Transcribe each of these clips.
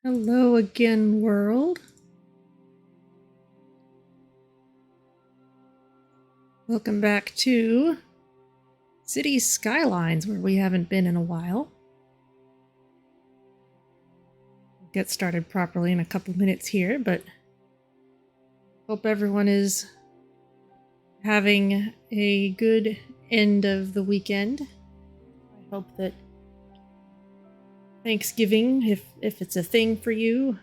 Hello again, world. Welcome back to City Skylines, where we haven't been in a while. We'll get started properly in a couple minutes here, but hope everyone is having a good end of the weekend. I hope that Thanksgiving, if it's a thing for you,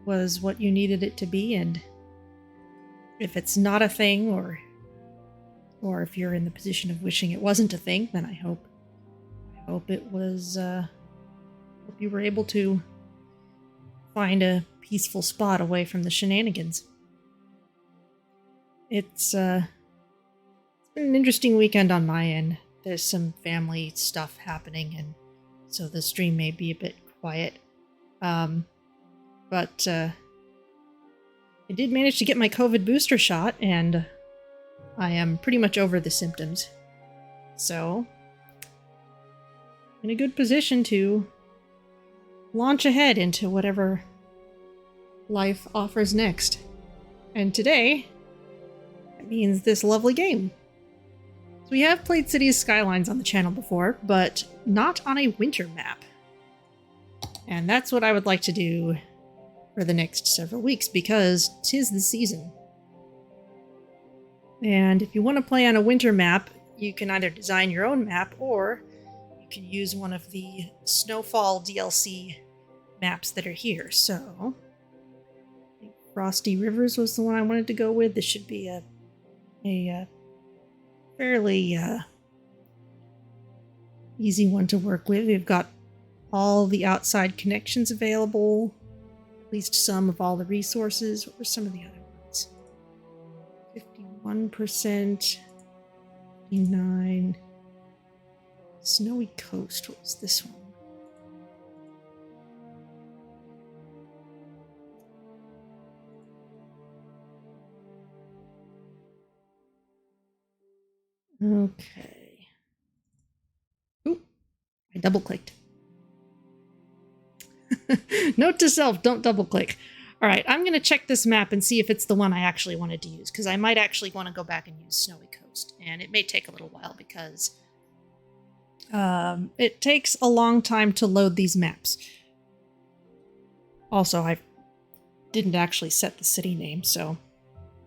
was what you needed it to be, and if it's not a thing, or if you're in the position of wishing it wasn't a thing, then I hope it was, hope you were able to find a peaceful spot away from the shenanigans. It's been an interesting weekend on my end. There's some family stuff happening, and so the stream may be a bit quiet. But I did manage to get my COVID booster shot, and I am pretty much over the symptoms. So, in a good position to launch ahead into whatever life offers next. And today, it means this lovely game. So we have played Cities Skylines on the channel before, but not on a winter map. And that's what I would like to do for the next several weeks, because 'tis the season. And if you want to play on a winter map, you can either design your own map, or you can use one of the Snowfall DLC maps that are here. So, I think Frosty Rivers was the one I wanted to go with. This should be a fairly easy one to work with. We've got all the outside connections available, at least some of all the resources. What were some of the other ones? 51%, 59. Snowy Coast. What was this one? Okay. Ooh, I double-clicked. Note to self, don't double-click. Alright, I'm going to check this map and see if it's the one I actually wanted to use, because I might actually want to go back and use Snowy Coast, and it may take a little while because it takes a long time to load these maps. Also, I didn't actually set the city name, so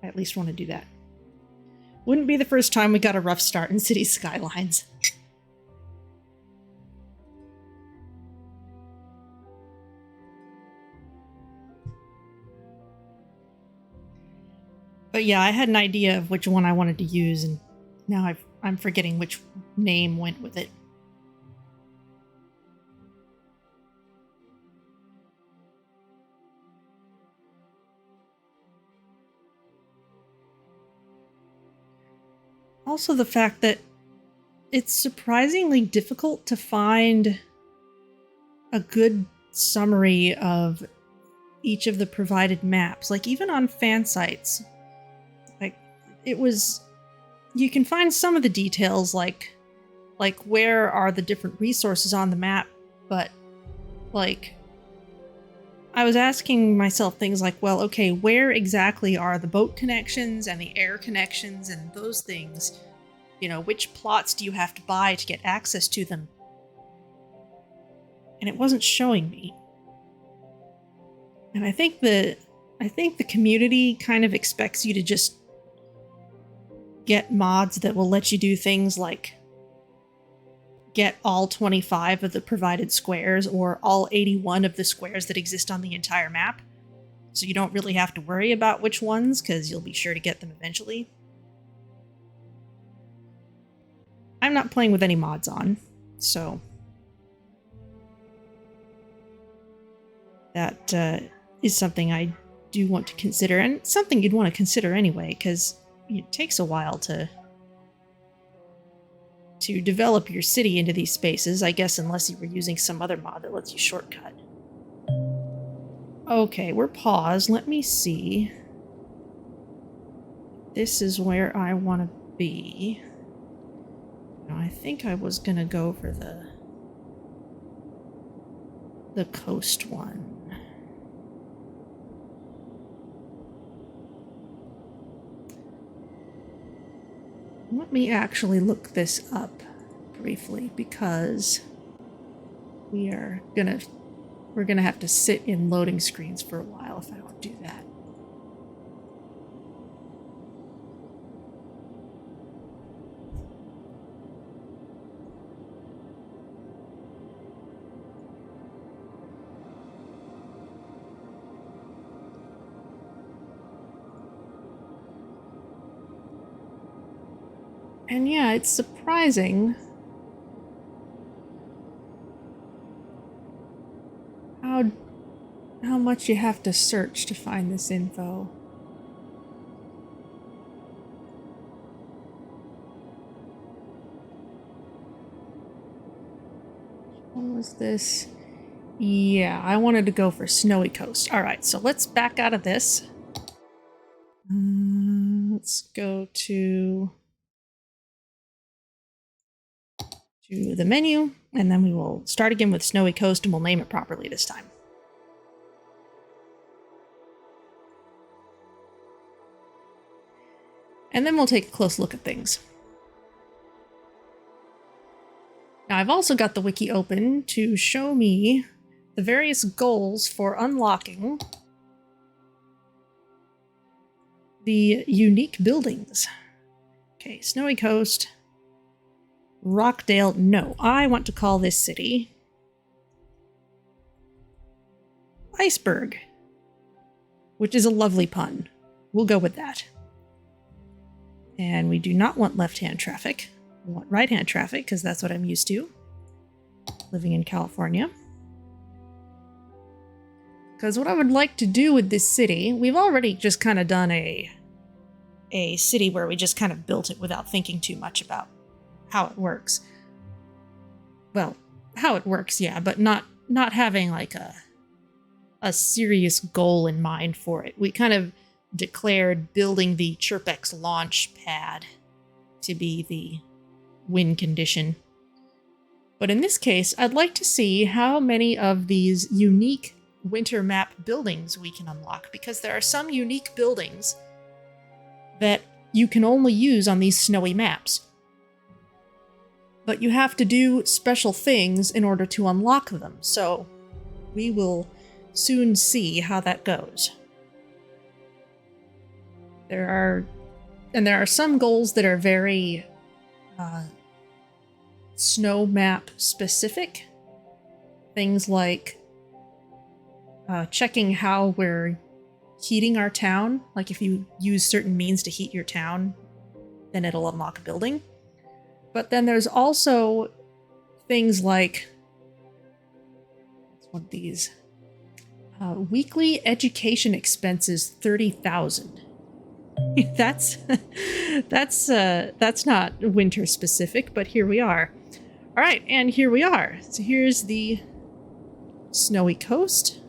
I at least want to do that. Wouldn't be the first time we got a rough start in City Skylines. But yeah, I had an idea of which one I wanted to use, and now I'm forgetting which name went with it. Also, the fact that it's surprisingly difficult to find a good summary of each of the provided maps. Like, even on fan sites, like, you can find some of the details, like where are the different resources on the map, but, like, I was asking myself things like, well, okay, where exactly are the boat connections and the air connections and those things? You know, which plots do you have to buy to get access to them? And it wasn't showing me. And I think the community kind of expects you to just get mods that will let you do things like get all 25 of the provided squares, or all 81 of the squares that exist on the entire map. So you don't really have to worry about which ones, because you'll be sure to get them eventually. I'm not playing with any mods on, so that is something I do want to consider, and it's something you'd want to consider anyway, because it takes a while to develop your city into these spaces, I guess, unless you were using some other mod that lets you shortcut. Okay, we're paused. Let me see. This is where I want to be. Now, I think I was gonna go for the coast one. Let me actually look this up briefly because we're gonna have to sit in loading screens for a while if I don't do that. And yeah, it's surprising how much you have to search to find this info. What was this? Yeah, I wanted to go for Snowy Coast. All right, so let's back out of this. Let's go to the menu, and then we will start again with Snowy Coast, and we'll name it properly this time. And then we'll take a close look at things. Now, I've also got the wiki open to show me the various goals for unlocking the unique buildings. Okay, Snowy Coast, Rockdale. No, I want to call this city Iceberg, which is a lovely pun. We'll go with that. And we do not want left-hand traffic. We want right-hand traffic, because that's what I'm used to, living in California. Because what I would like to do with this city, we've already just kind of done a city where we just kind of built it without thinking too much about how it works. Well, how it works, yeah, but not having like a serious goal in mind for it. We kind of declared building the Chirpex launch pad to be the win condition. But in this case, I'd like to see how many of these unique winter map buildings we can unlock, because there are some unique buildings that you can only use on these snowy maps. But you have to do special things in order to unlock them, so we will soon see how that goes. There are some goals that are very snow map specific. Things like checking how we're heating our town. Like if you use certain means to heat your town, then it'll unlock a building. But then there's also things like, what's one of these? Weekly education expenses 30,000. That's not winter specific, but here we are. All right, and here we are. So here's the Snowy Coast.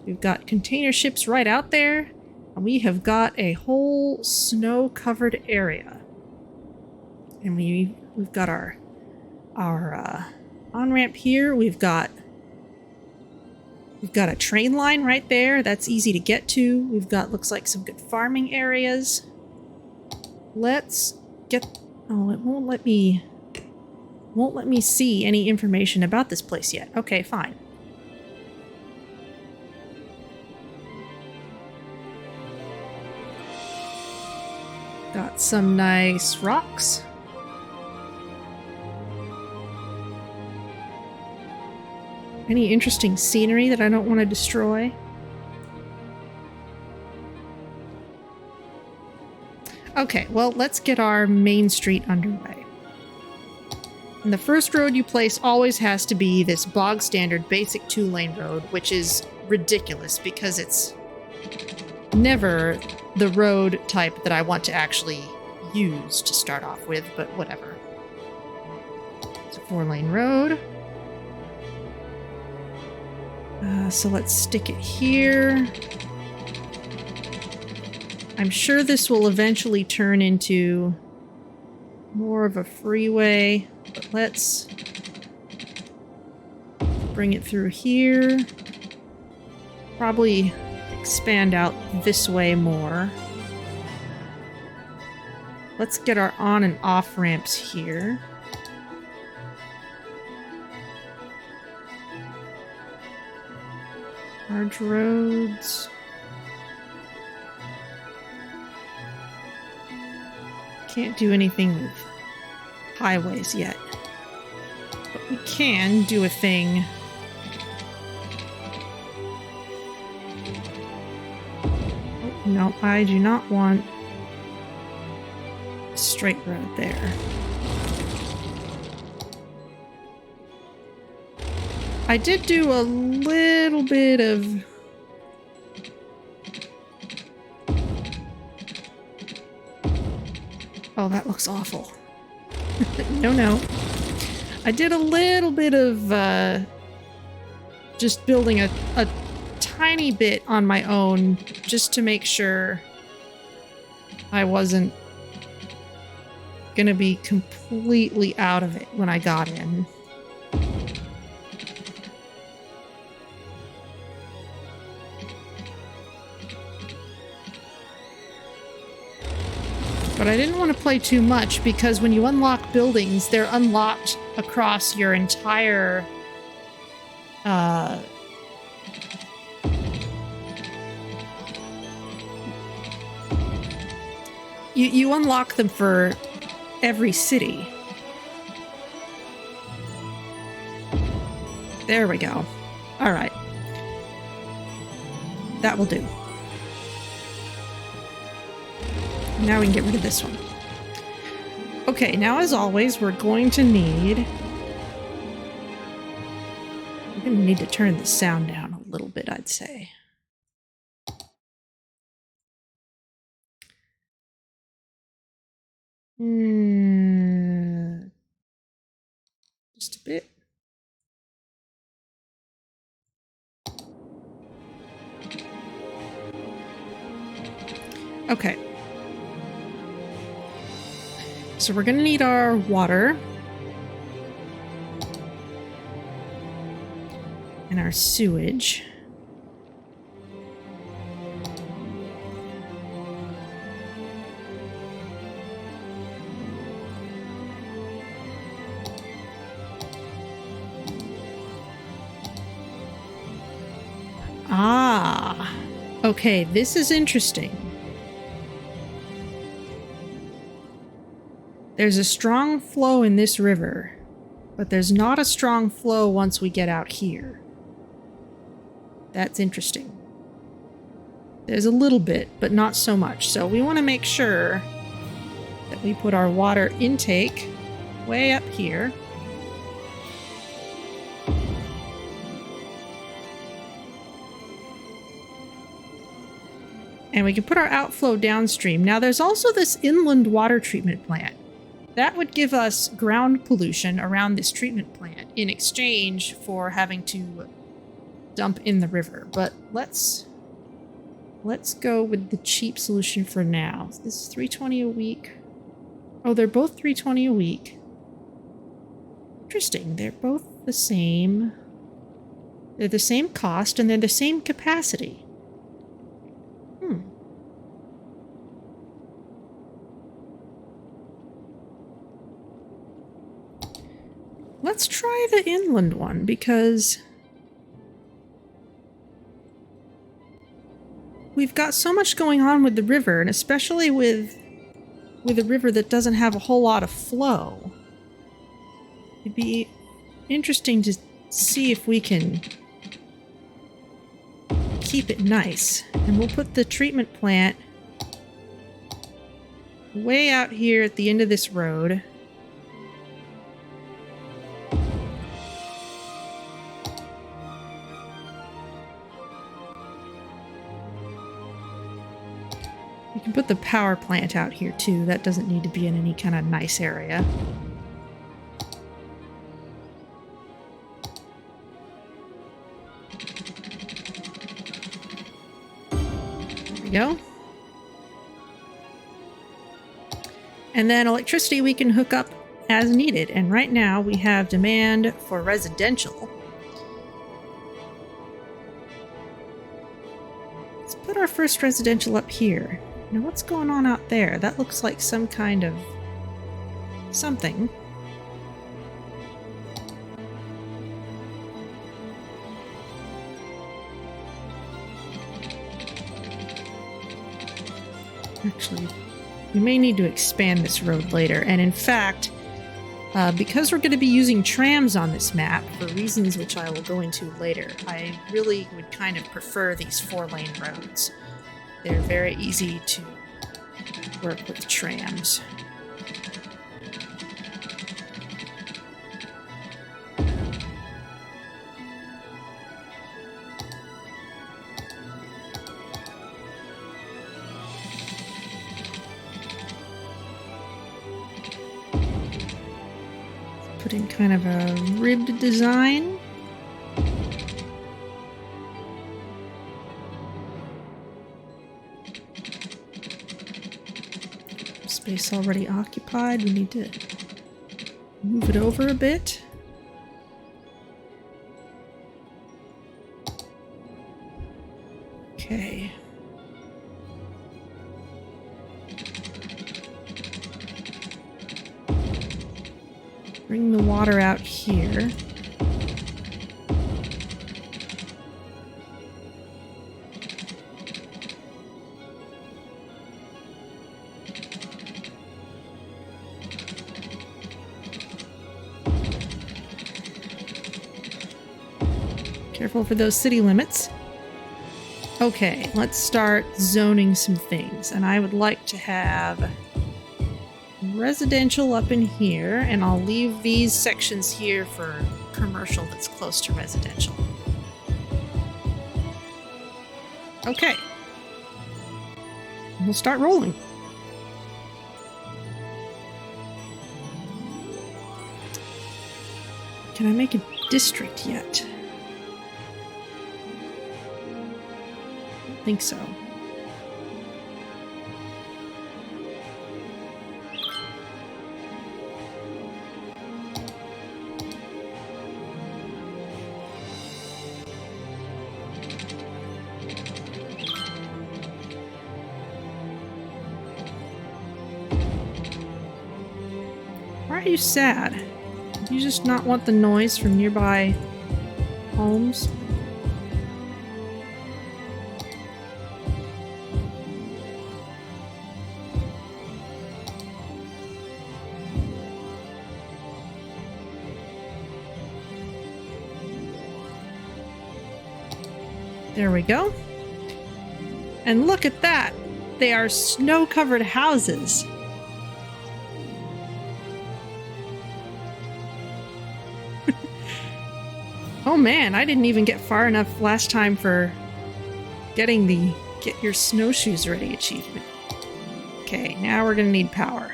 We've got container ships right out there, and we have got a whole snow-covered area. And we've got our on-ramp here. We've got a train line right there. That's easy to get to. We've got, looks like, some good farming areas. Let's get... Oh, it won't let me see any information about this place yet. Okay, fine. Got some nice rocks. Any interesting scenery that I don't want to destroy? Okay, well, let's get our main street underway. And the first road you place always has to be this bog standard basic 2-lane road, which is ridiculous because it's never the road type that I want to actually use to start off with, but whatever. It's a 4-lane road. So let's stick it here. I'm sure this will eventually turn into more of a freeway, but let's bring it through here. Probably expand out this way more. Let's get our on and off ramps here. Large roads. Can't do anything with highways yet. But we can do a thing. Oh, no, I do not want a straight road there. I did do a little bit of... Oh, that looks awful. No. I did a little bit of just building a tiny bit on my own just to make sure I wasn't gonna be completely out of it when I got in. But I didn't want to play too much because when you unlock buildings, they're unlocked across your entire you unlock them for every city. There we go. All right. That will do. Now we can get rid of this one. Okay, now as always, we're going to need to turn the sound down a little bit, I'd say. Just a bit. Okay. So we're going to need our water and our sewage. Ah, okay, this is interesting. There's a strong flow in this river, but there's not a strong flow once we get out here. That's interesting. There's a little bit, but not so much. So we want to make sure that we put our water intake way up here. And we can put our outflow downstream. Now there's also this inland water treatment plant. That would give us ground pollution around this treatment plant in exchange for having to dump in the river. But let's go with the cheap solution for now. This is $3.20 a week. Oh, they're both $3.20 a week. Interesting. They're both the same. They're the same cost and they're the same capacity. Let's try the inland one because we've got so much going on with the river, and especially with a river that doesn't have a whole lot of flow. It'd be interesting to see if we can keep it nice. And we'll put the treatment plant way out here at the end of this road. You can put the power plant out here too. That doesn't need to be in any kind of nice area. There we go. And then electricity we can hook up as needed. And right now we have demand for residential. Let's put our first residential up here. Now what's going on out there? That looks like some kind of something. Actually, we may need to expand this road later. And in fact, because we're going to be using trams on this map, for reasons which I will go into later, I really would kind of prefer these 4-lane roads. They're very easy to work with trams. Put in kind of a ribbed design. Space already occupied. We need to move it over a bit. Okay. Bring the water out here. Careful for those city limits. Okay, let's start zoning some things. And I would like to have residential up in here, and I'll leave these sections here for commercial that's close to residential. Okay. We'll start rolling. Can I make a district yet? I don't think so. Why are you sad? Do you just not want the noise from nearby homes? There we go. And look at that! They are snow-covered houses. Oh man, I didn't even get far enough last time for getting the Get Your Snowshoes Ready achievement. Okay, now we're gonna need power.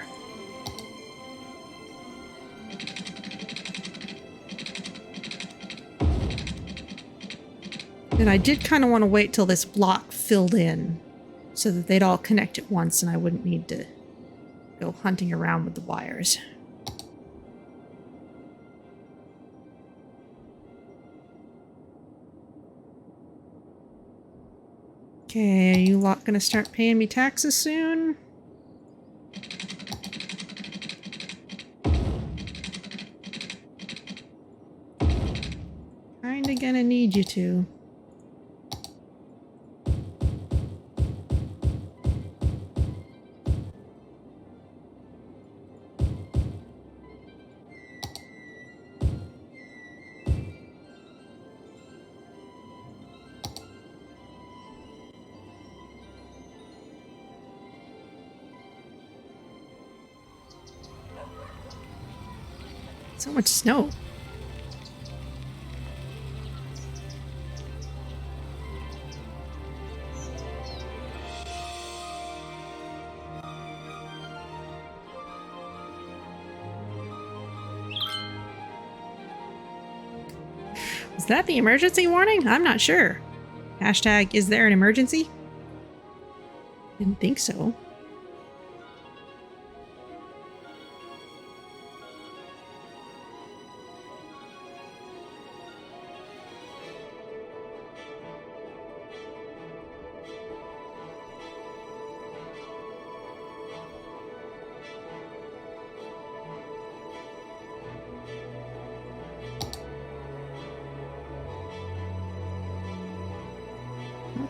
And I did kind of want to wait till this block filled in so that they'd all connect at once and I wouldn't need to go hunting around with the wires. Okay, are you lot gonna start paying me taxes soon? Kinda gonna need you to. So much snow. Is that the emergency warning? I'm not sure. Hashtag, is there an emergency? Didn't think so.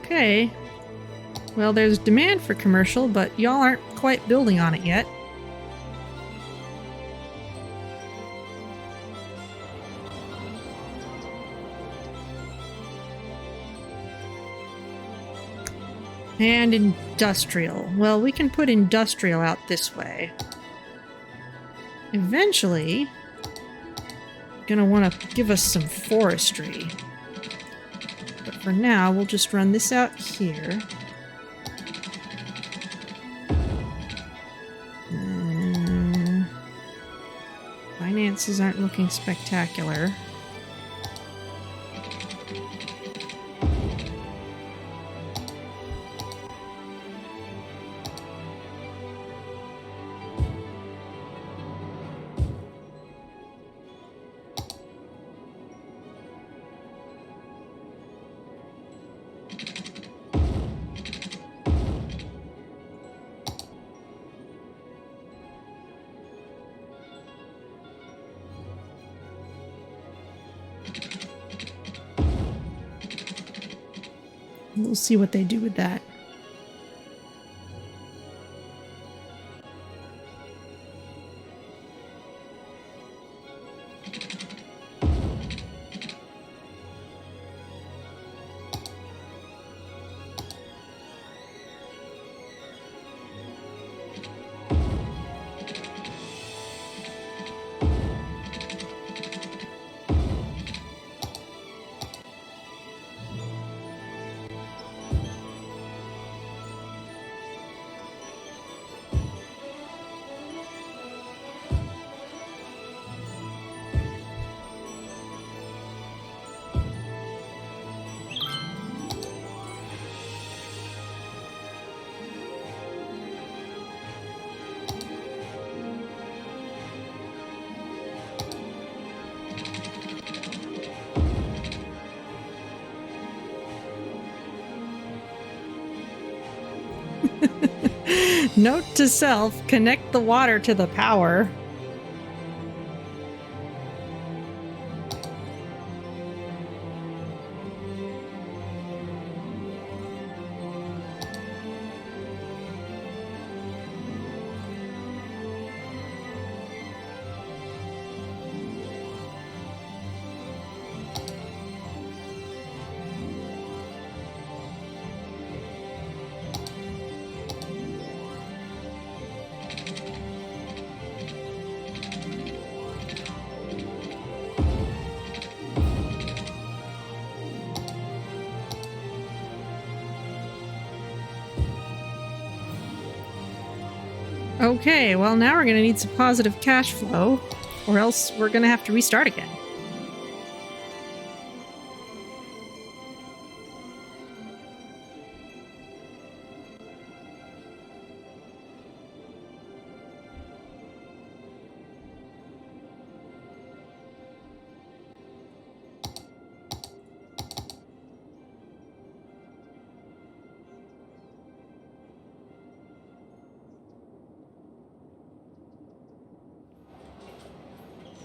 Okay. Well, there's demand for commercial, but y'all aren't quite building on it yet. And industrial. Well, we can put industrial out this way. Eventually, gonna want to give us some forestry. But for now, we'll just run this out here. Finances aren't looking spectacular. We'll see what they do with that. Note to self, connect the water to the power. Okay, well now we're going to need some positive cash flow, or else we're going to have to restart again.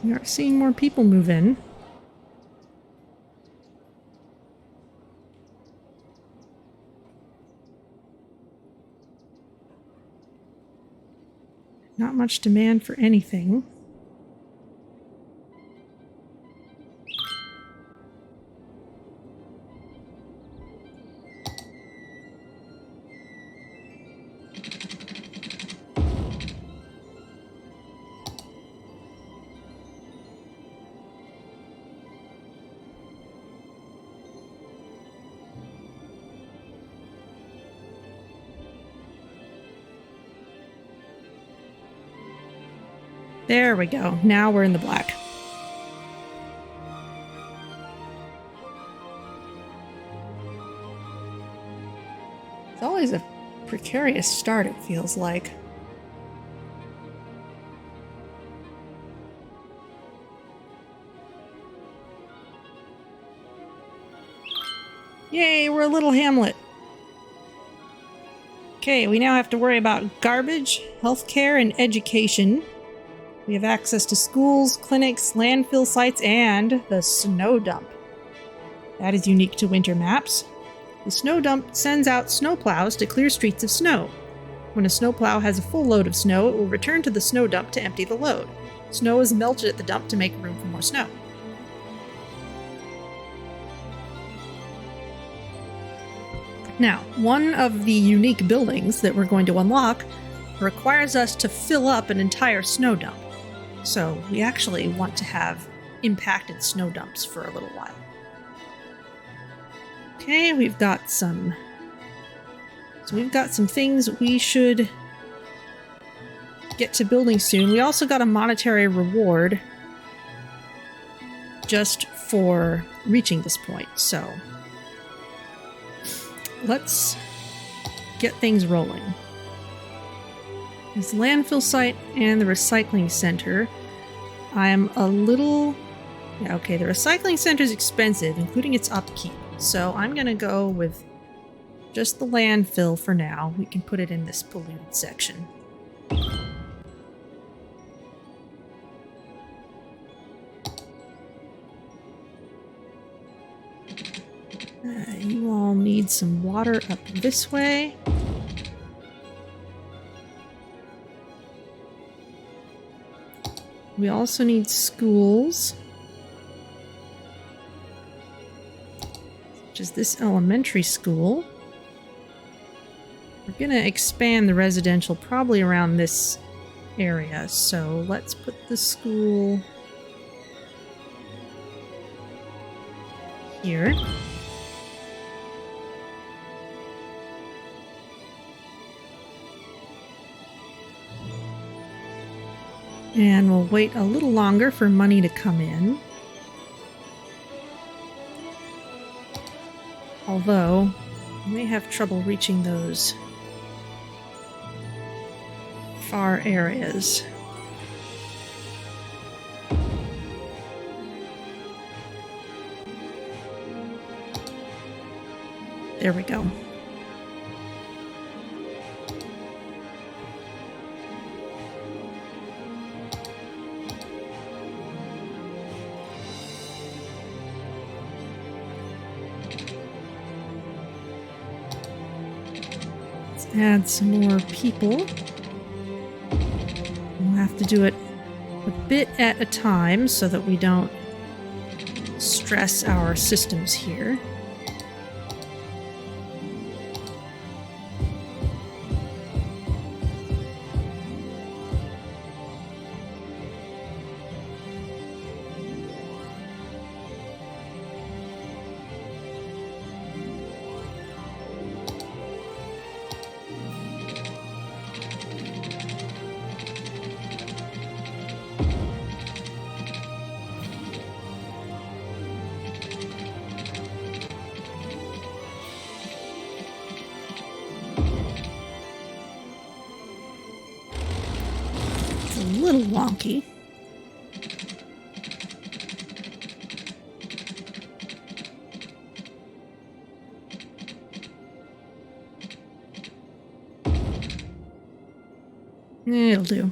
We are seeing more people move in. Not much demand for anything. There we go. Now we're in the black. It's always a precarious start, it feels like. Yay, we're a little Hamlet. Okay, we now have to worry about garbage, healthcare, and education. We have access to schools, clinics, landfill sites, and the snow dump. That is unique to winter maps. The snow dump sends out snowplows to clear streets of snow. When a snowplow has a full load of snow, it will return to the snow dump to empty the load. Snow is melted at the dump to make room for more snow. Now, one of the unique buildings that we're going to unlock requires us to fill up an entire snow dump. So we actually want to have impacted snow dumps for a little while. Okay, we've got some things we should get to building soon. We also got a monetary reward just for reaching this point, so let's get things rolling. This landfill site and the recycling center. I'm a little... Yeah, okay, the recycling center is expensive, including its upkeep. So I'm going to go with just the landfill for now. We can put it in this polluted section. You all need some water up this way. We also need schools. Which is this elementary school. We're going to expand the residential probably around this area, so let's put the school here. And we'll wait a little longer for money to come in. Although, we may have trouble reaching those far areas. There we go. Add some more people. We'll have to do it a bit at a time so that we don't stress our systems here. A little wonky. It'll do.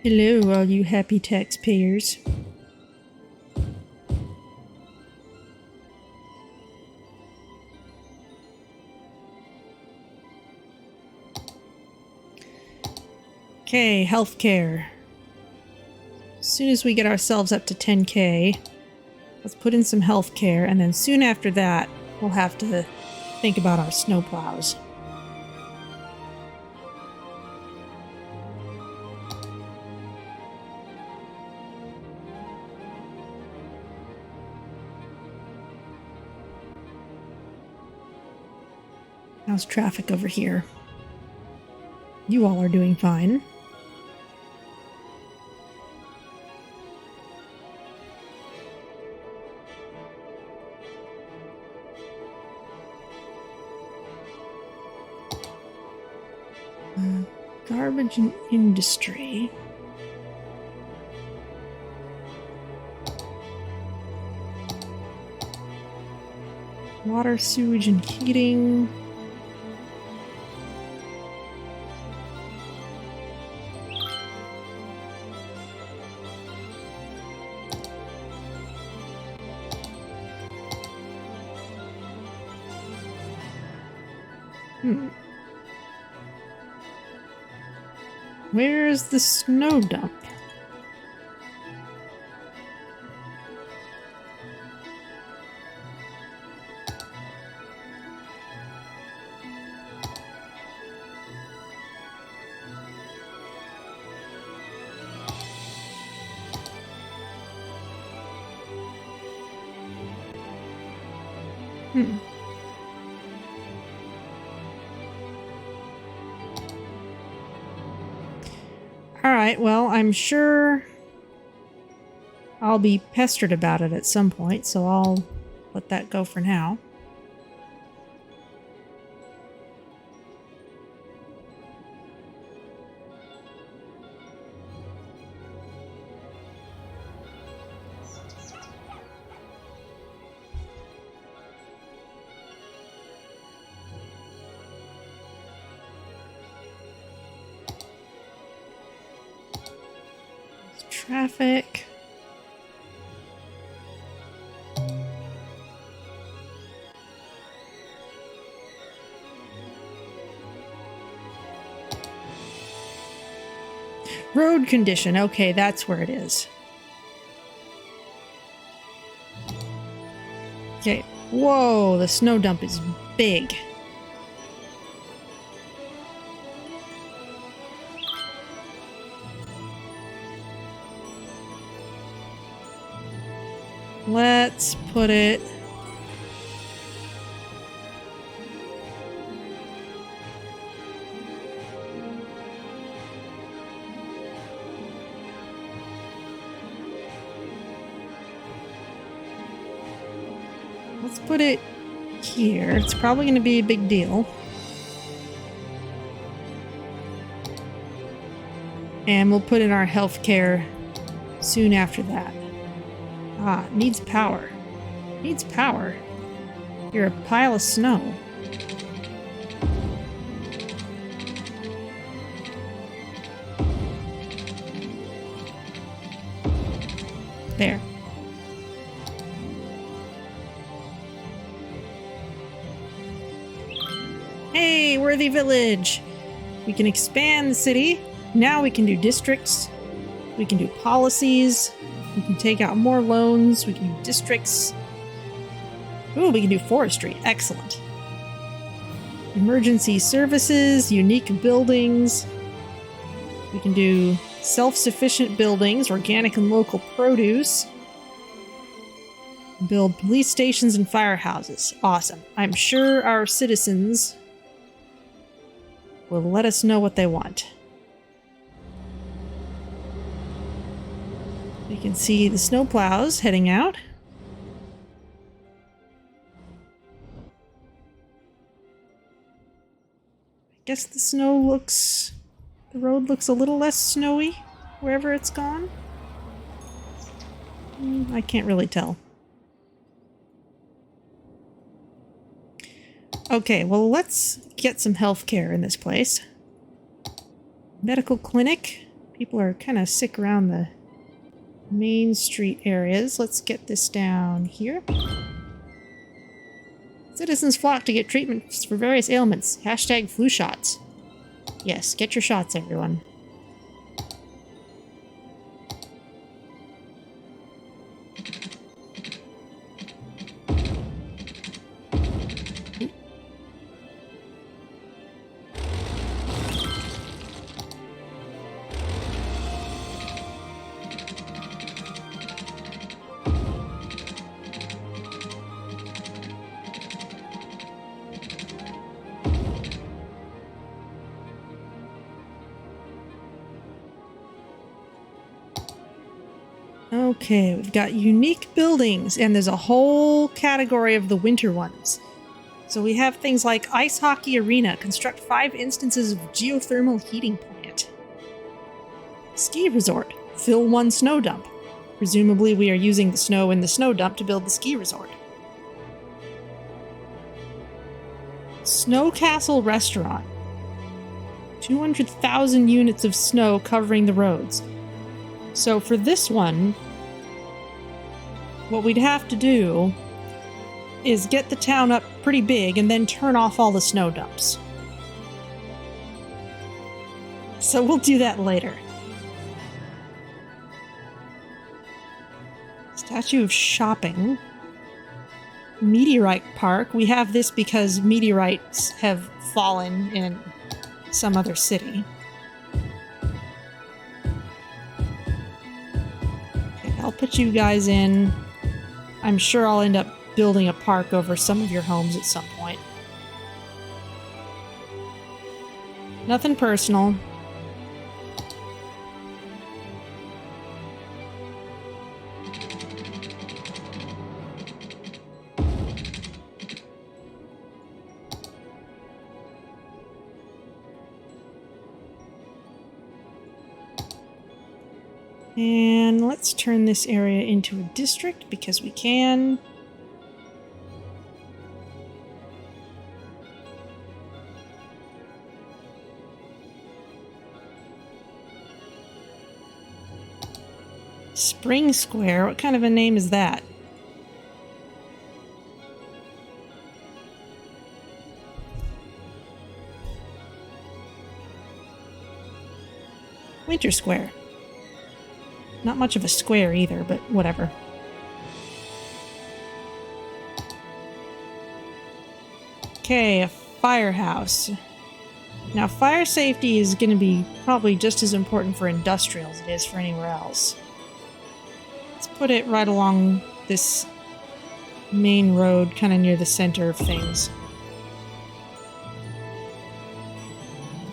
Hello, all you happy taxpayers. Okay, healthcare. As soon as we get ourselves up to 10k, let's put in some healthcare, and then soon after that, we'll have to think about our snowplows. How's traffic over here? You all are doing fine. Garbage and industry. Water, sewage, and heating. Where's the snow dump? Alright, well, I'm sure I'll be pestered about it at some point, so I'll let that go for now. Traffic. Road condition. Okay, that's where it is. Okay. Whoa, the snow dump is big. Let's put it... Let's put it here. It's probably going to be a big deal. And we'll put in our healthcare soon after that. Ah, it needs power. It needs power. You're a pile of snow. There. Hey, Worthy Village! We can expand the city. Now we can do districts. We can do policies. We can take out more loans. We can do districts. Ooh, we can do forestry. Excellent. Emergency services, unique buildings. We can do self-sufficient buildings, organic and local produce. Build police stations and firehouses. Awesome. I'm sure our citizens will let us know what they want. We can see the snowplows heading out. I guess the road looks a little less snowy wherever it's gone. I can't really tell. Okay, well, let's get some healthcare in this place. Medical clinic. People are kind of sick around the main street areas. Let's get this down here. Citizens flock to get treatments for various ailments. Hashtag flu shots. Yes, get your shots, everyone. Okay, we've got unique buildings, and there's a whole category of the winter ones. So we have things like ice hockey arena, construct 5 instances of geothermal heating plant. Ski resort, fill 1 snow dump. Presumably we are using the snow in the snow dump to build the ski resort. Snow Castle restaurant. 200,000 units of snow covering the roads. So for this one, what we'd have to do is get the town up pretty big and then turn off all the snow dumps. So we'll do that later. Statue of Shopping. Meteorite Park. We have this because meteorites have fallen in some other city. Okay, I'll put you guys in. I'm sure I'll end up building a park over some of your homes at some point. Nothing personal. And let's turn this area into a district because we can. Spring Square? What kind of a name is that? Winter Square. Not much of a square either, but whatever. Okay, a firehouse. Now, fire safety is going to be probably just as important for industrial as it is for anywhere else. Let's put it right along this main road, kind of near the center of things.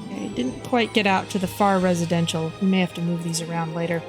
Okay, didn't quite get out to the far residential. We may have to move these around later.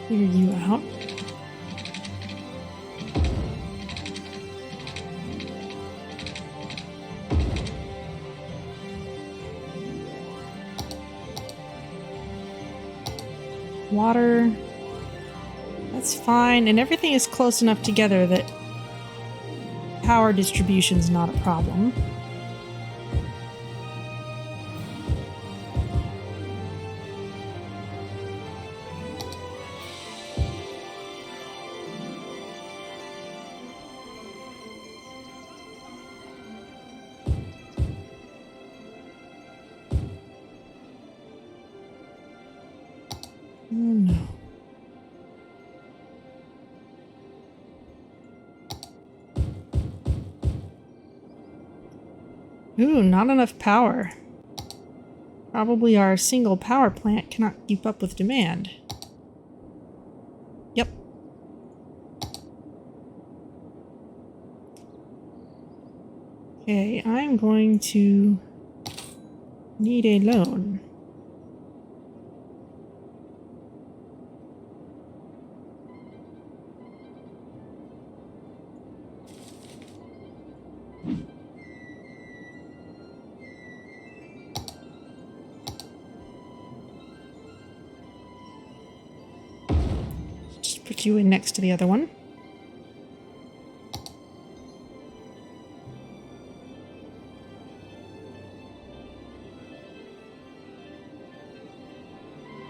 Clear you out. Water. That's fine, and everything is close enough together that power distribution's not a problem. Oh no. Ooh, not enough power. Probably our single power plant cannot keep up with demand. Yep. Okay, I'm going to need a loan. Put you in next to the other one.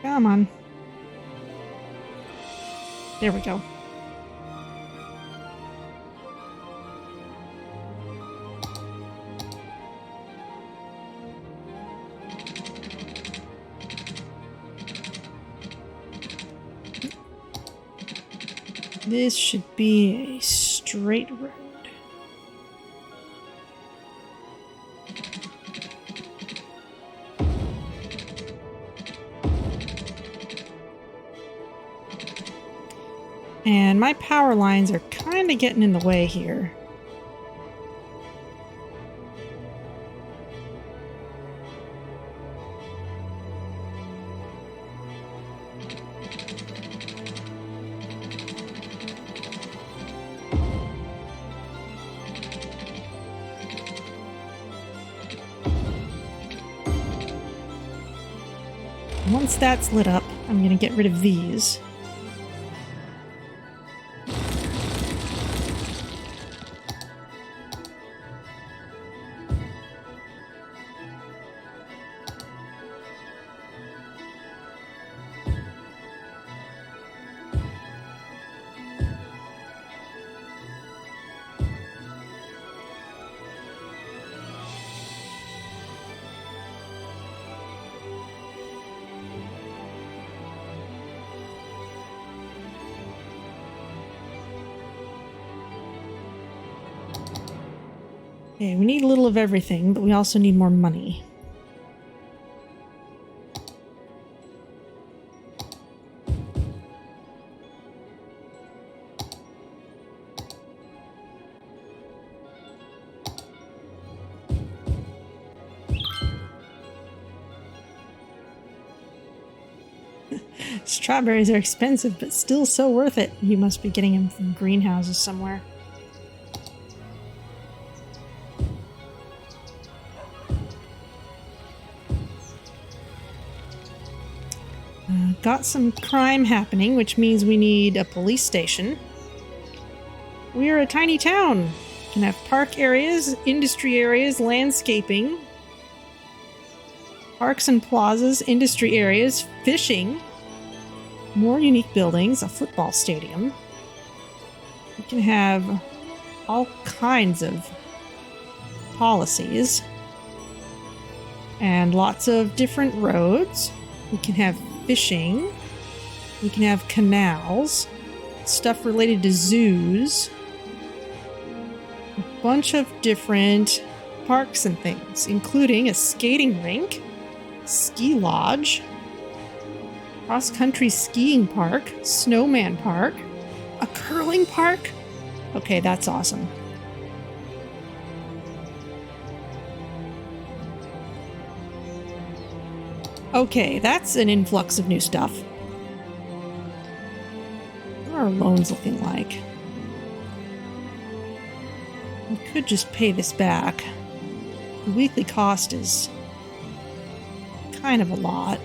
Come on. There we go. This should be a straight road. And my power lines are kind of getting in the way here. Once that's lit up, I'm going to get rid of these. Okay, we need a little of everything, but we also need more money. Strawberries are expensive, but still so worth it. You must be getting them from greenhouses somewhere. Got some crime happening, which means we need a police station. We're a tiny town. We can have park areas, industry areas, landscaping, parks and plazas, industry areas, fishing, more unique buildings, a football stadium. We can have all kinds of policies and lots of different roads. We can have fishing. We can have canals, stuff related to zoos, a bunch of different parks and things, including a skating rink, ski lodge, cross-country skiing park, snowman park, a curling park. Okay, that's awesome. Okay, that's an influx of new stuff. What are our loans looking like? We could just pay this back. The weekly cost is kind of a lot.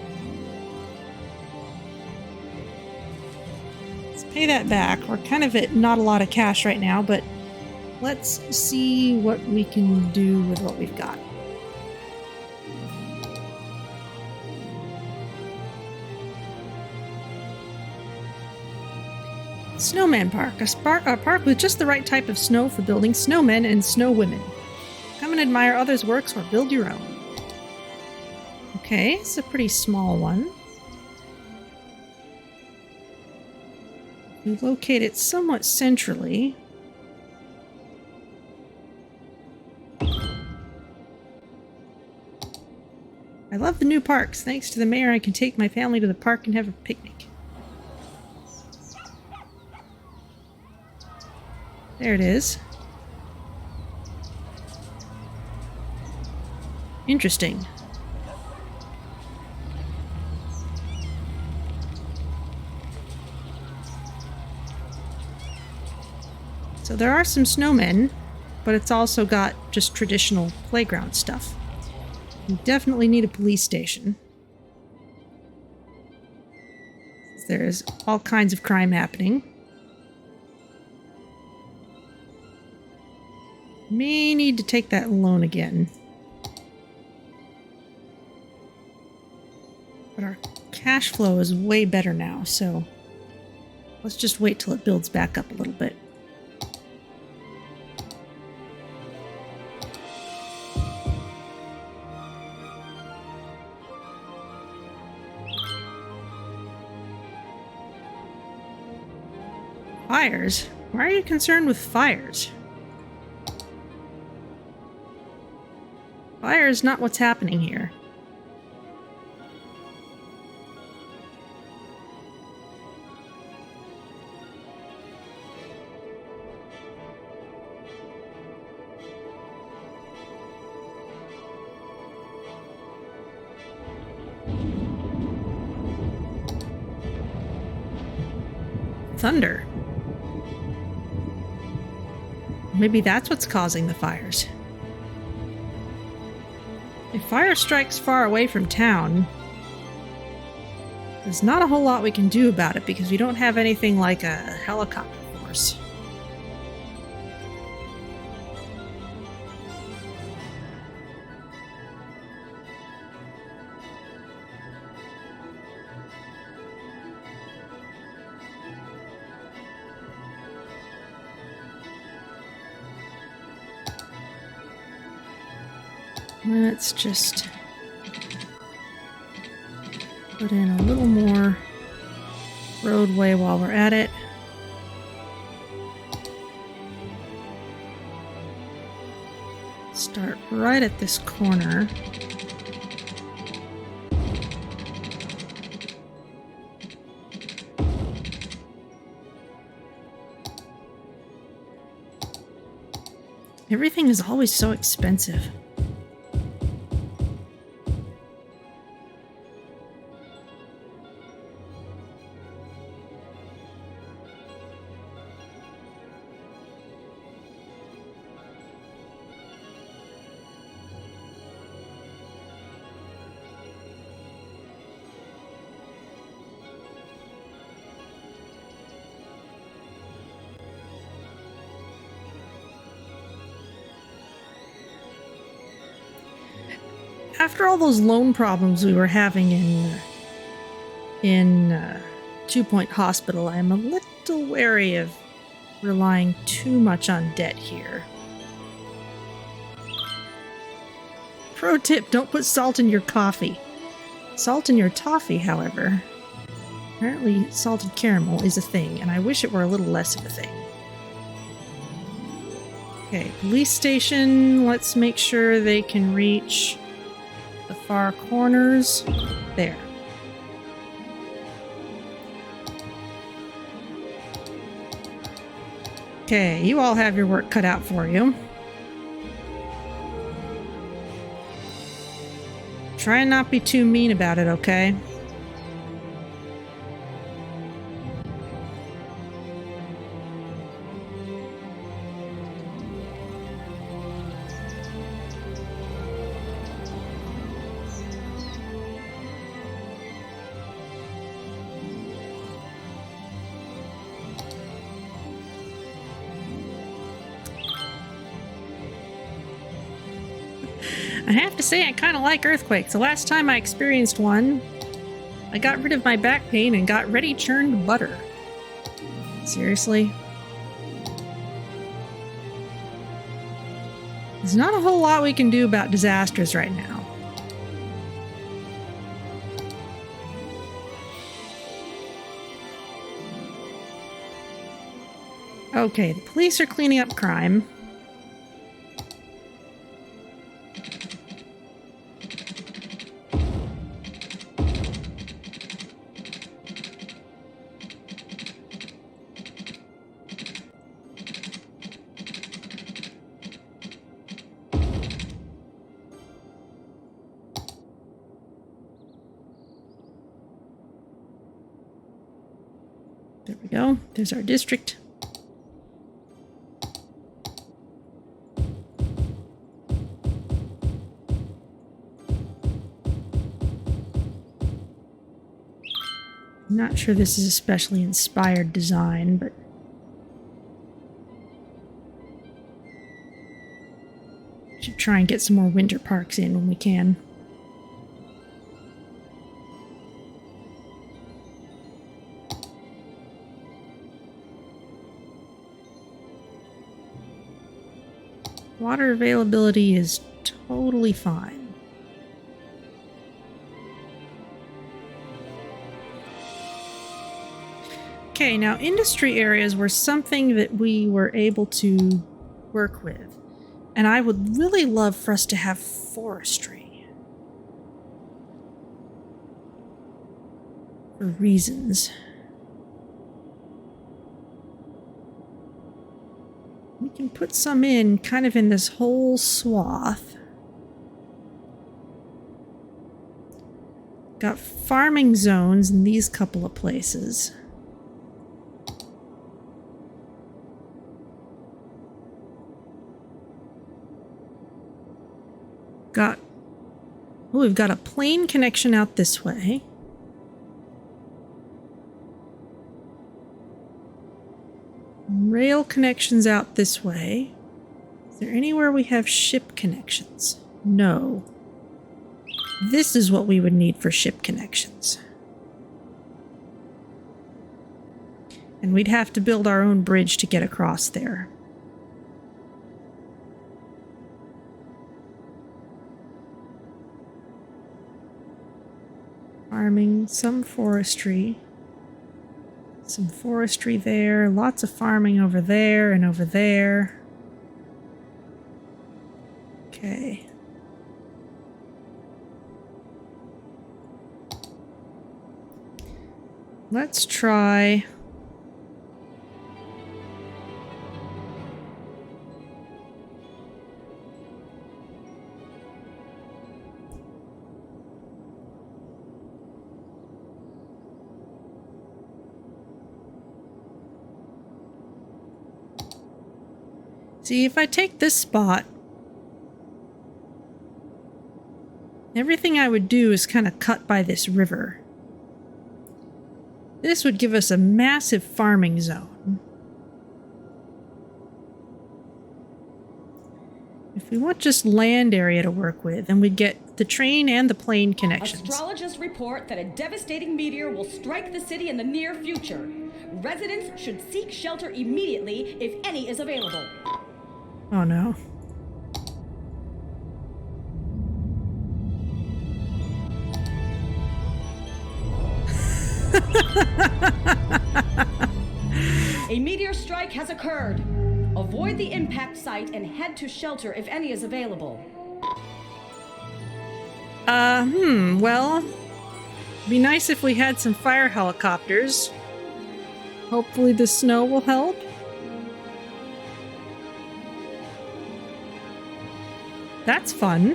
Let's pay that back. We're kind of at not a lot of cash right now, but let's see what we can do with what we've got. Snowman Park, a park with just the right type of snow for building snowmen and snow women. Come and admire others' works or build your own. Okay, it's a pretty small one. We locate it somewhat centrally. I love the new parks. Thanks to the mayor, I can take my family to the park and have a picnic. There it is. Interesting. So there are some snowmen, but it's also got just traditional playground stuff. We definitely need a police station. There's all kinds of crime happening. May need to take that loan again. But our cash flow is way better now, so let's just wait till it builds back up a little bit. Fires? Why are you concerned with fires? Fire is not what's happening here. Thunder. Maybe that's what's causing the fires. If fire strikes far away from town, there's not a whole lot we can do about it because we don't have anything like a helicopter force. Let's just put in a little more roadway while we're at it. Start right at this corner. Everything is always so expensive. After all those loan problems we were having in Two Point Hospital, I am a little wary of relying too much on debt here. Pro tip, don't put salt in your coffee. Salt in your toffee, however. Apparently salted caramel is a thing, and I wish it were a little less of a thing. Okay, police station, let's make sure they can reach the far corners. There. Okay, you all have your work cut out for you. Try and not be too mean about it, okay? I have to say I kind of like earthquakes. The last time I experienced one, I got rid of my back pain and got ready churned butter. Seriously? There's not a whole lot we can do about disasters right now. Okay, the police are cleaning up crime. There we go. There's our district. I'm not sure this is especially inspired design, but should try and get some more winter parks in when we can. Water availability is totally fine. Okay, now industry areas were something that we were able to work with. And I would really love for us to have forestry. For reasons. We can put some in kind of in this whole swath. Got farming zones in these couple of places. We've got a plane connection out this way. Rail connections out this way. Is there anywhere we have ship connections? No. This is what we would need for ship connections. And we'd have to build our own bridge to get across there. Farming, some forestry. Some forestry there, lots of farming over there and over there. Okay. Let's try... See, if I take this spot, everything I would do is kind of cut by this river. This would give us a massive farming zone. If we want just land area to work with, then we'd get the train and the plane connections. Astrologists report that a devastating meteor will strike the city in the near future. Residents should seek shelter immediately if any is available. Oh no. A meteor strike has occurred. Avoid the impact site and head to shelter if any is available. Well, it'd be nice if we had some fire helicopters. Hopefully the snow will help. That's fun.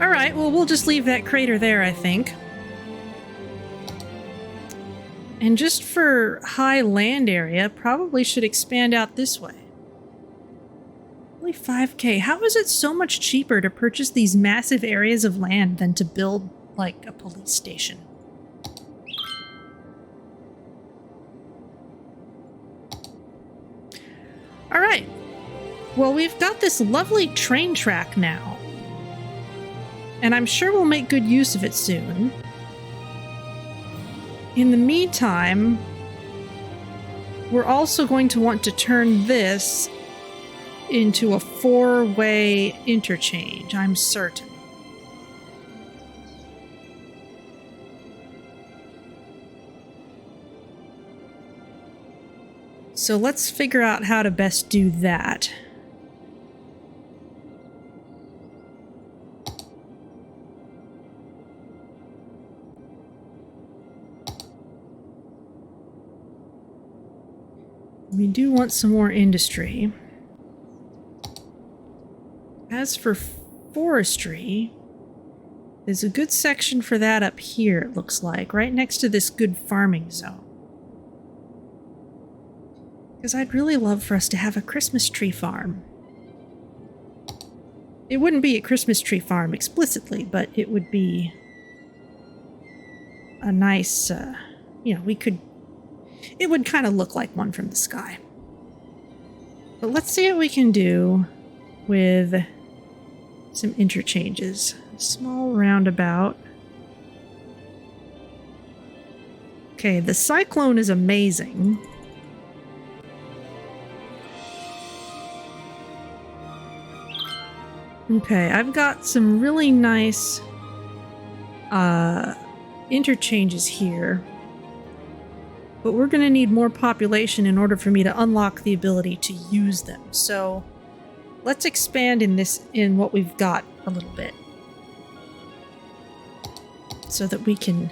All right, well, we'll just leave that crater there, I think. And just for high land area, probably should expand out this way. Only 5K. How is it so much cheaper to purchase these massive areas of land than to build, like, a police station? All right. Well, we've got this lovely train track now. And I'm sure we'll make good use of it soon. In the meantime, we're also going to want to turn this into a 4-way interchange, I'm certain. So let's figure out how to best do that. We do want some more industry. As for forestry, there's a good section for that up here, it looks like, right next to this good farming zone. Because I'd really love for us to have a Christmas tree farm. It wouldn't be a Christmas tree farm explicitly, but it would be a nice, it would kind of look like one from the sky. But let's see what we can do with some interchanges. A small roundabout. Okay, the cyclone is amazing. Okay, I've got some really nice interchanges here. But we're going to need more population in order for me to unlock the ability to use them. So let's expand in what we've got a little bit. So that we can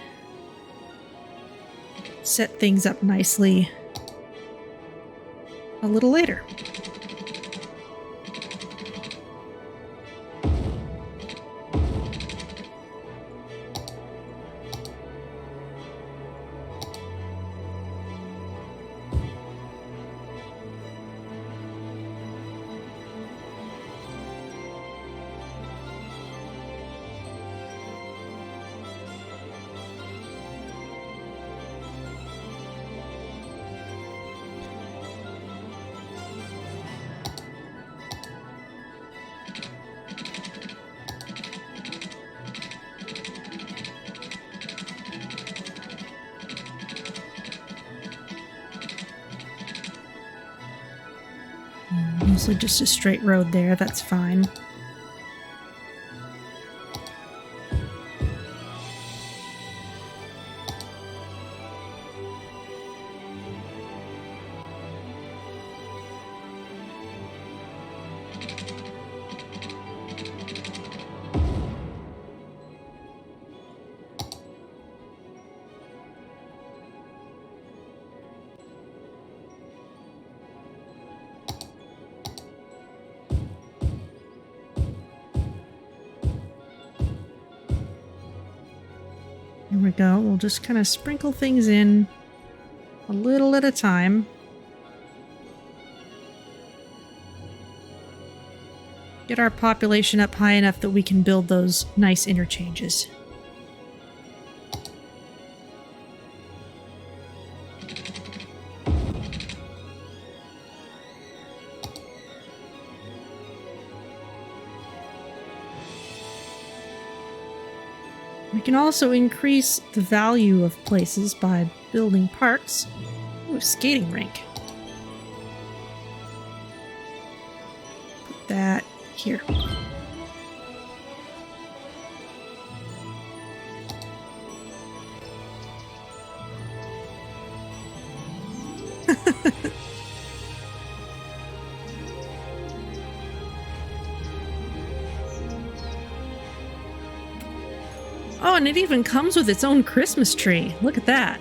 set things up nicely a little later. So just a straight road there, that's fine. Here we go. We'll just kind of sprinkle things in a little at a time. Get our population up high enough that we can build those nice interchanges. We can also increase the value of places by building parks. Ooh, a skating rink. Put that here. Oh, and it even comes with its own Christmas tree. Look at that.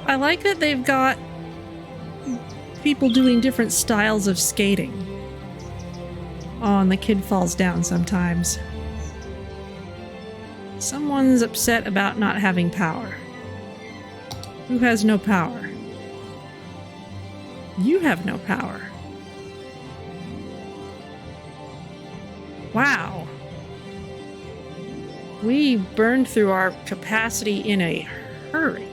I like that they've got people doing different styles of skating. Oh, and the kid falls down sometimes. Someone's upset about not having power. Who has no power? You have no power. Wow. We burned through our capacity in a hurry.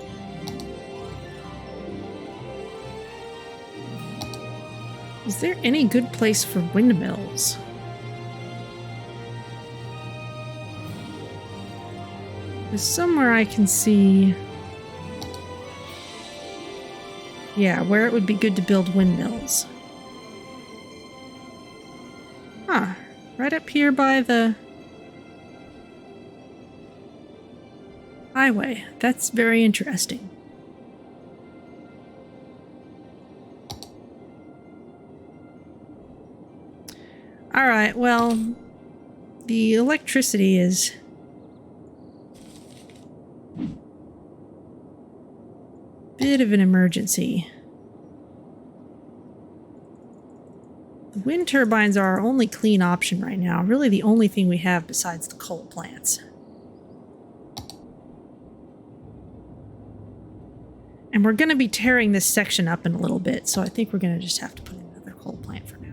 Is there any good place for windmills? There's somewhere I can see... Yeah, where it would be good to build windmills. Huh. Right up here by the highway. That's very interesting. Alright, well, the electricity is... bit of an emergency. The wind turbines are our only clean option right now. Really the only thing we have besides the coal plants. And we're going to be tearing this section up in a little bit, so I think we're going to just have to put in another coal plant for now.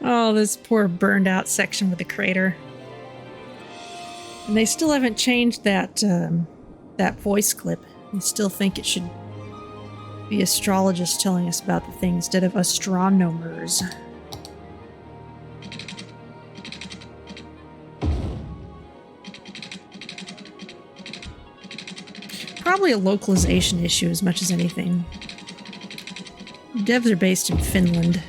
Oh, this poor burned out section with the crater. And they still haven't changed that that voice clip. I still think it should be astrologists telling us about the thing instead of astronomers. Probably a localization issue as much as anything. Devs are based in Finland.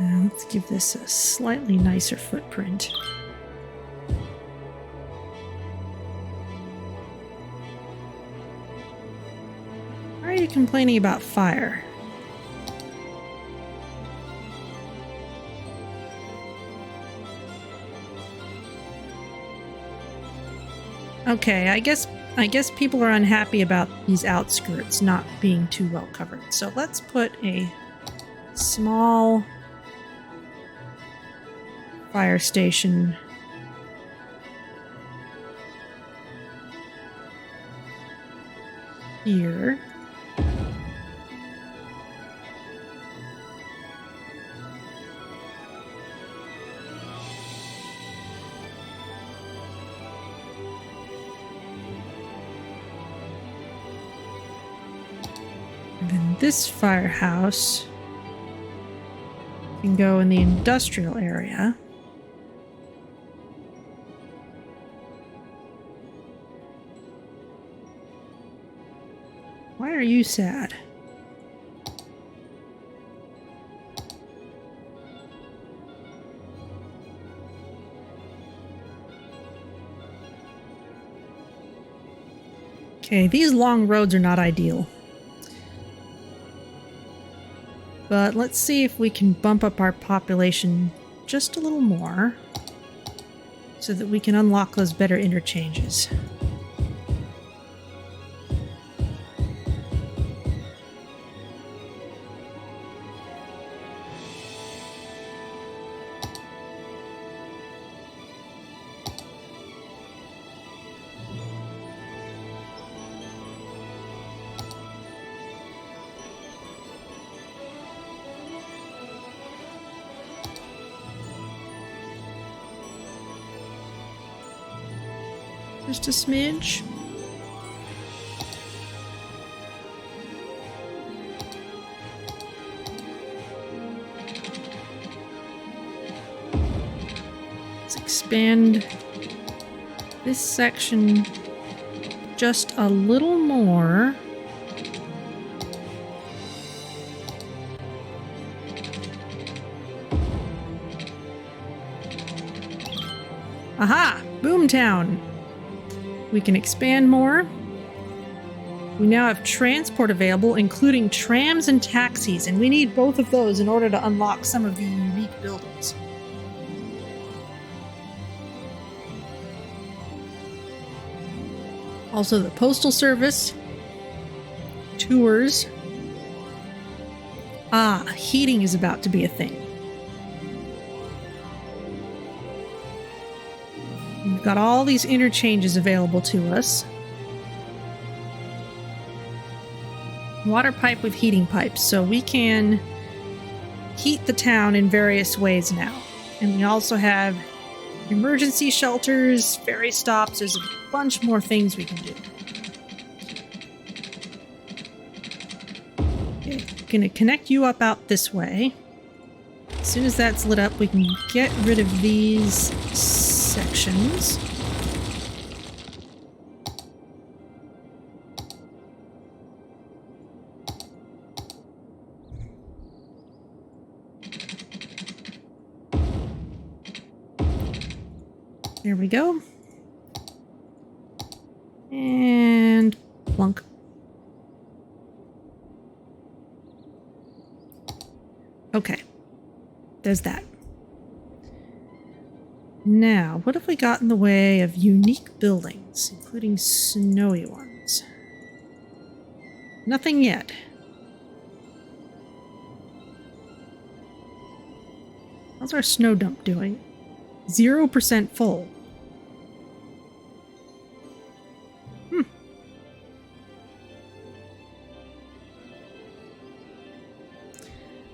Let's give this a slightly nicer footprint. Why are you complaining about fire? Okay, I guess people are unhappy about these outskirts not being too well covered. So let's put a small fire station here. And then this firehouse can go in the industrial area. Why are you sad? Okay, these long roads are not ideal. But let's see if we can bump up our population just a little more so that we can unlock those better interchanges. Just a smidge. Let's expand this section just a little more. Aha! Boomtown! We can expand more. We now have transport available, including trams and taxis, and we need both of those in order to unlock some of the unique buildings. Also, the postal service, tours. Ah, heating is about to be a thing. We've got all these interchanges available to us. Water pipe with heating pipes, so we can heat the town in various ways now. And we also have emergency shelters, ferry stops. There's a bunch more things we can do. Okay, gonna connect you up out this way. As soon as that's lit up, we can get rid of these sections. There we go. And plunk. Okay. There's that. Now, what have we got in the way of unique buildings, including snowy ones? Nothing yet. How's our snow dump doing? 0% full.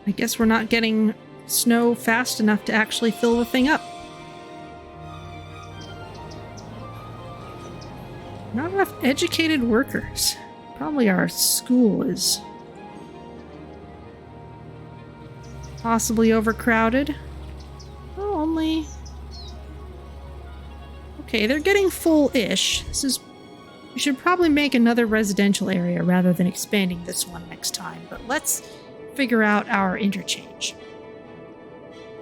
I guess we're not getting snow fast enough to actually fill the thing up. Not enough educated workers. Probably our school is possibly overcrowded. Oh, only... Okay, they're getting full-ish. We should probably make another residential area rather than expanding this one next time. But let's figure out our interchange,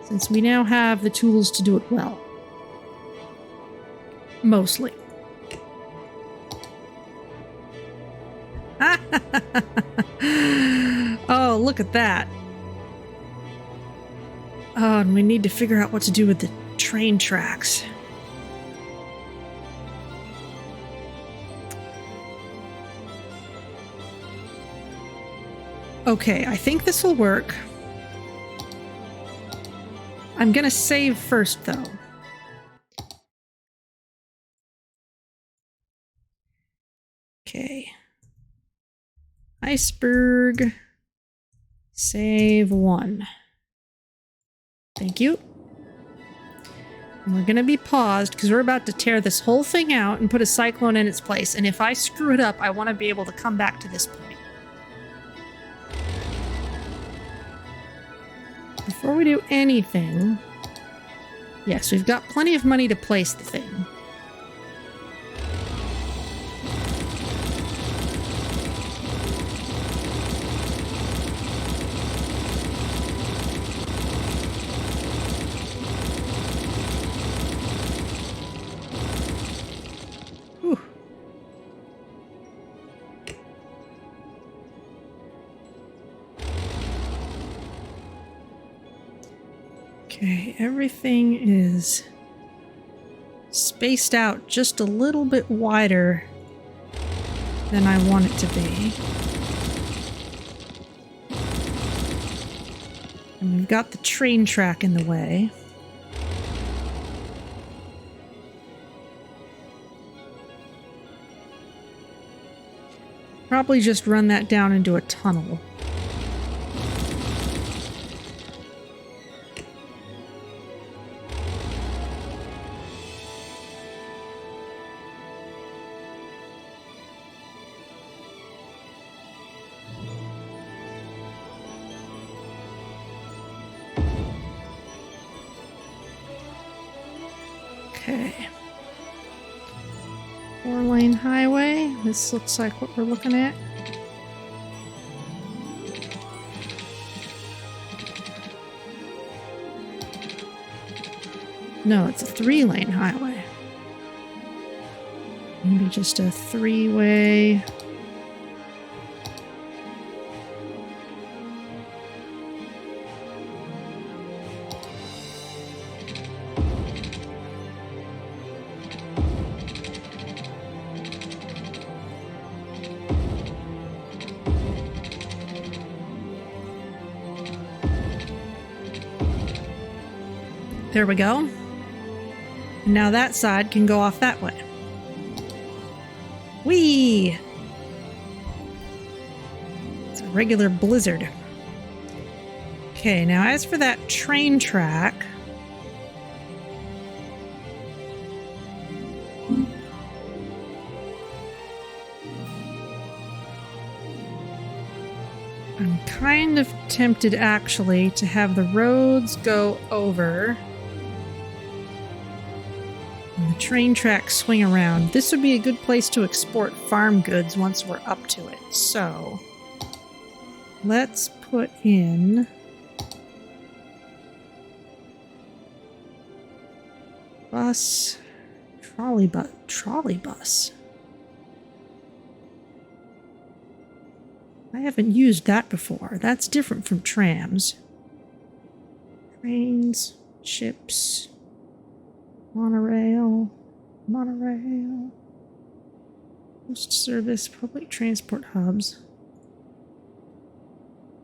since we now have the tools to do it well. Mostly. Oh, look at that. Oh, and we need to figure out what to do with the train tracks. Okay, I think this will work. I'm gonna save first, though. Okay. Iceberg. Save 1. Thank you. And we're gonna be paused because we're about to tear this whole thing out and put a cyclone in its place. And if I screw it up, I want to be able to come back to this point. Before we do anything... Yes, we've got plenty of money to place the thing. Whew. Okay, everything is spaced out just a little bit wider than I want it to be. And we've got the train track in the way. Probably just run that down into a tunnel. Okay. 4-lane highway. This looks like what we're looking at. No, it's a 3-lane highway. Maybe just a 3-way. There we go. And now that side can go off that way. Whee! It's a regular blizzard. Okay, now as for that train track... I'm kind of tempted, actually, to have the roads go over... and the train tracks swing around. This would be a good place to export farm goods once we're up to it. So, let's put in... bus... trolley bus. I haven't used that before. That's different from trams. Trains, ships, monorail, post service, public transport hubs.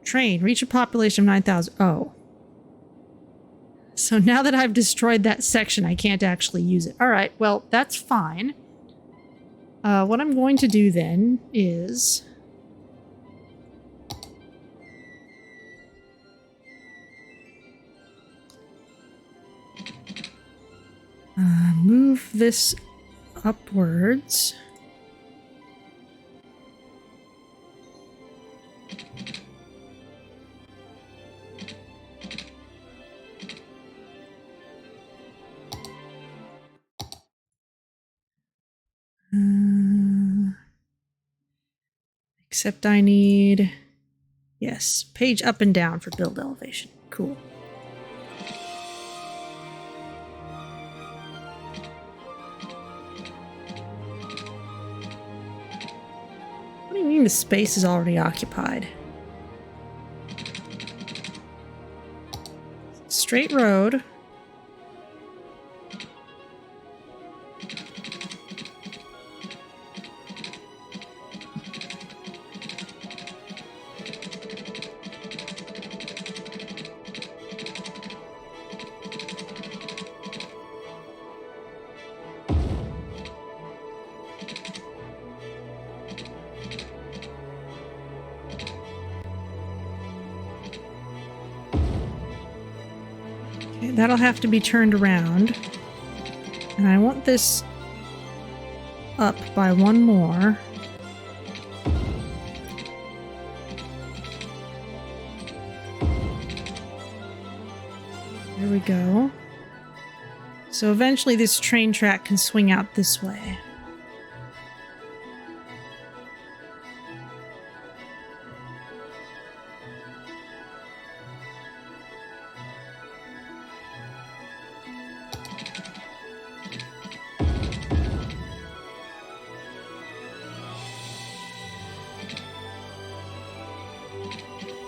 Train, reach a population of 9,000. Oh. So now that I've destroyed that section, I can't actually use it. All right, well, that's fine. What I'm going to do then is... Move this upwards. Except I need, yes, page up and down for build elevation. Cool. What do you mean the space is already occupied? Straight road. Okay, that'll have to be turned around. And I want this up by one more. There we go. So eventually this train track can swing out this way.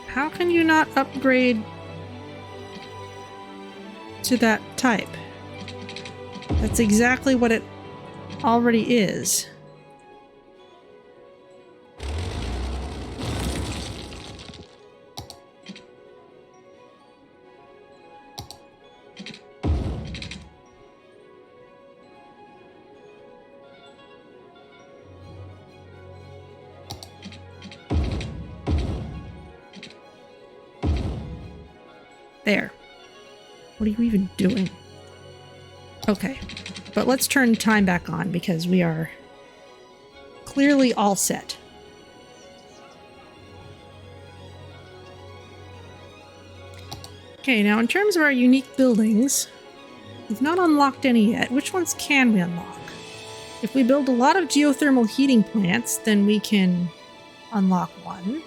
How can you not upgrade to that type? That's exactly what it already is. There. What are you even doing? Okay, but let's turn time back on because we are clearly all set. Okay, now in terms of our unique buildings, we've not unlocked any yet. Which ones can we unlock? If we build a lot of geothermal heating plants, then we can unlock one.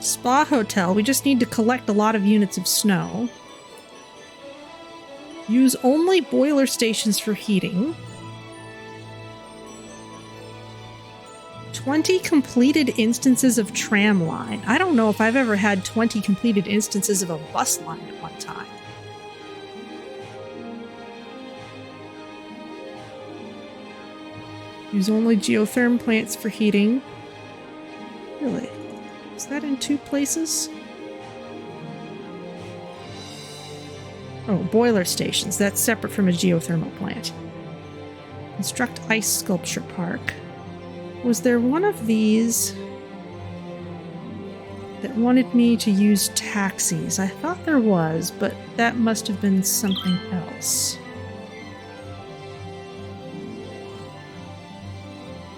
Spa hotel, we just need to collect a lot of units of snow. Use only boiler stations for heating. 20 completed instances of tram line. I don't know if I've ever had 20 completed instances of a bus line at one time. Use only geotherm plants for heating. Really? Is that in 2 places? Oh, boiler stations. That's separate from a geothermal plant. Construct ice sculpture park. Was there one of these that wanted me to use taxis? I thought there was, but that must have been something else.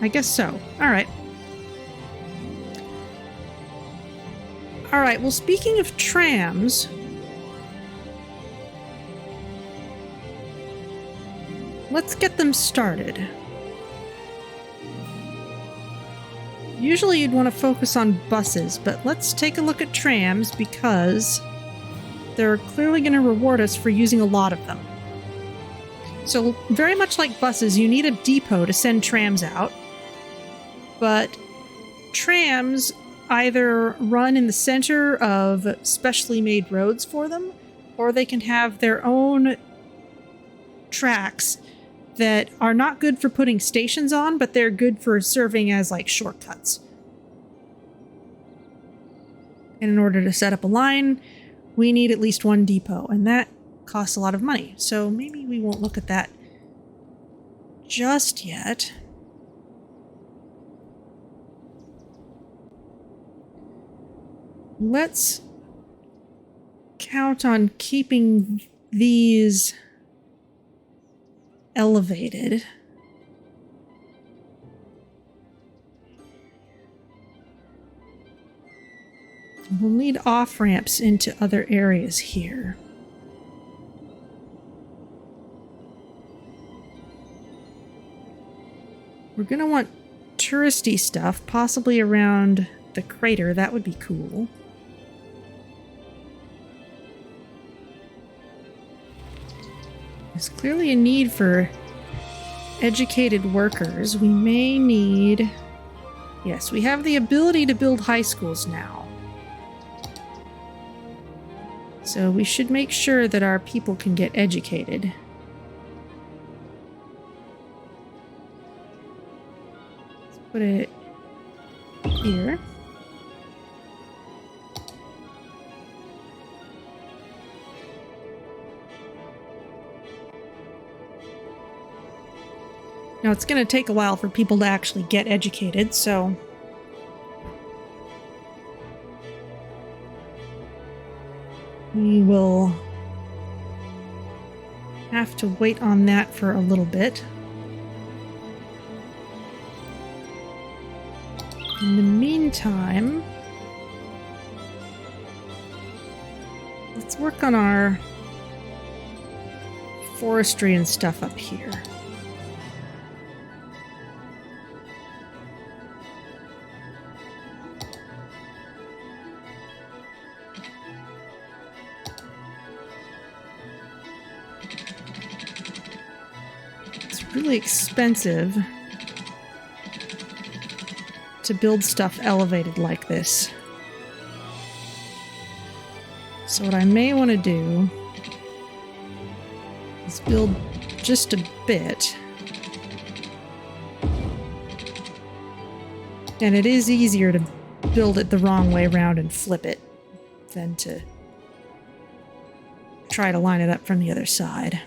I guess so. All right. All right, well, speaking of trams, let's get them started. Usually you'd want to focus on buses, but let's take a look at trams because they're clearly going to reward us for using a lot of them. So very much like buses, you need a depot to send trams out, but trams either run in the center of specially made roads for them, or they can have their own tracks that are not good for putting stations on, but they're good for serving as like shortcuts. And in order to set up a line, we need at least one depot, and that costs a lot of money. So maybe we won't look at that just yet. Let's count on keeping these elevated. We'll need off-ramps into other areas here. We're going to want touristy stuff, possibly around the crater. That would be cool. There's clearly a need for educated workers. We may need... Yes, we have the ability to build high schools now. So we should make sure that our people can get educated. Let's put it here. Now, it's going to take a while for people to actually get educated, so... we will have to wait on that for a little bit. In the meantime, let's work on our forestry and stuff up here. Really expensive to build stuff elevated like this. So what I may want to do is build just a bit. And it is easier to build it the wrong way around and flip it than to try to line it up from the other side.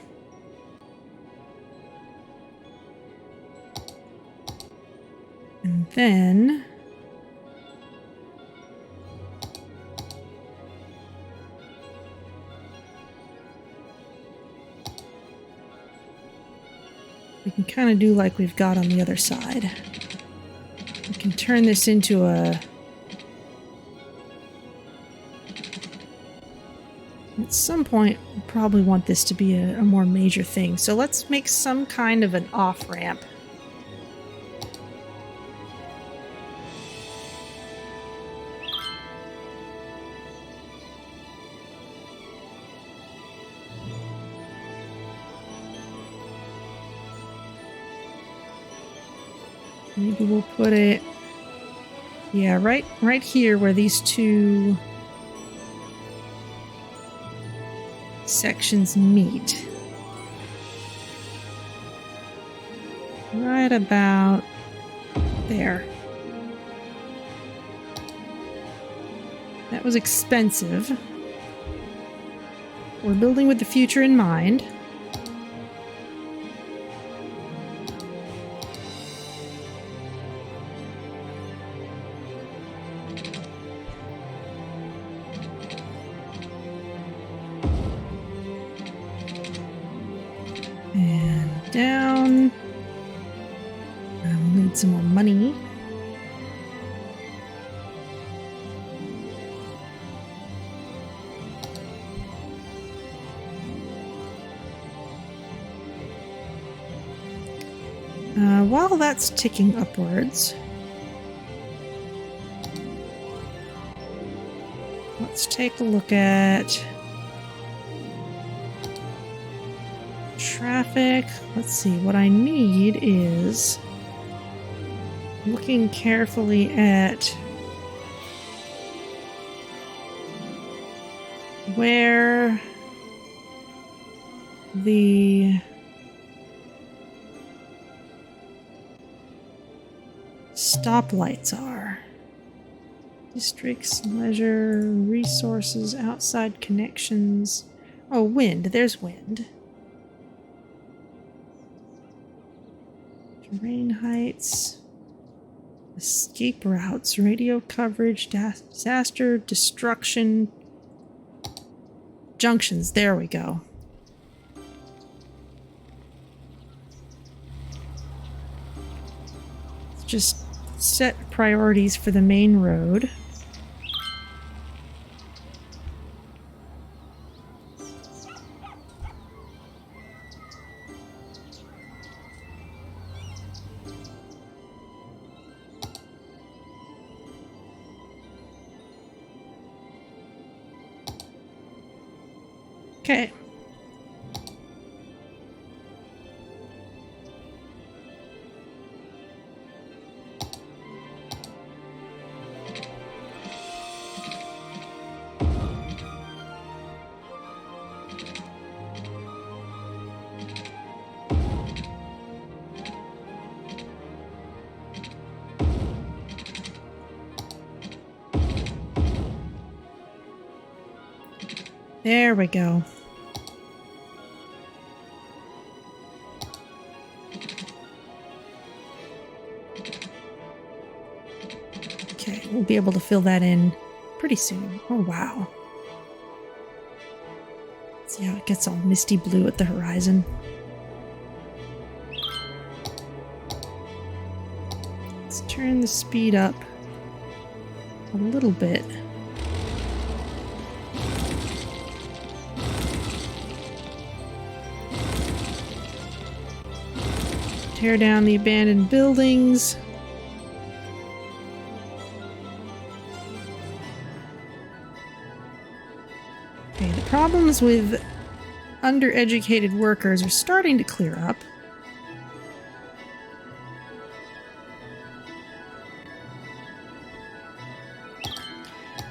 And then we can kind of do like we've got on the other side. We can turn this into a... At some point, we'll probably want this to be a more major thing. So let's make some kind of an off-ramp. Maybe we'll put it, yeah, right here where these two sections meet. Right about there. That was expensive. We're building with the future in mind. Down. We'll need some more money. While that's ticking upwards, let's take a look at traffic. Let's see, what I need is looking carefully at where the stoplights are. Districts, leisure, resources, outside connections. Oh, wind. There's wind. Terrain heights, escape routes, radio coverage, disaster, destruction, junctions. There we go. just set priorities for the main road. Okay. There we go. Okay, we'll be able to fill that in pretty soon. Oh, wow. See how it gets all misty blue at the horizon. Let's turn the speed up a little bit. Tear down the abandoned buildings. Okay, the problems with undereducated workers are starting to clear up.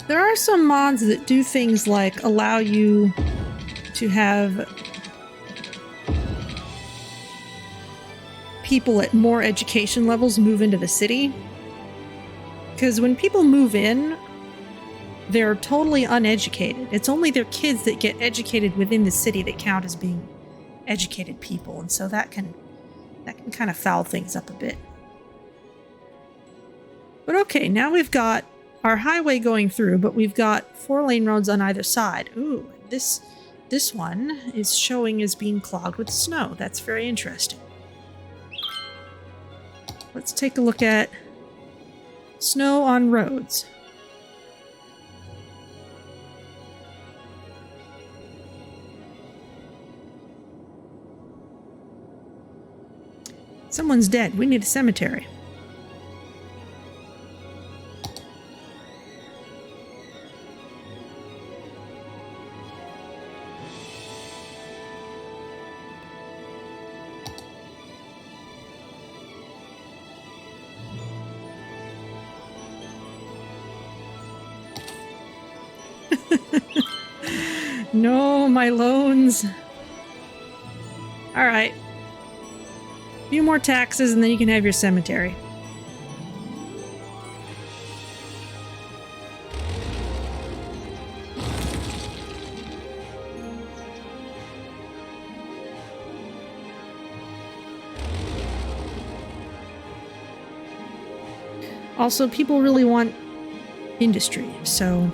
There are some mods that do things like allow you to have people at more education levels move into the city. Because when people move in, they're totally uneducated. It's only their kids that get educated within the city that count as being educated people, and so that can kind of foul things up a bit. But okay, now we've got our highway going through, but we've got 4-lane roads on either side. Ooh, this one is showing as being clogged with snow. That's very interesting. Let's take a look at snow on roads. Someone's dead. We need a cemetery. No, my loans. All right. A few more taxes and then you can have your cemetery. Also, people really want industry, so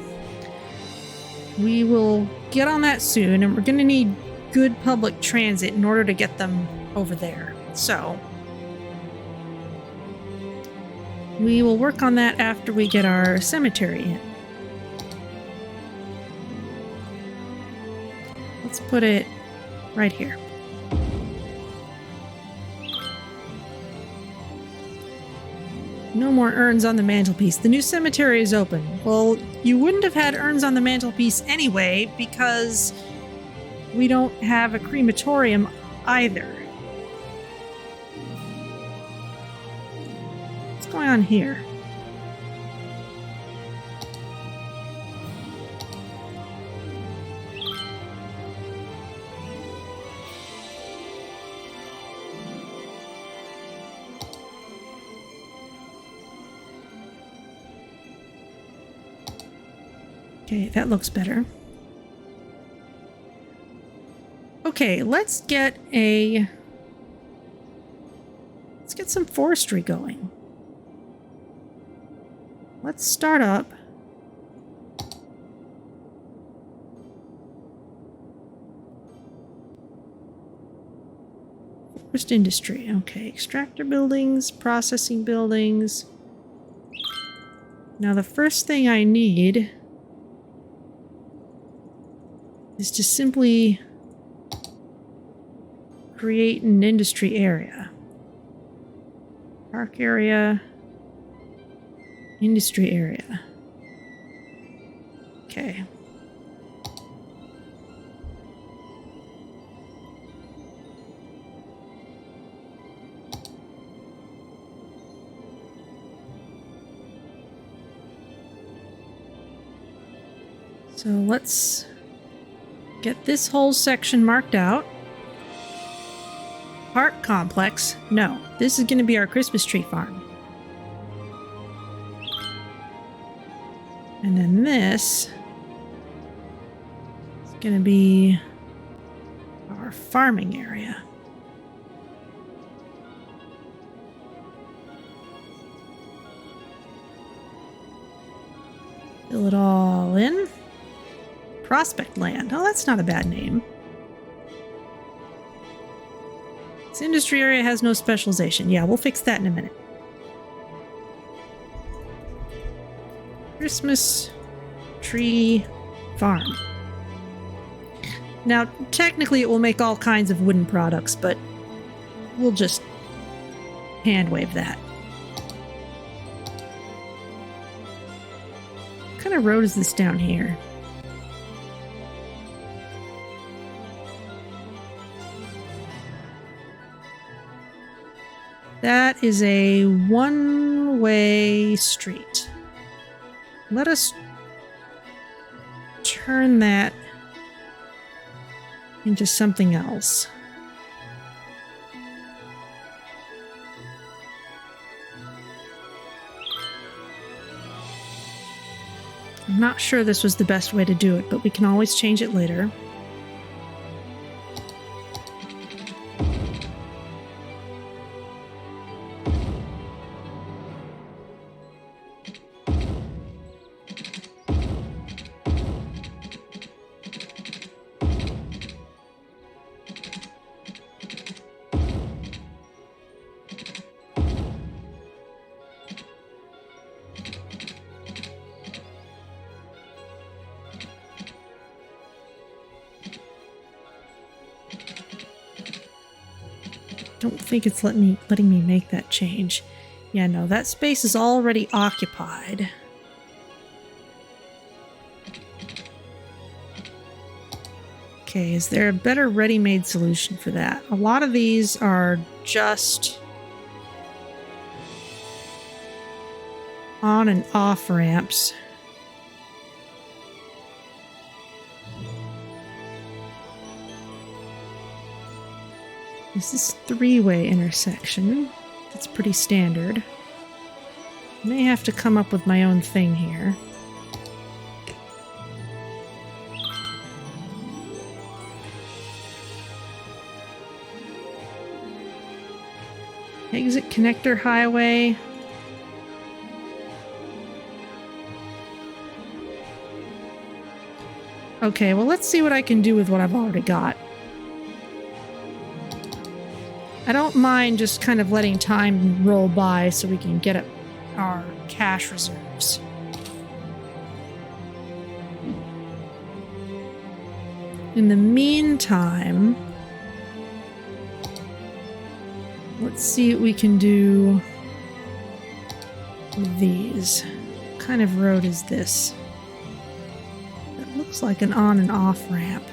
we will get on that soon, and we're going to need good public transit in order to get them over there. So we will work on that after we get our cemetery in. Let's put it right here. No more urns on the mantelpiece. The new cemetery is open. Well, you wouldn't have had urns on the mantelpiece anyway because we don't have a crematorium either. What's going on here? Okay, that looks better. Okay, let's get some forestry going. Let's start up. Forest industry. Okay, extractor buildings, processing buildings. Now the first thing I need is to simply create an industry area. Park area, industry area. Okay. So let's get this whole section marked out. Park complex. No, this is going to be our Christmas tree farm. And then this is going to be our farming area. Fill it all in. Prospect land. Oh, that's not a bad name. This industry area has no specialization. Yeah, we'll fix that in a minute. Christmas tree farm. Now, technically it will make all kinds of wooden products, but we'll just hand wave that. What kind of road is this down here? That is a one-way street. Let us turn that into something else. I'm not sure this was the best way to do it, but we can always change it later. Don't think it's letting me make that change. Yeah, no, that space is already occupied. Okay, is there a better ready-made solution for that? A lot of these are just on and off ramps. This is three-way intersection. That's pretty standard. May have to come up with my own thing here. Exit connector highway. Okay, well, let's see what I can do with what I've already got. I don't mind just kind of letting time roll by so we can get up our cash reserves. In the meantime, let's see what we can do with these. What kind of road is this? It looks like an on and off ramp.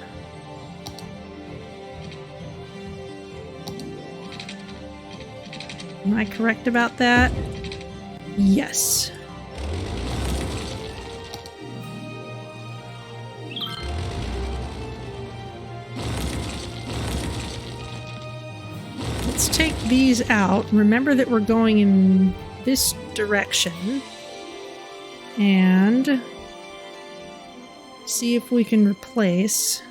Am I correct about that? Yes. Let's take these out. Remember that we're going in this direction. And see if we can replace...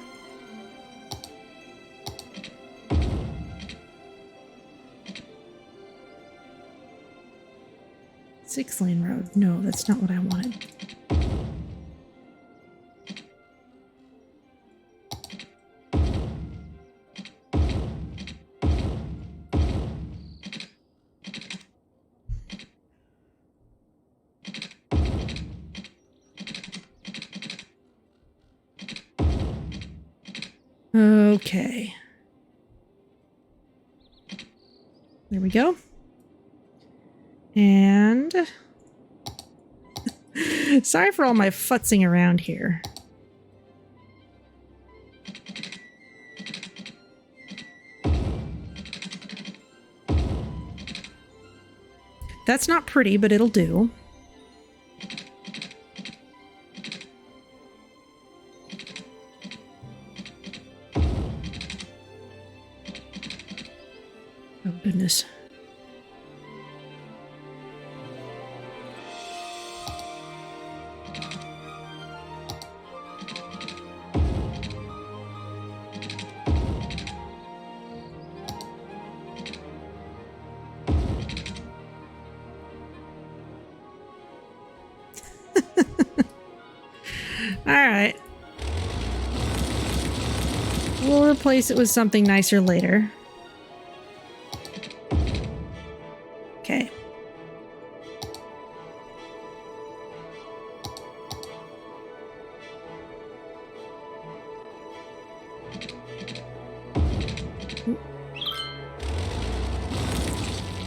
Six-lane road. No, that's not what I wanted. Okay. There we go. And sorry for all my futzing around here. That's not pretty, but it'll do. Oh, goodness. Alright. We'll replace it with something nicer later. Okay.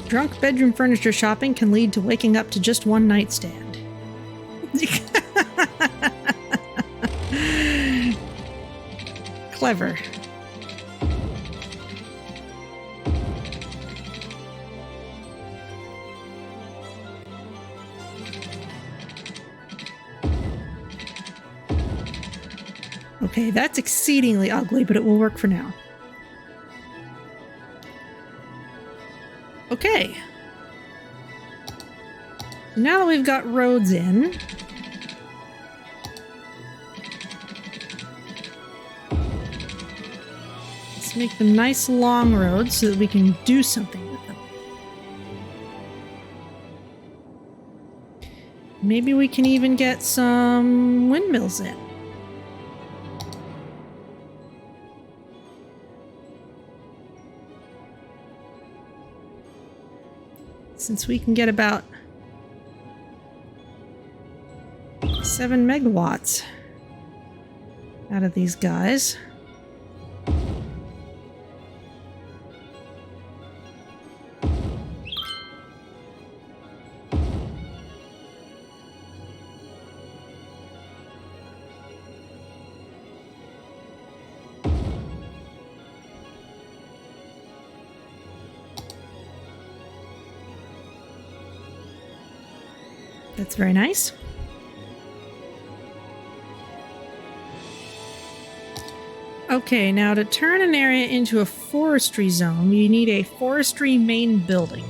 Drunk bedroom furniture shopping can lead to waking up to just one nightstand. Clever. Okay, that's exceedingly ugly, but it will work for now. Okay. Now that we've got roads in, let's make them nice long roads so that we can do something with them. Maybe we can even get some windmills in. Since we can get about 7 megawatts out of these guys. That's very nice. Okay, now to turn an area into a forestry zone, you need a forestry main building.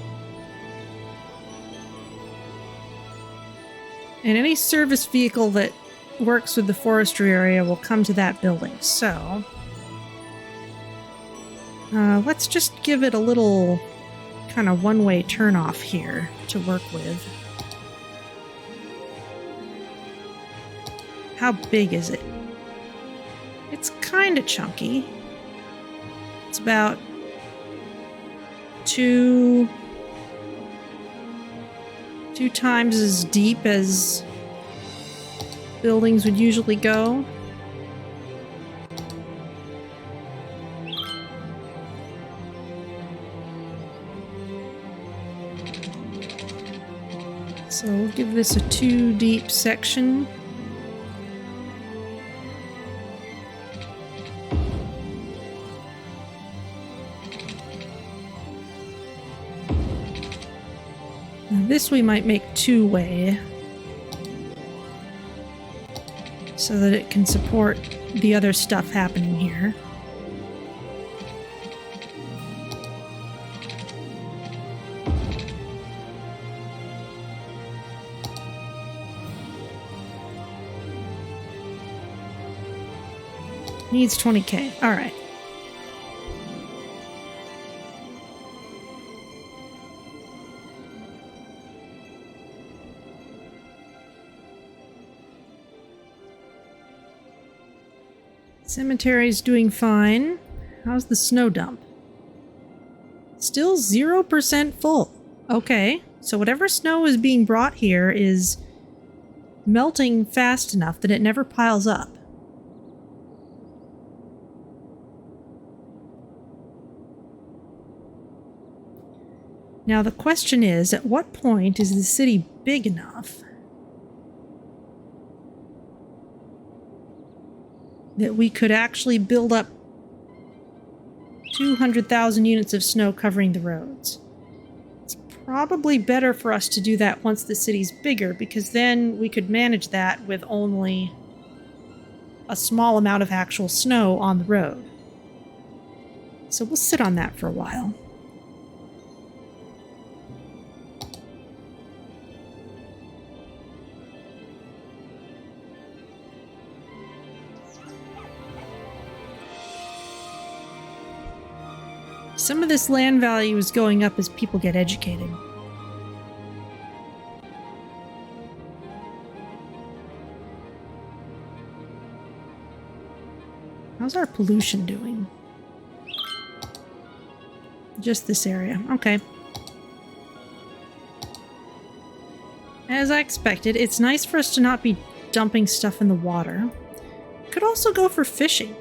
And any service vehicle that works with the forestry area will come to that building. So, let's just give it a little kind of one-way turn-off here to work with. How big is it? It's kind of chunky. It's about two times as deep as buildings would usually go. So we'll give this a 2 deep section. This we might make 2-way so that it can support the other stuff happening here. Needs 20K. All right. Cemetery's doing fine. How's the snow dump? Still 0% full. Okay, so whatever snow is being brought here is melting fast enough that it never piles up. Now the question is, at what point is the city big enough that we could actually build up 200,000 units of snow covering the roads? It's probably better for us to do that once the city's bigger, because then we could manage that with only a small amount of actual snow on the road. So we'll sit on that for a while. Some of this land value is going up as people get educated. How's our pollution doing? Just this area. Okay. As I expected, it's nice for us to not be dumping stuff in the water. Could also go for fishing.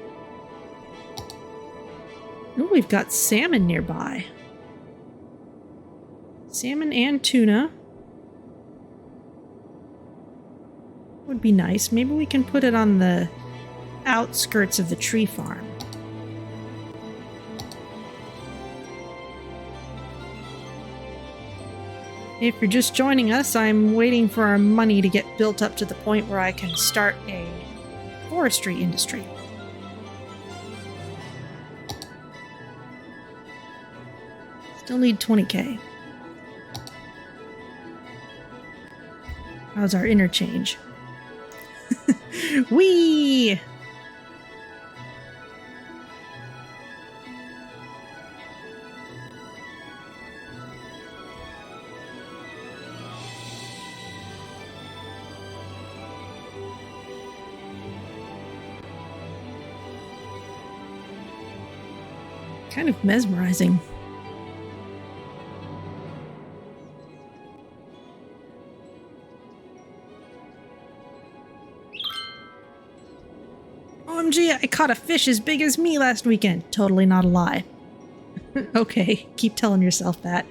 Oh, we've got salmon nearby. Salmon and tuna. Would be nice. Maybe we can put it on the outskirts of the tree farm. If you're just joining us, I'm waiting for our money to get built up to the point where I can start a forestry industry. Still need 20k. How's our interchange? Whee! Kind of mesmerizing. OMG, I caught a fish as big as me last weekend. Totally not a lie. Okay, keep telling yourself that.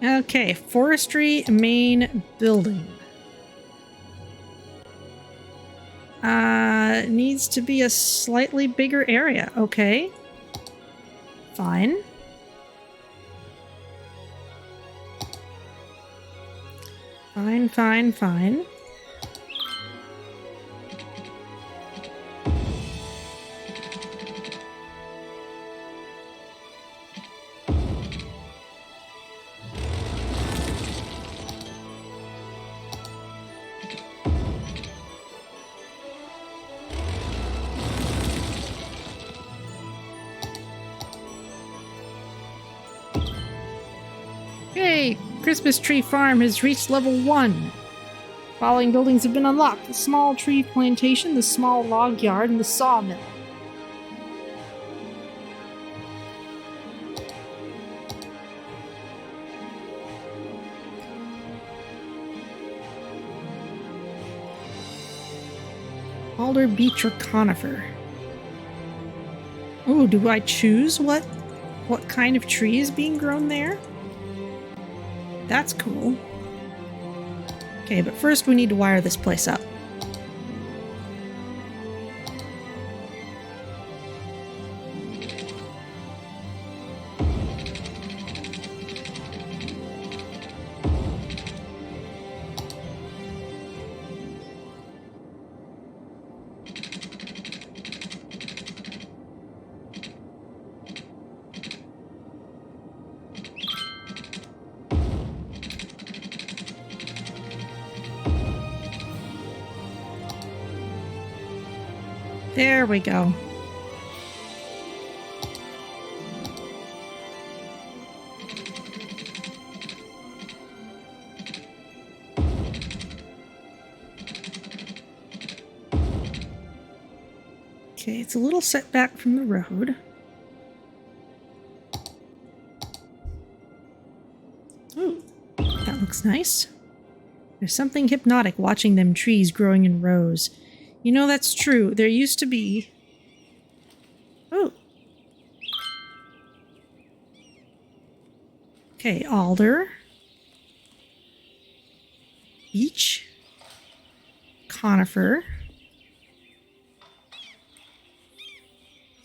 Okay, forestry main building. Needs to be a slightly bigger area. Okay. Fine. Fine, fine, fine. Yay! Christmas Tree Farm has reached level 1. Following buildings have been unlocked: the small tree plantation, the small log yard, and the sawmill. Alder, beech, or conifer. Oh, do I choose what kind of tree is being grown there? That's cool. Okay, but first we need to wire this place up. There we go. Okay, it's a little set back from the road. Ooh, that looks nice. There's something hypnotic watching them trees growing in rows. You know, that's true. There used to be Oh. Okay, alder. Beech. Conifer.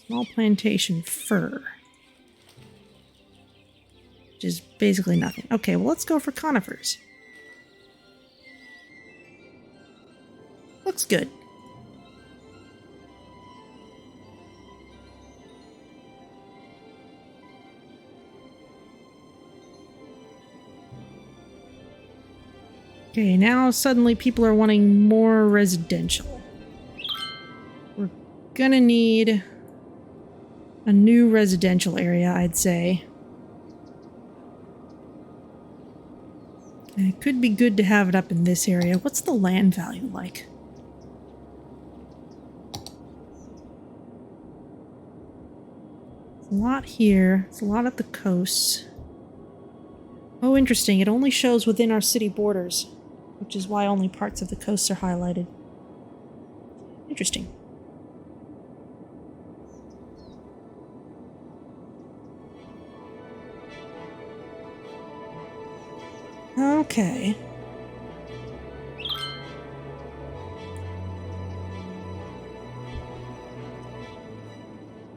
Small plantation fir. Which is basically nothing. Okay, well, let's go for conifers. Looks good. Okay, now suddenly people are wanting more residential. We're gonna need a new residential area, I'd say. And it could be good to have it up in this area. What's the land value like? It's a lot here. It's a lot at the coast. Oh, interesting. It only shows within our city borders, which is why only parts of the coasts are highlighted. Interesting. Okay.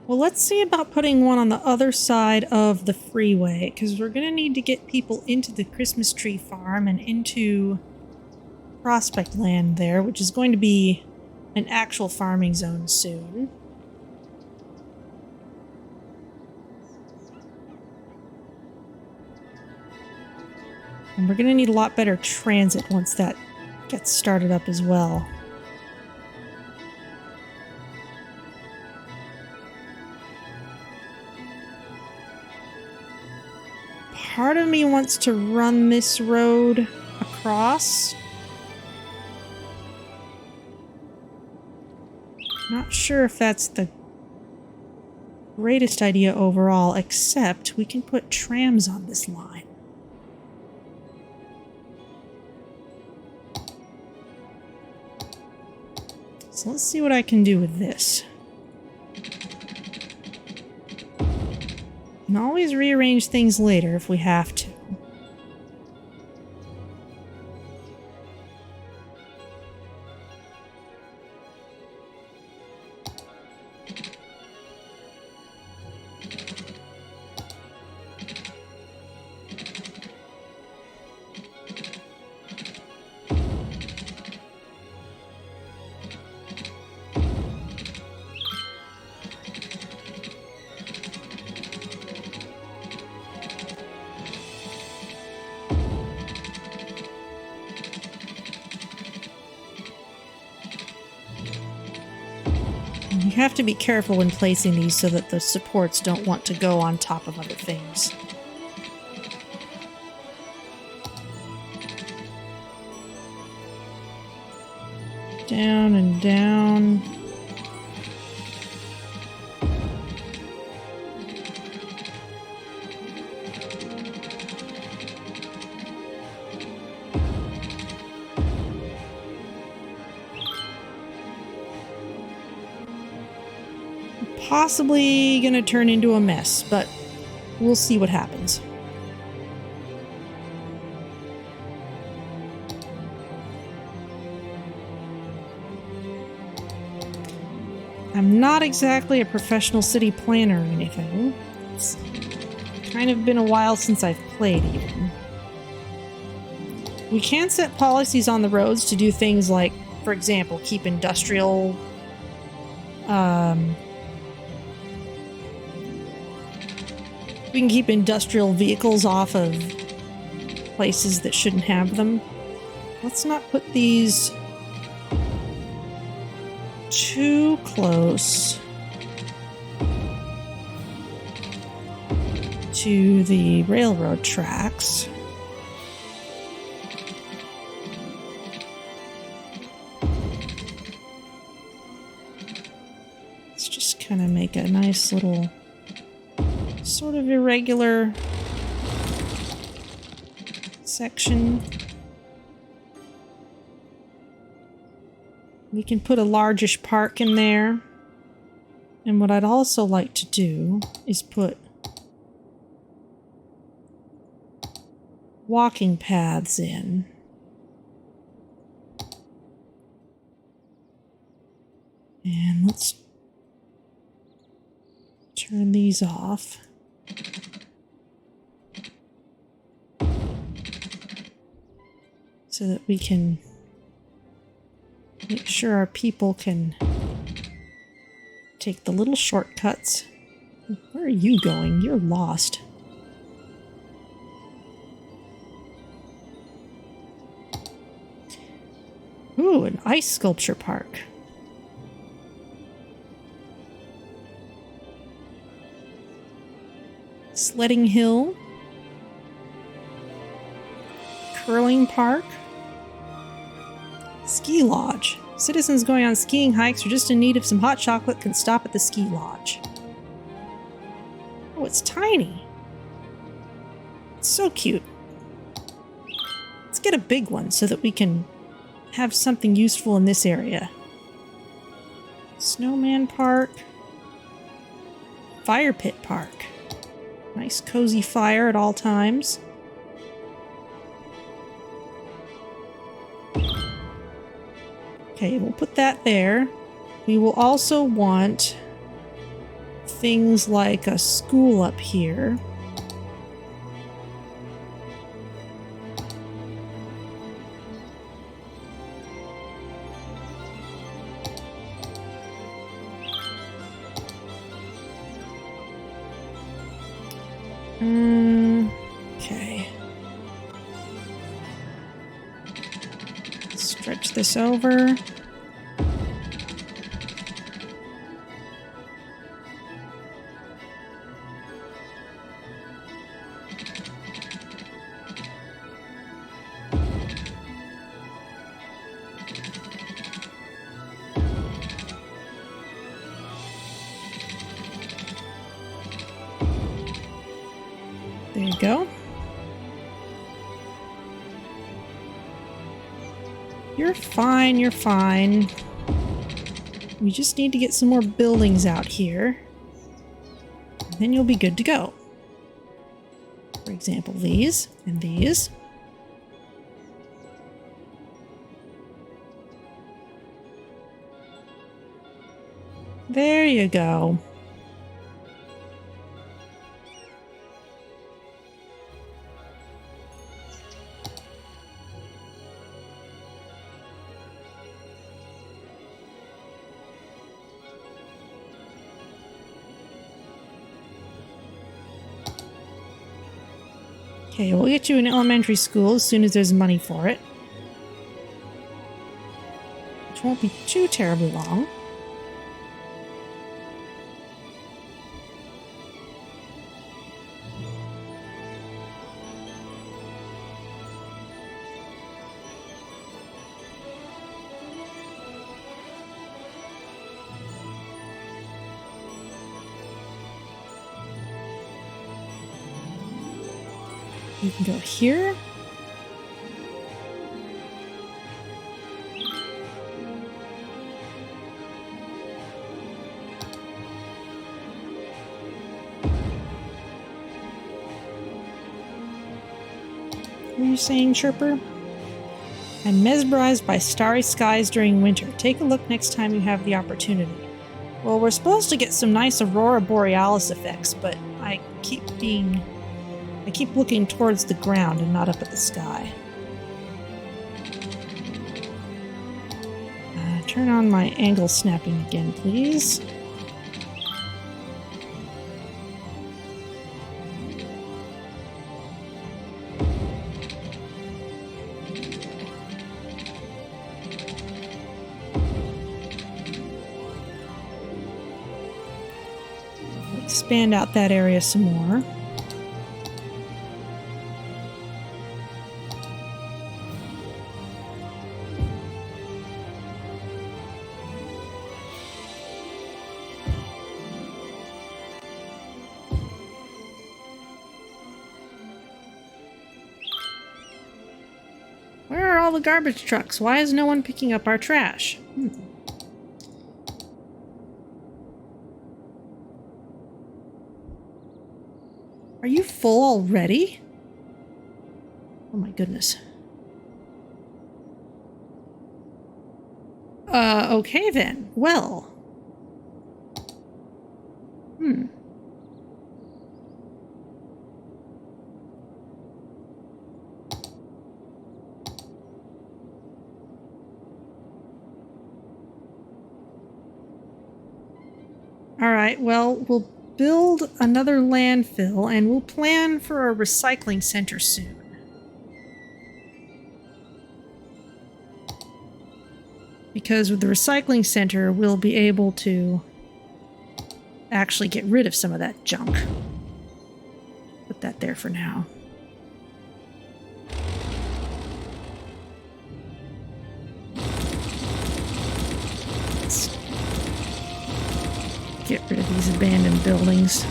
Well, let's see about putting one on the other side of the freeway, because we're going to need to get people into the Christmas tree farm and into prospect land there, which is going to be an actual farming zone soon. And we're going to need a lot better transit once that gets started up as well. Part of me wants to run this road across. Not sure if that's the greatest idea overall, except we can put trams on this line. So let's see what I can do with this. We can always rearrange things later if we have to. You have to be careful when placing these so that the supports don't want to go on top of other things. Down and down. Possibly gonna turn into a mess, but we'll see what happens. I'm not exactly a professional city planner or anything. It's kind of been a while since I've played even. We can set policies on the roads to do things like, for example, keep industrial we can keep industrial vehicles off of places that shouldn't have them. Let's not put these too close to the railroad tracks. Let's just kind of make a nice little sort of irregular section. We can put a largish park in there. And what I'd also like to do is put walking paths in. And let's turn these off. So that we can make sure our people can take the little shortcuts. Where are you going? You're lost. Ooh, an ice sculpture park. Sledding hill. Curling park. Ski lodge. Citizens going on skiing hikes or just in need of some hot chocolate can stop at the ski lodge. Oh, it's tiny. It's so cute. Let's get a big one so that we can have something useful in this area. Snowman park. Fire pit park. Nice cozy fire at all times. Okay, we'll put that there. We will also want things like a school up here. Okay. Stretch this over. There you go. You're fine, you're fine. We just need to get some more buildings out here. And then you'll be good to go. For example, these and these. There you go. Okay, we'll get you an elementary school as soon as there's money for it. Which won't be too terribly long. You can go here. What are you saying, Chirper? I'm mesmerized by starry skies during winter. Take a look next time you have the opportunity. Well, we're supposed to get some nice aurora borealis effects, but I keep looking towards the ground and not up at the sky. Turn on my angle snapping again, please. Expand out that area some more. Where are all the garbage trucks? Why is no one picking up our trash? Are you full already? Oh my goodness. Okay then. Well. Alright, well, we'll build another landfill and we'll plan for a recycling center soon. Because with the recycling center, we'll be able to actually get rid of some of that junk. Put that there for now. Let's get rid of these abandoned buildings.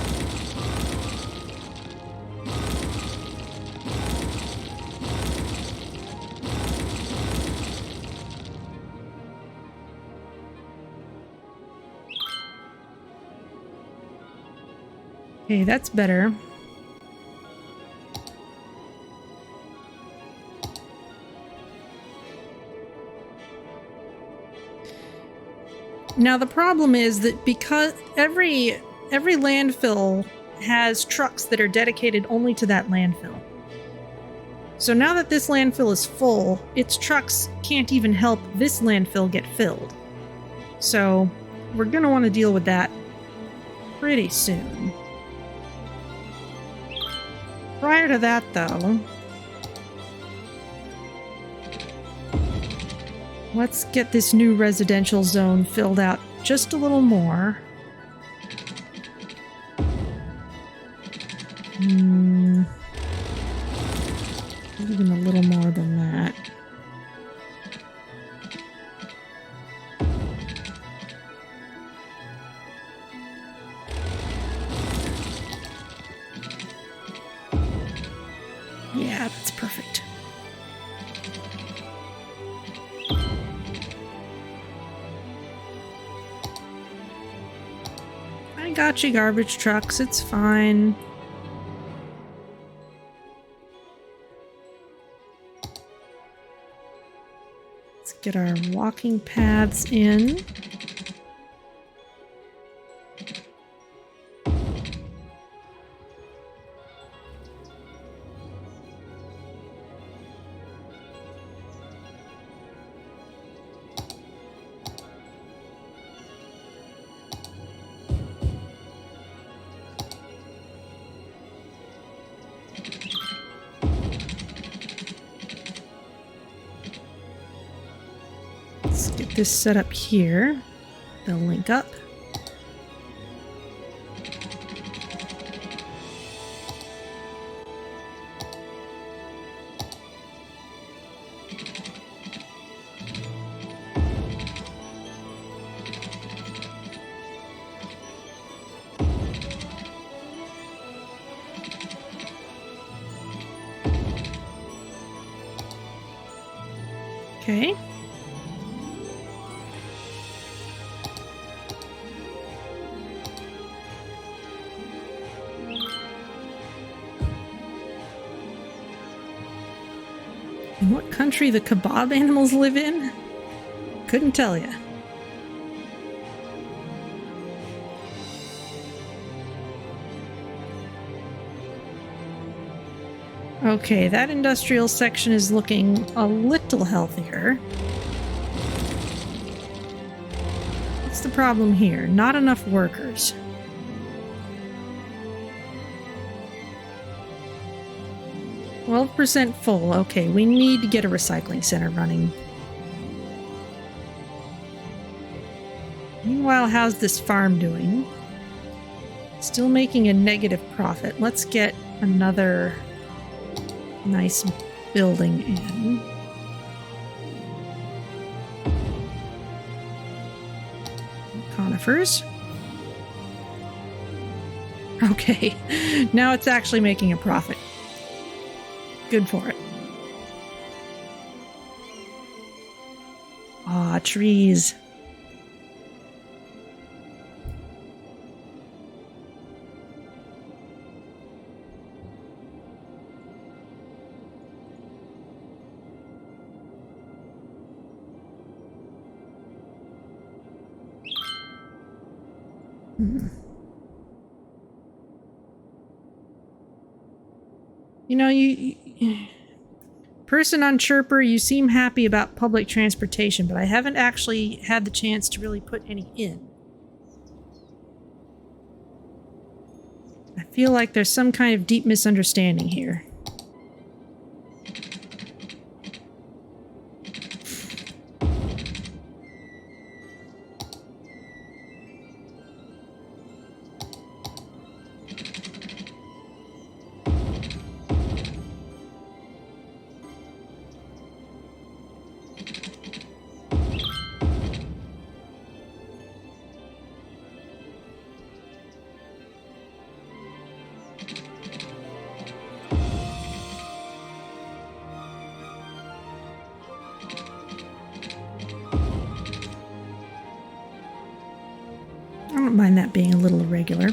Okay, that's better. Now the problem is that because every landfill has trucks that are dedicated only to that landfill. So now that this landfill is full, its trucks can't even help this landfill get filled. So we're going to want to deal with that pretty soon. Prior to that, though, let's get this new residential zone filled out just a little more. Even a little more than that. Yeah, that's perfect. I got you, garbage trucks. It's fine. Let's get our walking paths in. Let's get this set up here. They'll link up. Okay. In what country the kebab animals live in? Couldn't tell you. Okay, that industrial section is looking a little healthier. What's the problem here? Not enough workers. %, full. Okay, we need to get a recycling center running. Meanwhile, how's this farm doing? Still making a negative profit. Let's get another nice building in. Conifers. Okay, now it's actually making a profit. Good for it. Aw, trees. You know, person on Chirper, you seem happy about public transportation, but I haven't actually had the chance to really put any in. I feel like there's some kind of deep misunderstanding here. I don't mind that being a little irregular.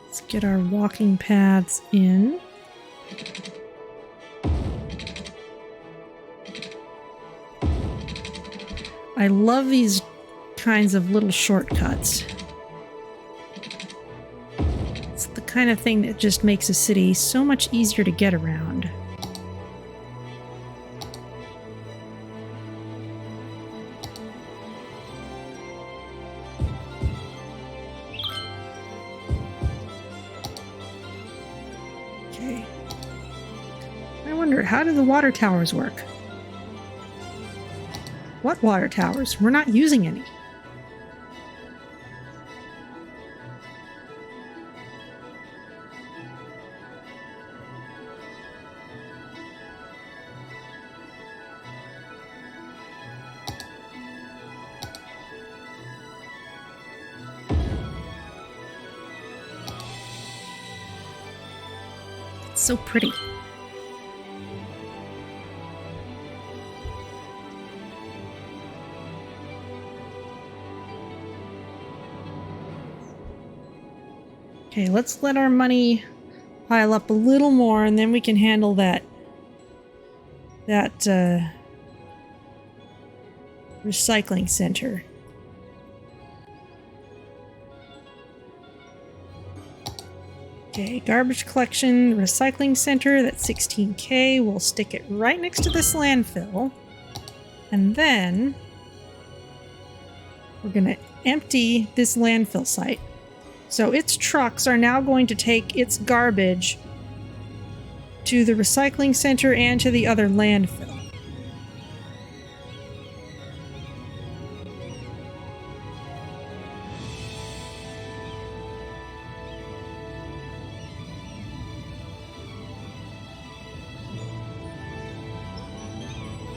Let's get our walking paths in. I love these kinds of little shortcuts. It's the kind of thing that just makes a city so much easier to get around. Okay. I wonder, how do the water towers work? What water towers? We're not using any. It's so pretty. Okay, let's let our money pile up a little more, and then we can handle that recycling center. Okay, garbage collection, recycling center, that's 16K. We'll stick it right next to this landfill. And then we're going to empty this landfill site. So its trucks are now going to take its garbage to the recycling center and to the other landfill.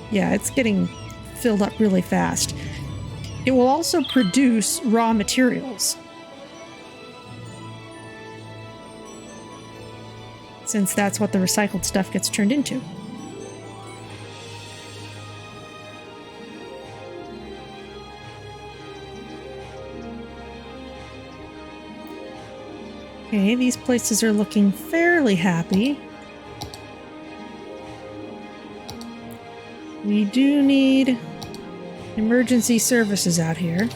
Yeah, it's getting filled up really fast. It will also produce raw materials, since that's what the recycled stuff gets turned into. Okay, these places are looking fairly happy. We do need emergency services out here.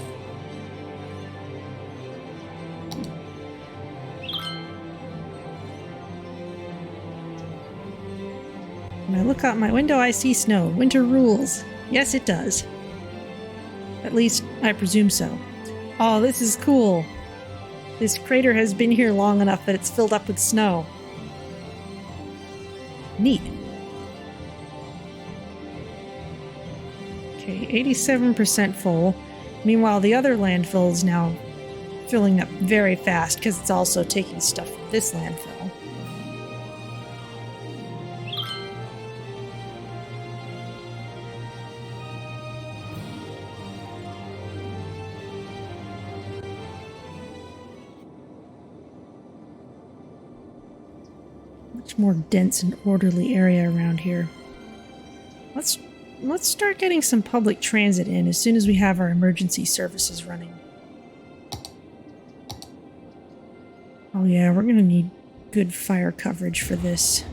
When I look out my window, I see snow. Winter rules. Yes, it does. At least, I presume so. Oh, this is cool. This crater has been here long enough that it's filled up with snow. Neat. Okay, 87% full. Meanwhile, the other landfill is now filling up very fast because it's also taking stuff from this landfill. Much more dense and orderly area around here. Let's start getting some public transit in as soon as we have our emergency services running. Oh yeah, we're gonna need good fire coverage for this.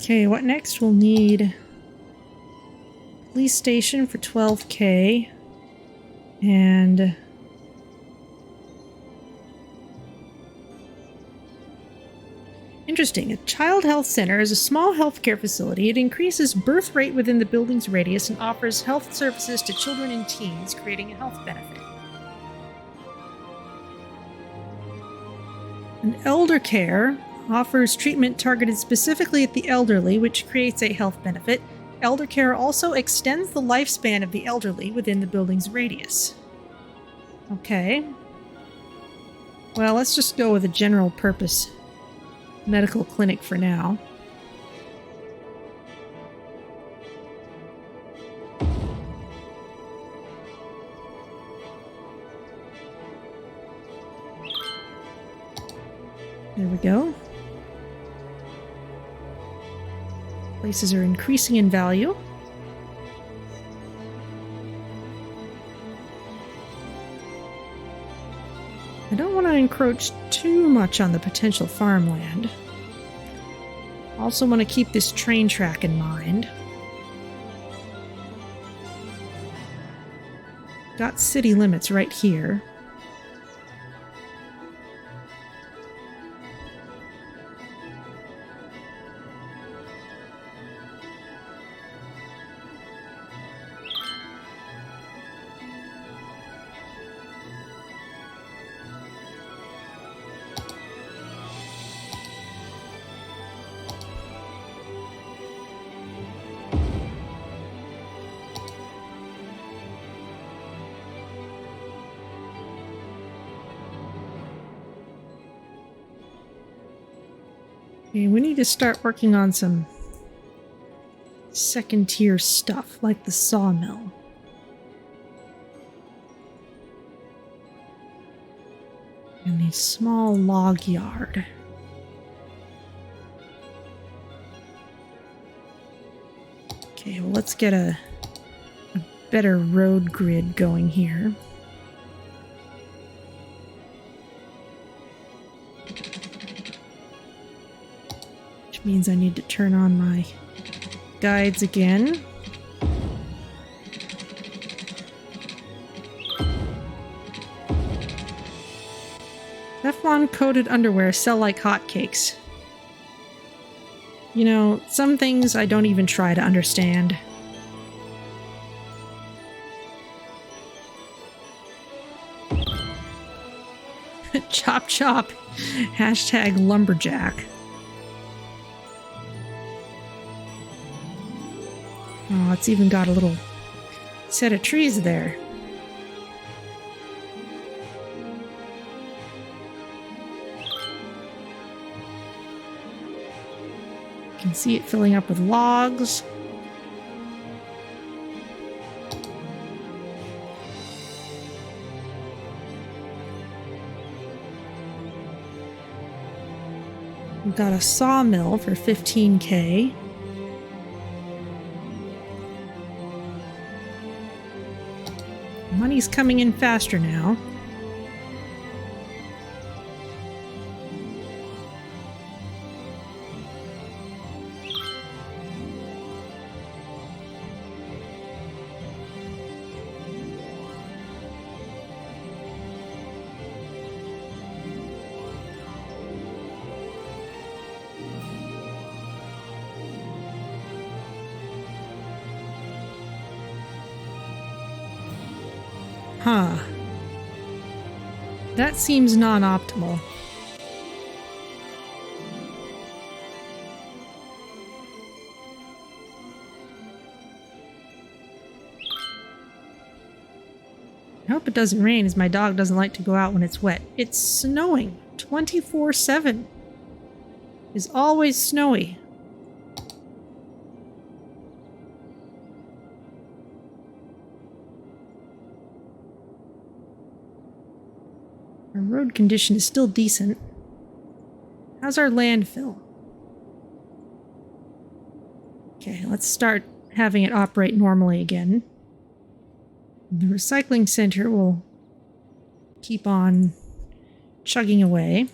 Okay, what next? We'll need police station for 12K and interesting. A child health center is a small healthcare facility. It increases birth rate within the building's radius and offers health services to children and teens, creating a health benefit. An elder care offers treatment targeted specifically at the elderly, which creates a health benefit. Elder care also extends the lifespan of the elderly within the building's radius. Okay. Well, let's just go with a general purpose medical clinic for now. There we go. Places are increasing in value. I don't want to encroach too much on the potential farmland. Also want to keep this train track in mind. Got city limits right here. Okay, we need to start working on some second tier stuff, like the sawmill. And the small log yard. Okay, well, let's get a better road grid going here. Means I need to turn on my guides again. Teflon coated underwear sell like hotcakes. You know, some things I don't even try to understand. Chop chop. Hashtag lumberjack. Oh, it's even got a little set of trees there. You can see it filling up with logs. We've got a sawmill for 15K. Money's coming in faster now. Huh. That seems non-optimal. I hope it doesn't rain, as my dog doesn't like to go out when it's wet. It's snowing 24/7. It's always snowy. Our road condition is still decent. How's our landfill? Okay, let's start having it operate normally again. The recycling center will keep on chugging away.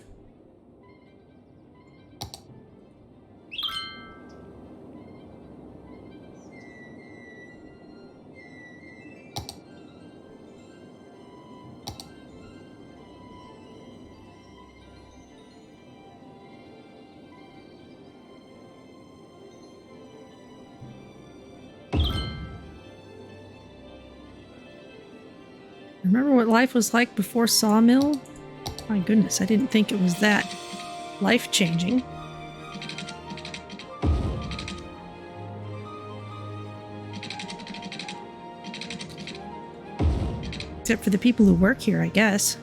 Remember what life was like before Sawmill? My goodness, I didn't think it was that life-changing. Except for the people who work here, I guess.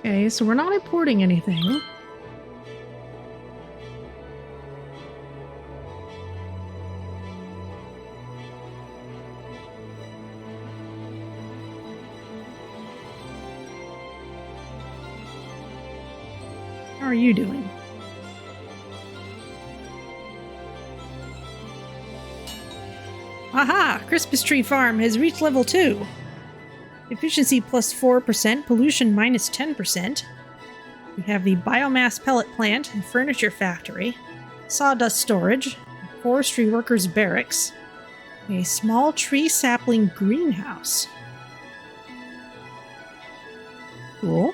Okay, so we're not importing anything. How are you doing? Aha! Christmas Tree Farm has reached level 2. Efficiency plus 4%, pollution minus 10%. We have the biomass pellet plant and furniture factory, sawdust storage, forestry workers barracks, a small tree sapling greenhouse. Cool.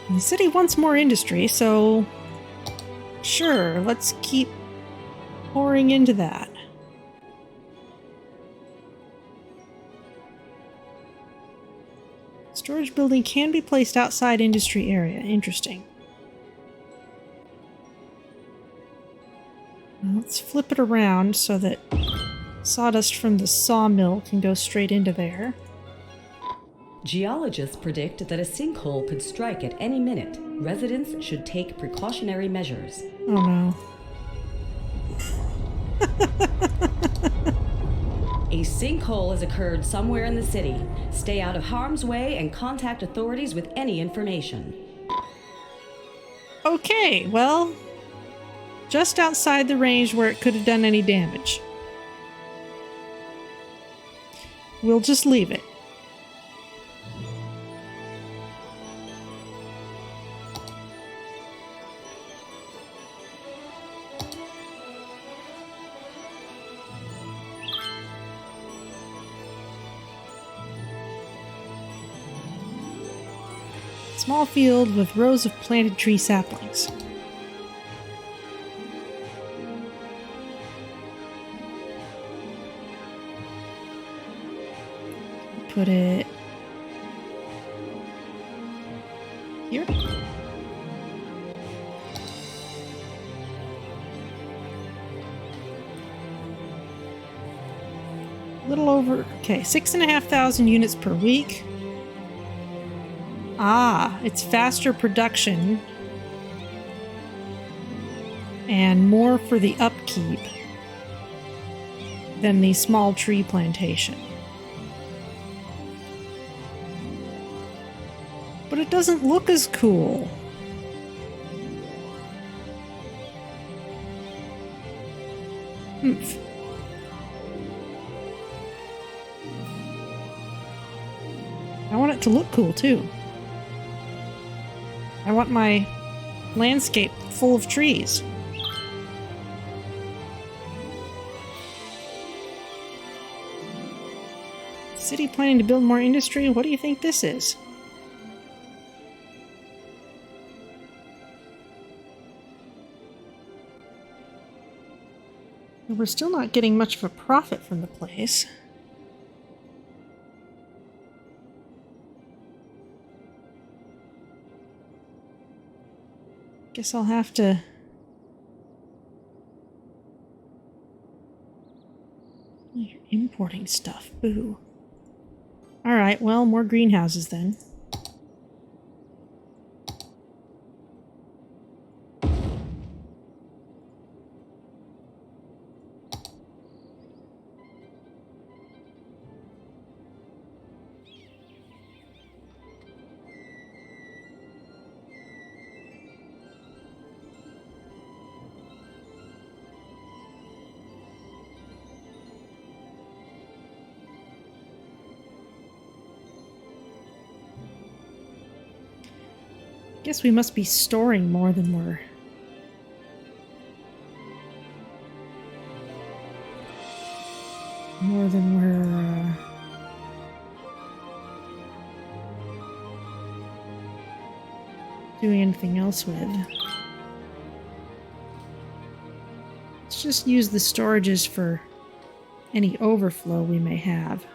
The city wants more industry, so sure, let's keep pouring into that. Storage building can be placed outside industry area. Interesting. Let's flip it around so that sawdust from the sawmill can go straight into there. Geologists predict that a sinkhole could strike at any minute. Residents should take precautionary measures. Oh no. A sinkhole has occurred somewhere in the city. Stay out of harm's way and contact authorities with any information. Okay, well, just outside the range where it could have done any damage. We'll just leave it. Small field with rows of planted tree saplings. Put it here. A little over, okay, 6,500 units per week. Ah, it's faster production and more for the upkeep than the small tree plantation. But it doesn't look as cool. Humph. I want it to look cool too. I want my landscape full of trees. City planning to build more industry? What do you think this is? We're still not getting much of a profit from the place. Guess I'll have to... You're importing stuff. Boo. Alright, well, more greenhouses then. Guess we must be storing more than we're... doing anything else with. Let's just use the storages for any overflow we may have.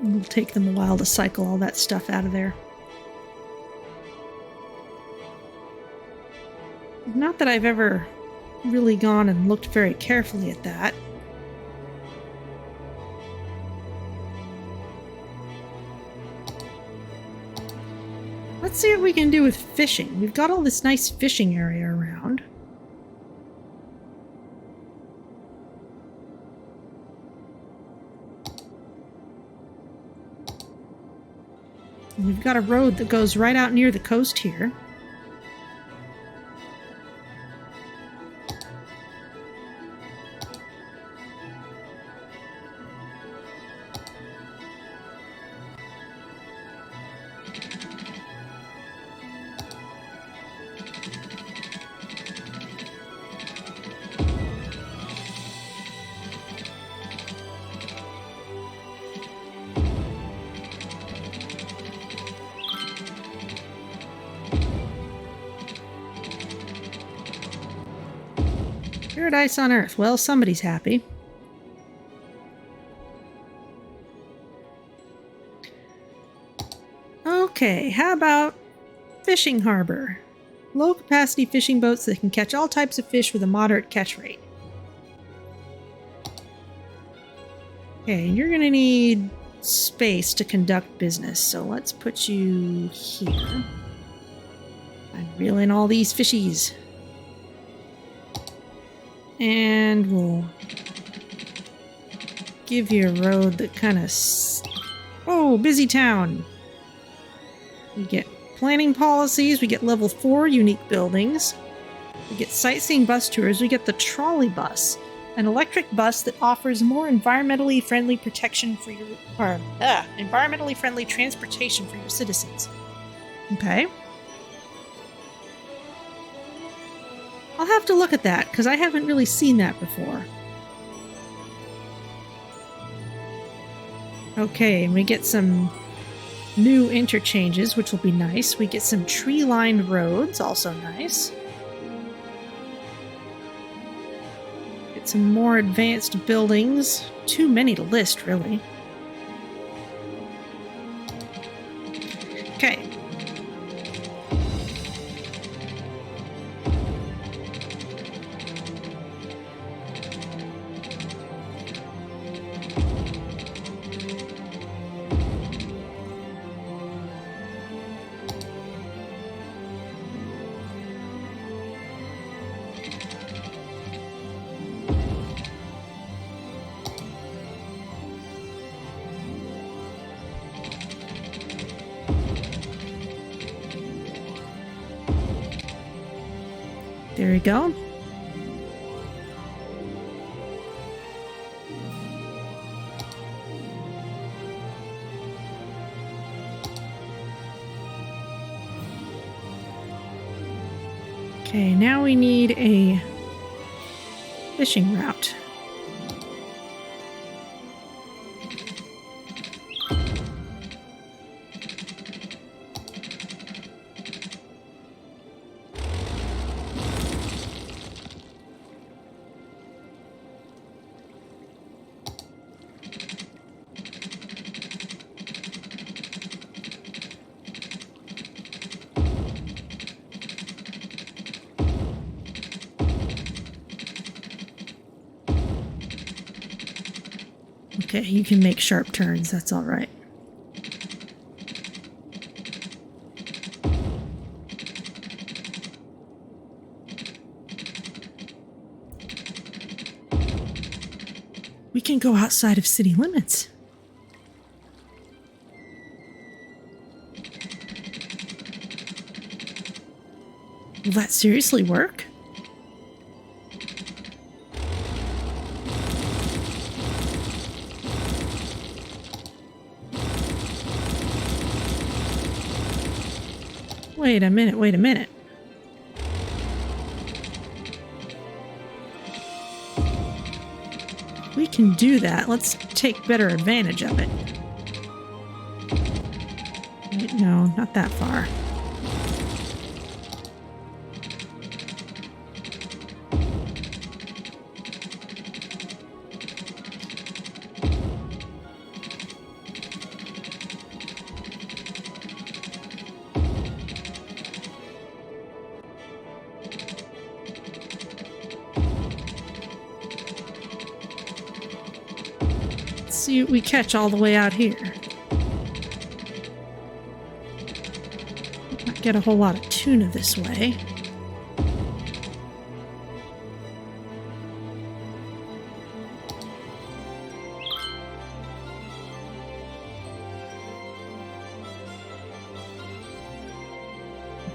It'll take them a while to cycle all that stuff out of there. Not that I've ever really gone and looked very carefully at that. Let's see what we can do with fishing. We've got all this nice fishing area around. We've got a road that goes right out near the coast here. Paradise on Earth. Well, somebody's happy. Okay, how about fishing harbor? Low capacity fishing boats that can catch all types of fish with a moderate catch rate. Okay, you're gonna need space to conduct business, so let's put you here. I'm reeling all these fishies. And we'll give you a road that kind of... Oh, busy town. We get planning policies. We get level 4 unique buildings. We get sightseeing bus tours. We get the trolley bus, an electric bus that offers more environmentally friendly protection for your... environmentally friendly transportation for your citizens. Okay. I'll have to look at that, because I haven't really seen that before. Okay, and we get some new interchanges, which will be nice. We get some tree-lined roads, also nice. Get some more advanced buildings. Too many to list, really. Okay. There we go. Okay, now we need a fishing route. Okay, you can make sharp turns, that's all right. We can go outside of city limits. Will that seriously work? Wait a minute, wait a minute. We can do that. Let's take better advantage of it. Wait, no, not that far. See what we catch all the way out here. Might get a whole lot of tuna this way.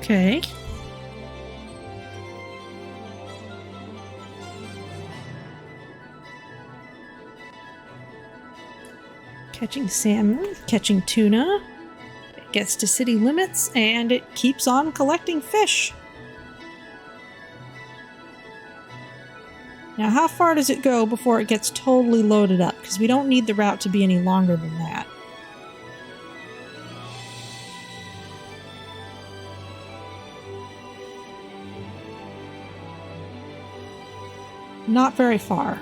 Okay. Catching salmon, catching tuna. It gets to city limits and it keeps on collecting fish. Now, how far does it go before it gets totally loaded up? Because we don't need the route to be any longer than that. Not very far.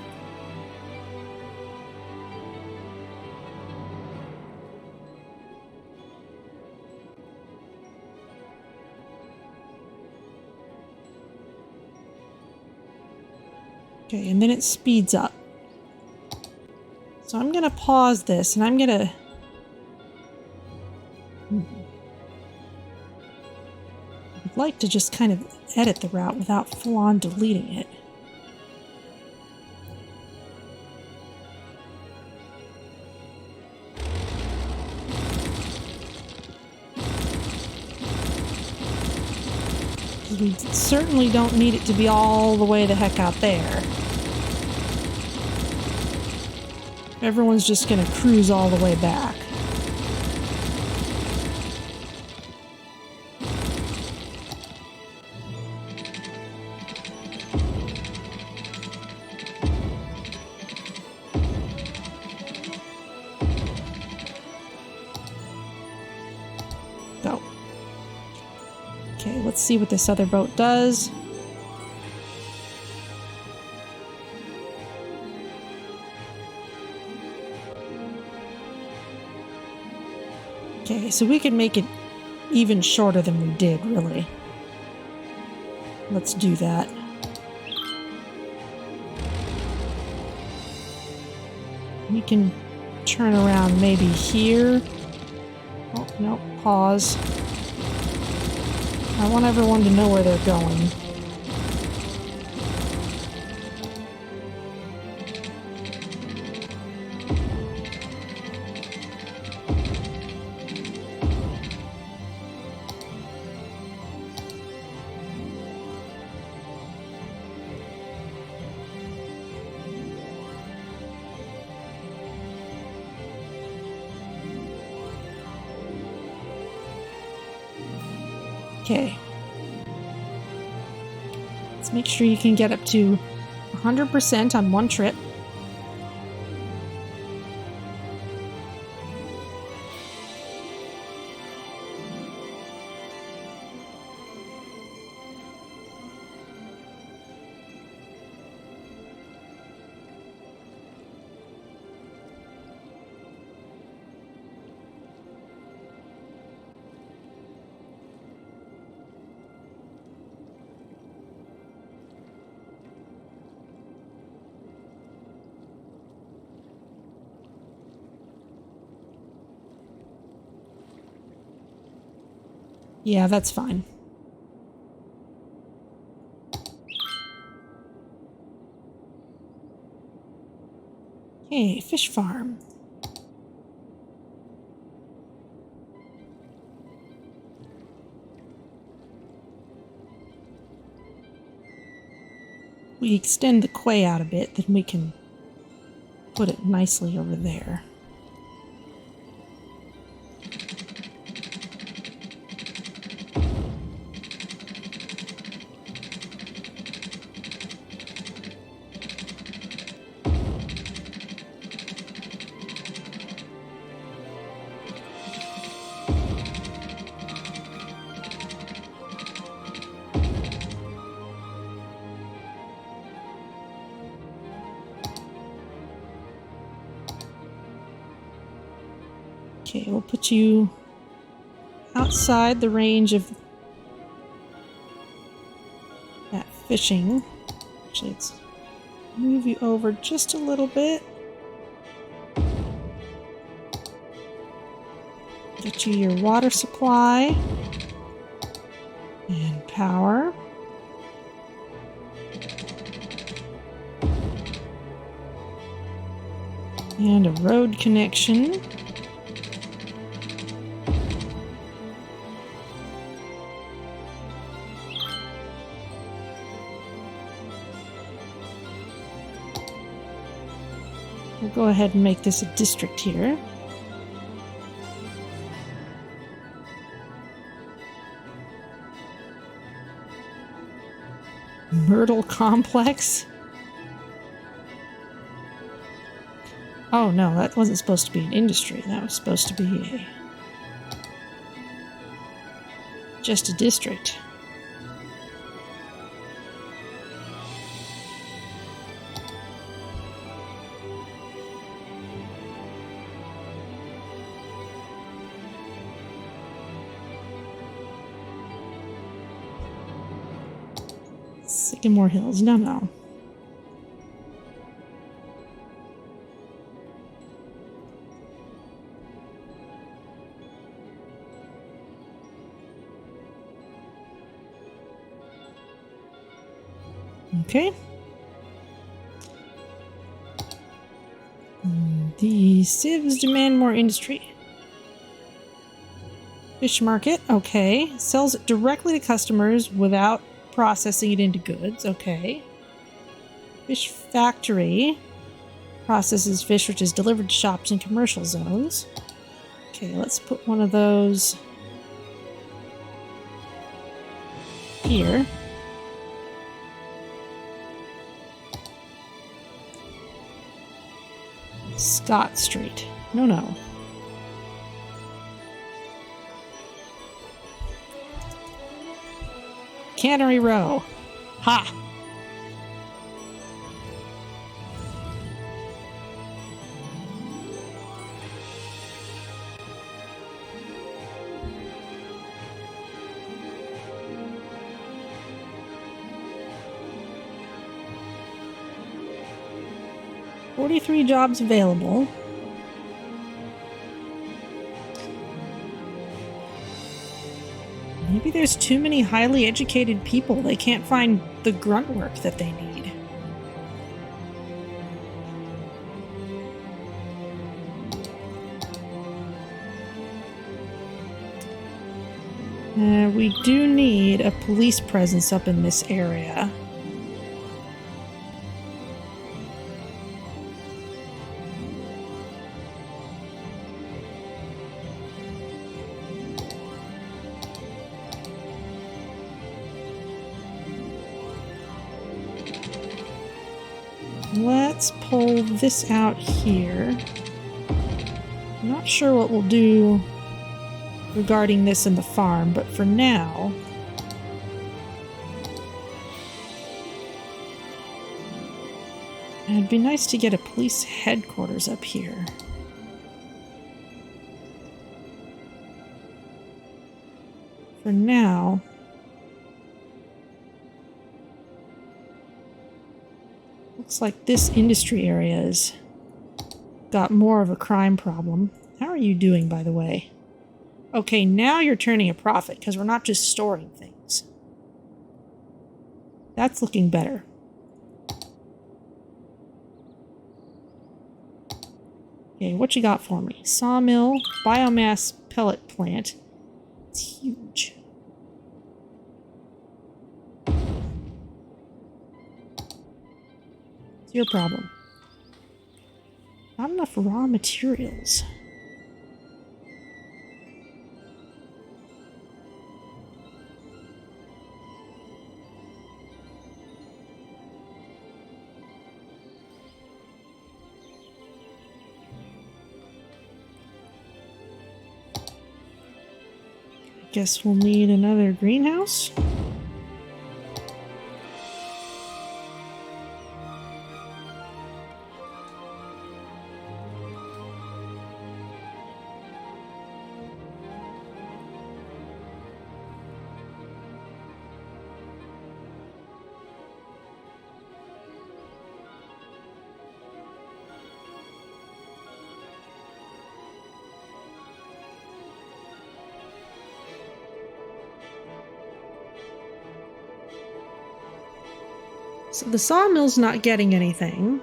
Okay, and then it speeds up. So I'm going to pause this, and I'm going to... I'd like to just kind of edit the route without full-on deleting it. We certainly don't need it to be all the way the heck out there. Everyone's just gonna cruise all the way back. Go. Okay, let's see what this other boat does. Okay, so we can make it even shorter than we did, really. Let's do that. We can turn around maybe here. Oh, no, pause. I want everyone to know where they're going. Okay. Let's make sure you can get up to 100% on one trip. Yeah, that's fine. Hey, fish farm. We extend the quay out a bit, then we can put it nicely over there. Okay, we'll put you outside the range of that fishing. Actually, let's move you over just a little bit. Get you your water supply and power. And a road connection. We'll go ahead and make this a district here. Myrtle Complex? Oh no, that wasn't supposed to be an industry. That was supposed to be just a district. Sycamore Hills, no. Okay. The civs demand more industry. Fish market, okay. Sells it directly to customers without processing it into goods, okay. Fish factory processes fish which is delivered to shops and commercial zones. Okay, let's put one of those here. Scott Street. No. Cannery Row. Ha! $43 jobs available. Maybe there's too many highly educated people. They can't find the grunt work that they need. We do need a police presence up in this area. Let's pull this out here. I'm not sure what we'll do regarding this in the farm, but for now... It'd be nice to get a police headquarters up here. For now... Looks like this industry area has got more of a crime problem. How are you doing, by the way? Okay, now you're turning a profit, because we're not just storing things. That's looking better. Okay, what you got for me? Sawmill, biomass pellet plant. It's huge. It's your problem. Not enough raw materials. Guess we'll need another greenhouse. So the sawmill's not getting anything.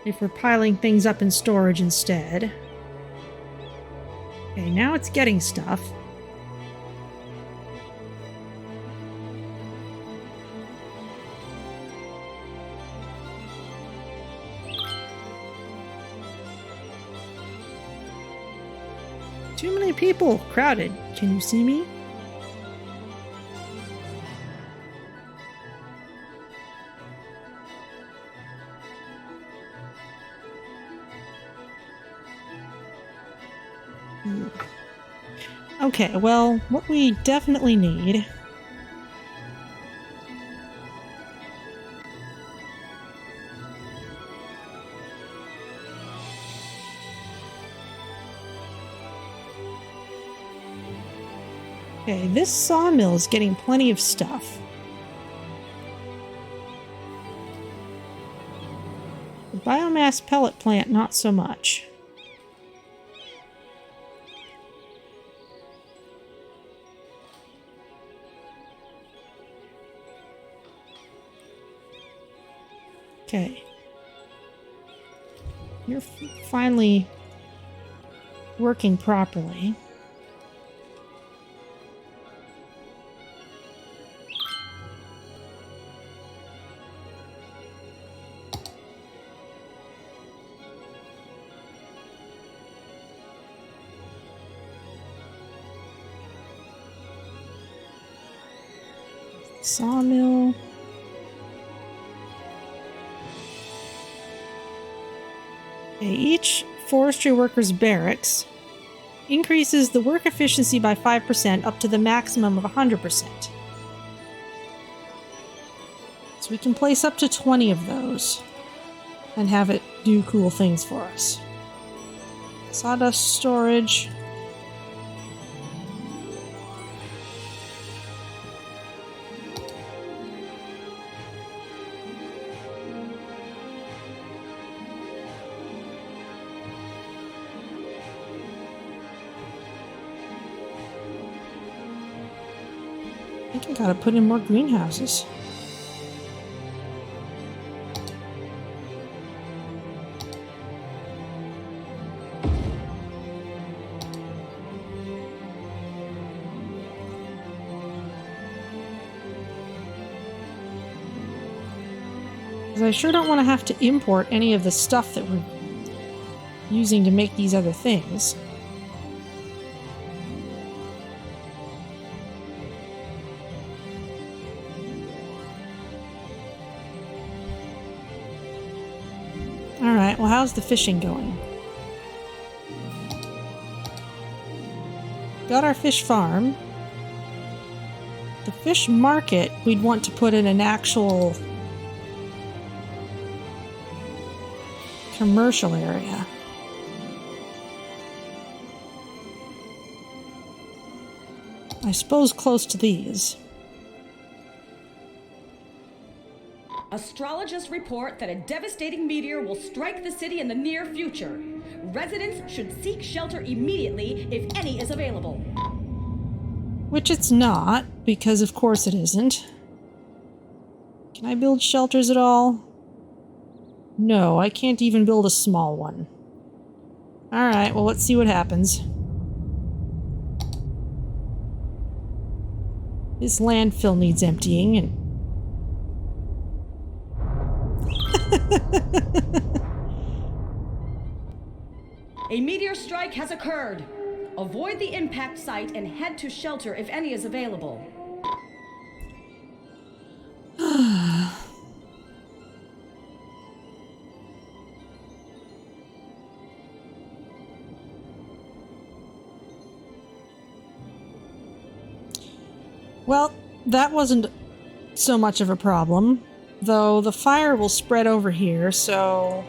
If we're piling things up in storage instead. Okay, now it's getting stuff. Too many people. Crowded. Can you see me? Okay, well, what we definitely need okay, this sawmill is getting plenty of stuff. The biomass pellet plant, not so much. Okay. You're finally working properly. Sawmill. Each forestry worker's barracks increases the work efficiency by 5% up to the maximum of 100%. So we can place up to 20 of those and have it do cool things for us. Sawdust storage. I think I gotta put in more greenhouses. Because I sure don't want to have to import any of the stuff that we're using to make these other things. Alright, well, how's the fishing going? Got our fish farm. The fish market, we'd want to put in an actual commercial area. I suppose close to these. Astrologists report that a devastating meteor will strike the city in the near future. Residents should seek shelter immediately if any is available. Which it's not, because of course it isn't. Can I build shelters at all? No, I can't even build a small one. Alright, well, let's see what happens. This landfill needs emptying, and A meteor strike has occurred. Avoid the impact site and head to shelter if any is available. well, that wasn't so much of a problem, though the fire will spread over here, so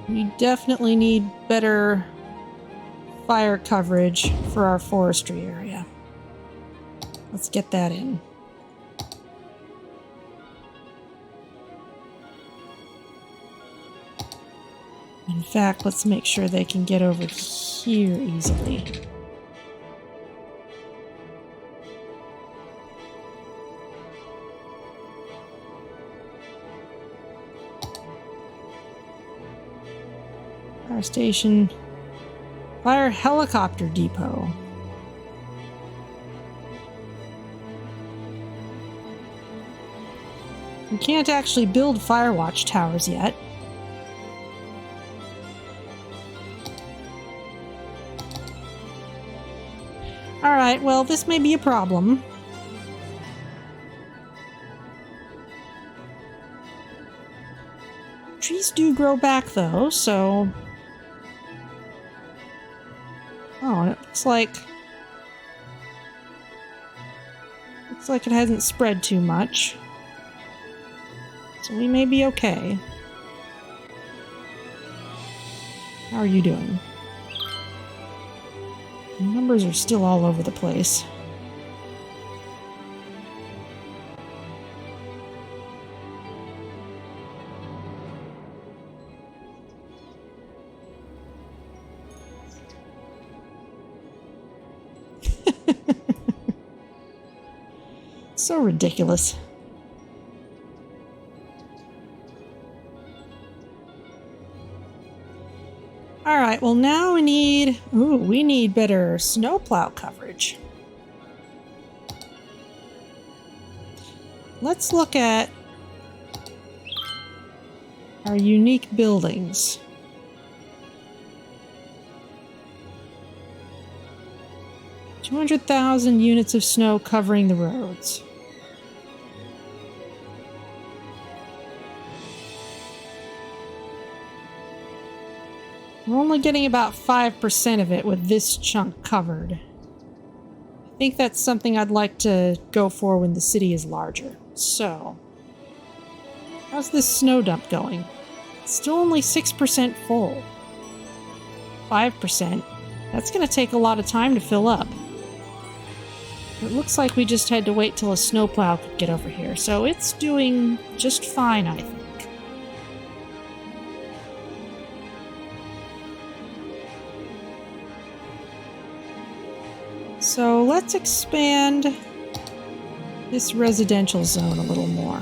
we definitely need better fire coverage for our forestry area. Let's get that in. In fact, let's make sure they can get over here easily. Fire station. Fire helicopter depot. We can't actually build fire watch towers yet. Alright, well, this may be a problem. Trees do grow back, though, so... Oh, and it looks like... Looks like it hasn't spread too much. So we may be okay. How are you doing? The numbers are still all over the place. So ridiculous. Alright, well now we need... Ooh, we need better snowplow coverage. Let's look at our unique buildings. 200,000 units of snow covering the roads. We're only getting about 5% of it with this chunk covered. I think that's something I'd like to go for when the city is larger. So, how's this snow dump going? It's still only 6% full. 5%. That's going to take a lot of time to fill up. It looks like we just had to wait till a snowplow could get over here, so it's doing just fine, I think. So let's expand this residential zone a little more.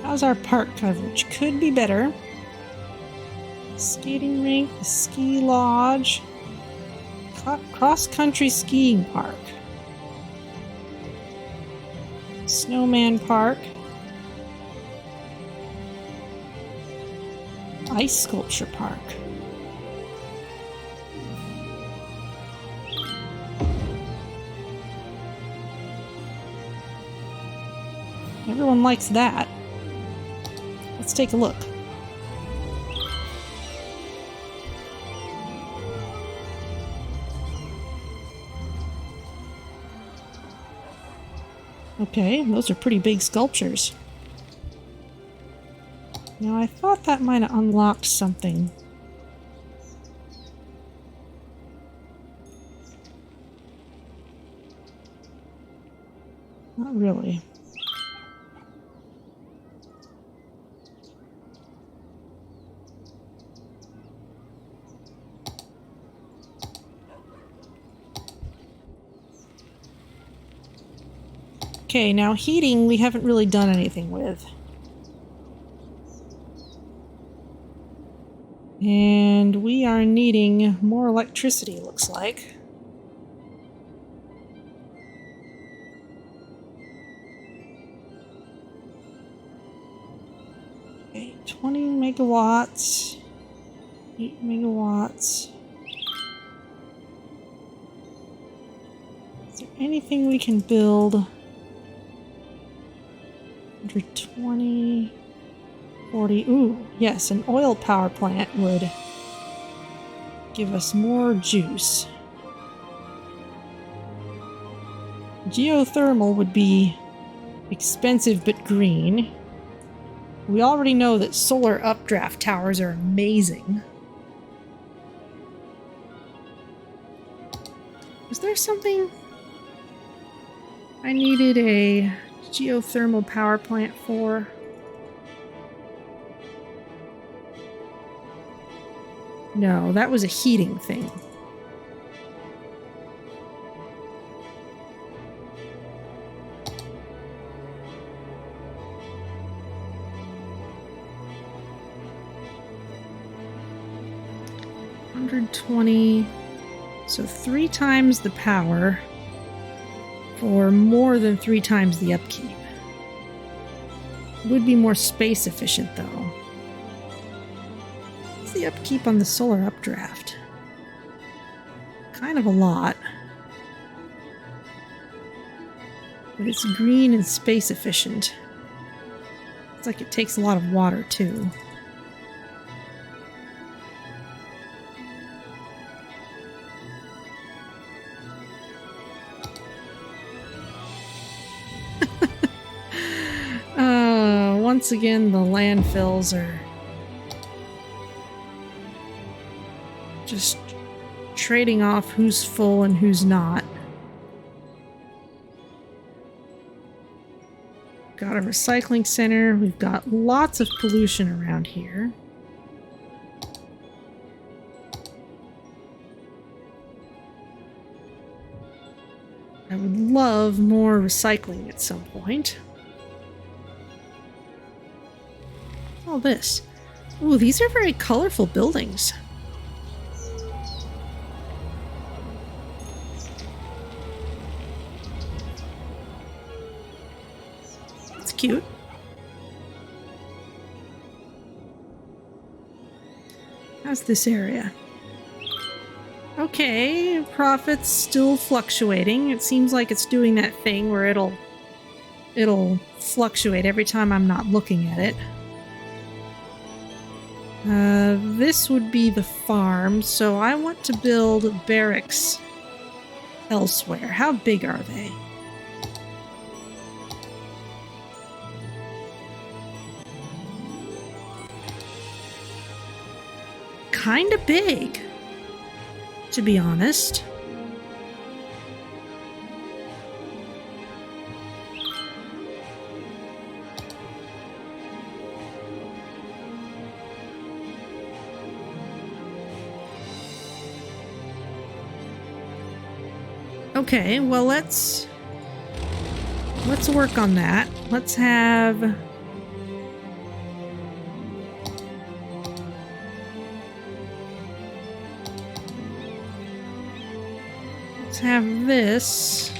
How's our park coverage? Could be better. Skating rink, the ski lodge, cross-country skiing park. Snowman Park. Ice Sculpture Park. Everyone likes that. Let's take a look. Okay, those are pretty big sculptures. Now, I thought that might have unlocked something. Not really. Okay, now heating we haven't really done anything with. And we are needing more electricity, looks like. Okay, 20 megawatts, 8 megawatts. Is there anything we can build? 120... 40. Ooh, yes, an oil power plant would give us more juice. Geothermal would be expensive but green. We already know that solar updraft towers are amazing. Was there something I needed a geothermal power plant for? No, that was a heating thing. $120, so 3 times the power for more than 3 times the upkeep. Would be more space efficient though. The upkeep on the solar updraft. Kind of a lot. But it's green and space efficient. It's like it takes a lot of water too. Once again, the landfills are just trading off who's full and who's not. Got a recycling center. We've got lots of pollution around here. I would love more recycling at some point. What's all this? Ooh, these are very colorful buildings. Cute. How's this area? Okay, profit's still fluctuating. It seems like it's doing that thing where it'll fluctuate every time I'm not looking at it. This would be the farm, so I want to build barracks elsewhere. How big are they? Kinda big, to be honest. Okay, well let's work on that. Let's have this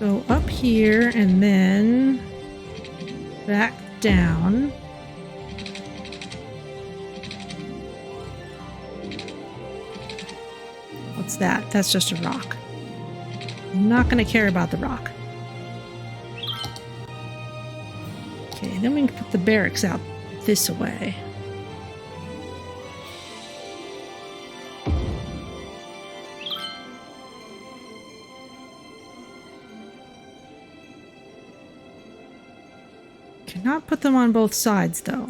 Go up here and then back down. What's that? That's just a rock. I'm not going to care about the rock. Okay, then we can put the barracks out this way. Cannot put them on both sides, though.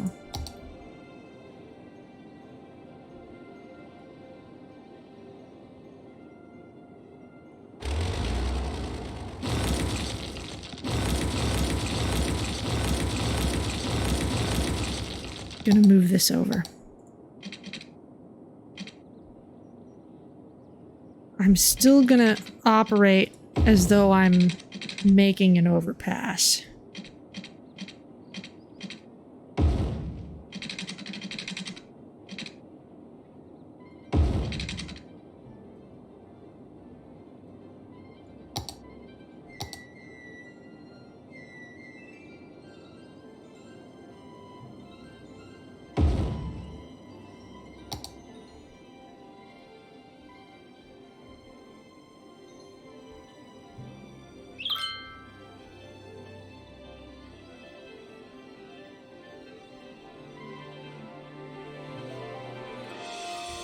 Gonna move this over. I'm still gonna operate as though I'm making an overpass.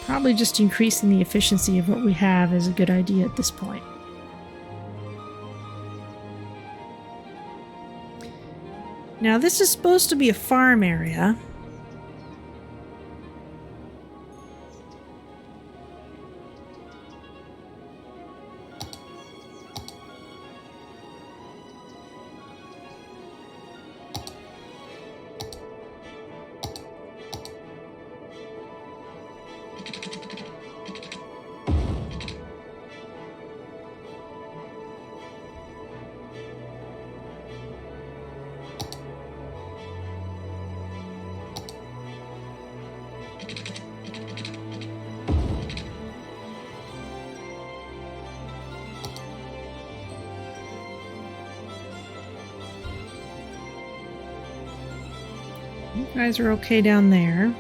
Probably just increasing the efficiency of what we have is a good idea at this point. Now this is supposed to be a farm area. You guys are okay down there.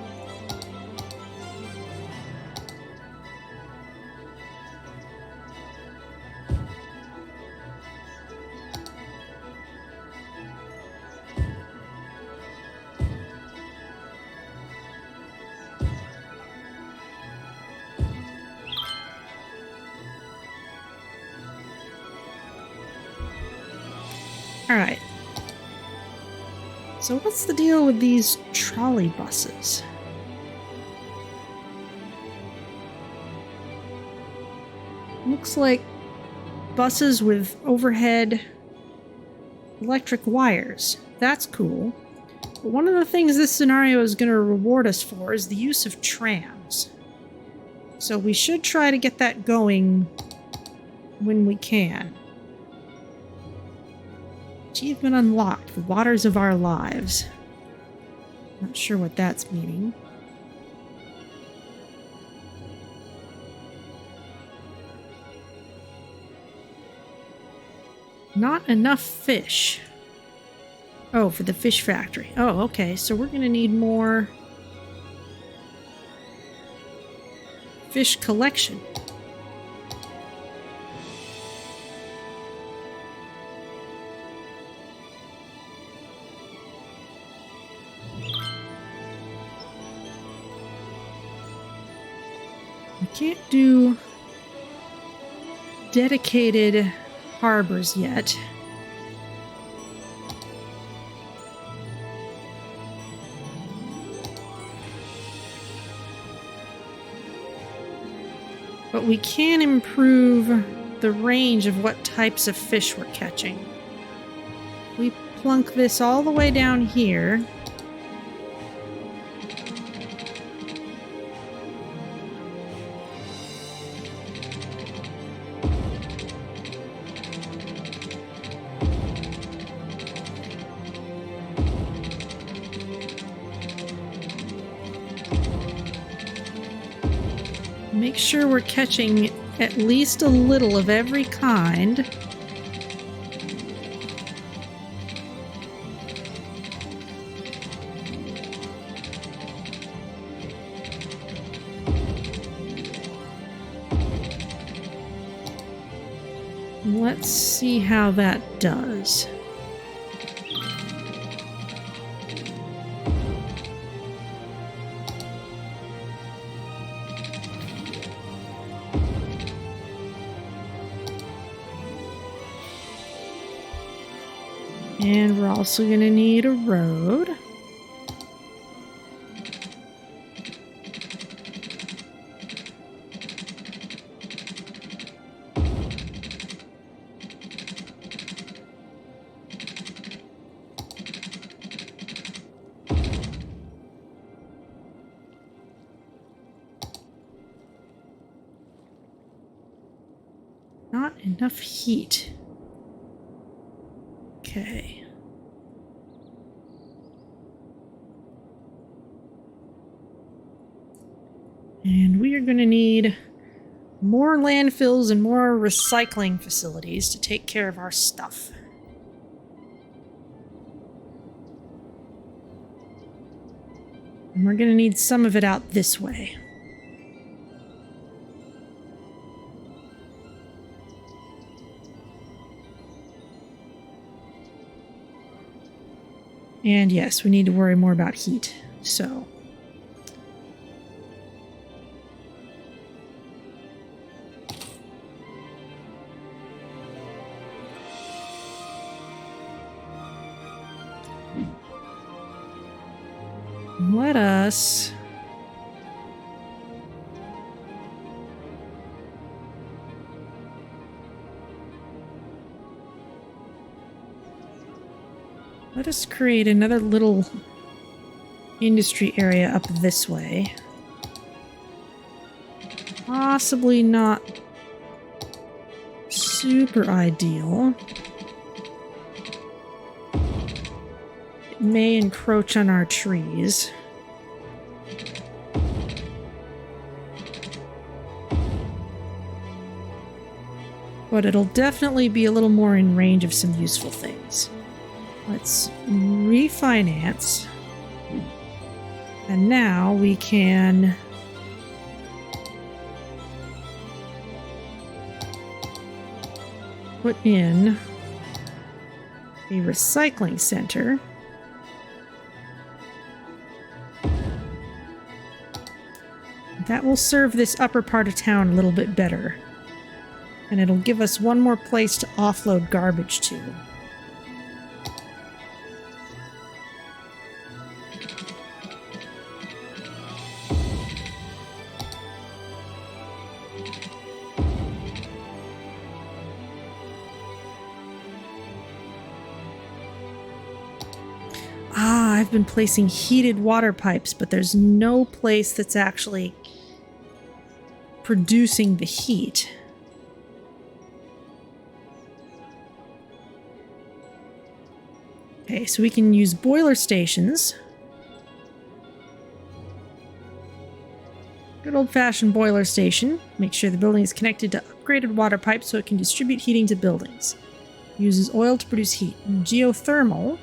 All right. So what's the deal with these trolley buses? Looks like buses with overhead electric wires. That's cool. But one of the things this scenario is going to reward us for is the use of trams. So we should try to get that going when we can. Achievement unlocked, the waters of our lives. Not sure what that's meaning. Not enough fish. Oh, for the fish factory. Oh, okay, so we're gonna need more fish collection. Can't do dedicated harbors yet. But we can improve the range of what types of fish we're catching. We plunk this all the way down here. Make sure we're catching at least a little of every kind. let's see how that does. And we're also going to need a road. Not enough heat. Okay. And we are going to need more landfills and more recycling facilities to take care of our stuff. And we're going to need some of it out this way. And yes, we need to worry more about heat, so... Let us create another little industry area up this way. Possibly not super ideal. It may encroach on our trees. But it'll definitely be a little more in range of some useful things. Let's refinance. And now we can put in a recycling center. That will serve this upper part of town a little bit better. And it'll give us one more place to offload garbage to. I've been placing heated water pipes, but there's no place that's actually producing the heat. Okay, so we can use boiler stations. Good old-fashioned boiler station. Make sure the building is connected to upgraded water pipes so it can distribute heating to buildings. Uses oil to produce heat. And geothermal.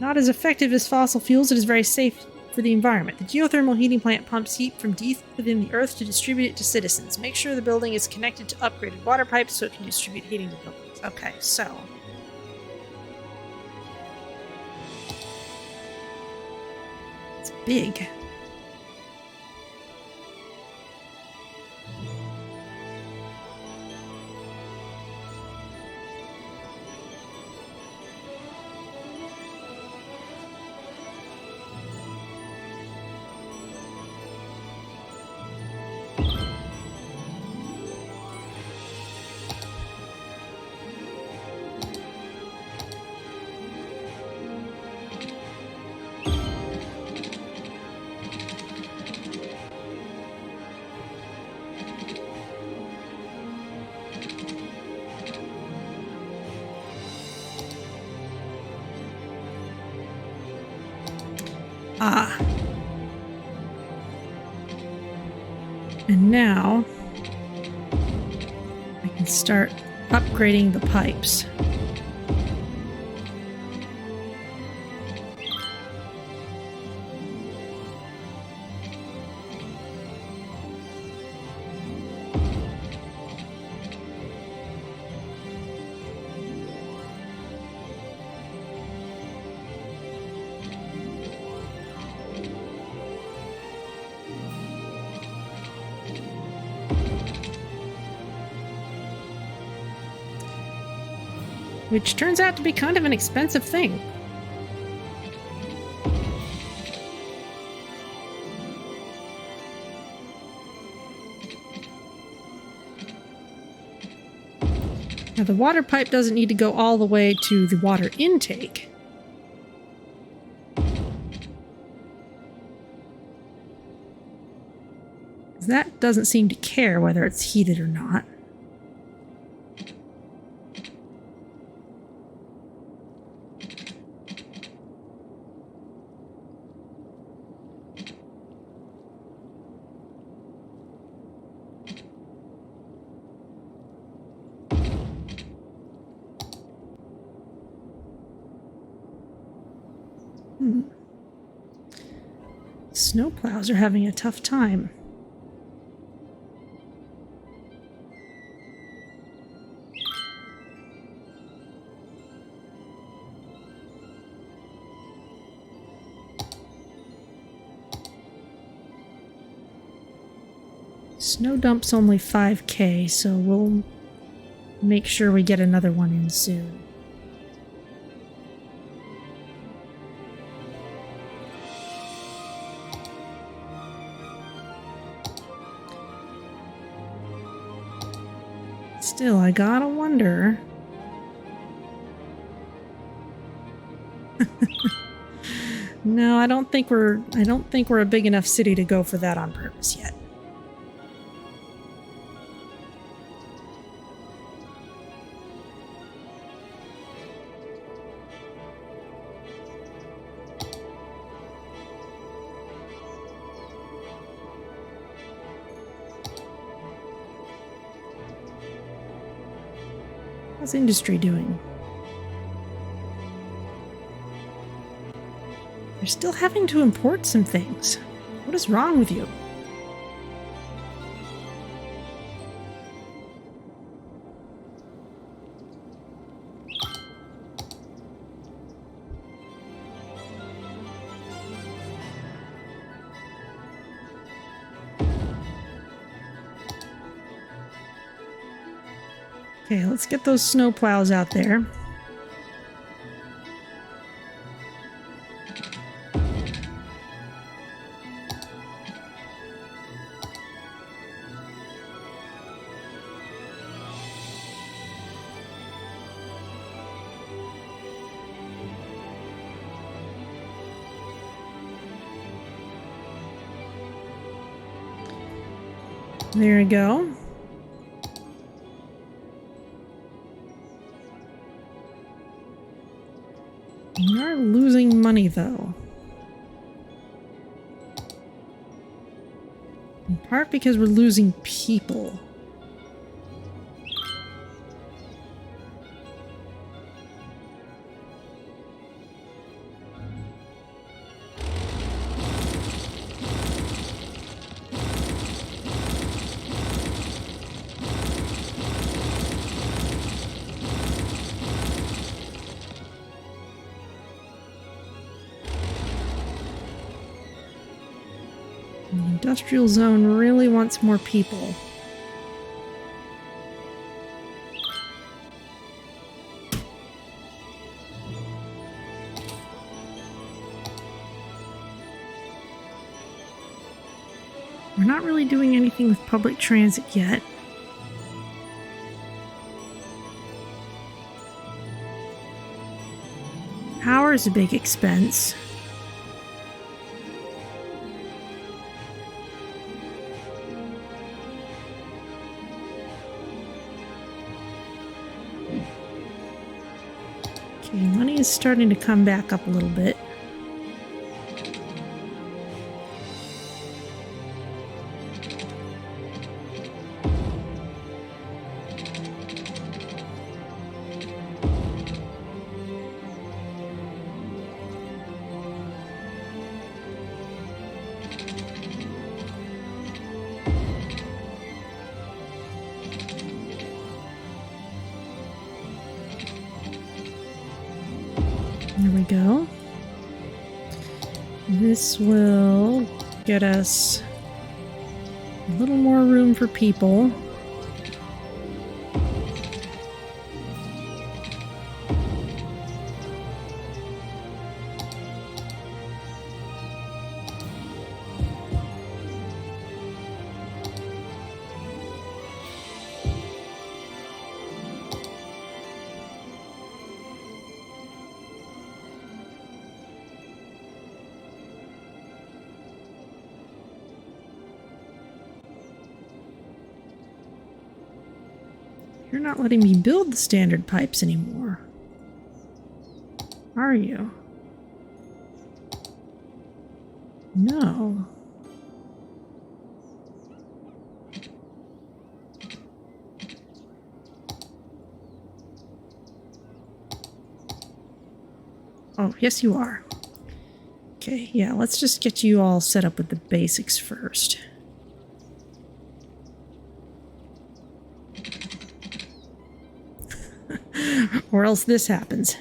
Not as effective as fossil fuels, it is very safe for the environment. The geothermal heating plant pumps heat from deep within the earth to distribute it to citizens. Make sure the building is connected to upgraded water pipes so it can distribute heating to buildings. Okay, so... it's big. And now I can start upgrading the pipes. which turns out to be kind of an expensive thing. Now, the water pipe doesn't need to go all the way to the water intake. That doesn't seem to care whether it's heated or not. Snowplows are having a tough time. Snow dump's only 5K, so we'll make sure we get another one in soon. Still, I gotta wonder. No, I don't think we're a big enough city to go for that on purpose yet. How's industry doing? You're still having to import some things. What is wrong with you? Okay, let's get those snowplows out there. There we go. We are losing money, though. In part because we're losing people. The industrial zone really wants more people. We're not really doing anything with public transit yet. Power is a big expense. Okay, money is starting to come back up a little bit. There we go. This will get us a little more room for people. You're not letting me build the standard pipes anymore. Are you? No. Oh, yes you are. Okay, yeah, let's just get you all set up with the basics first. Or else this happens.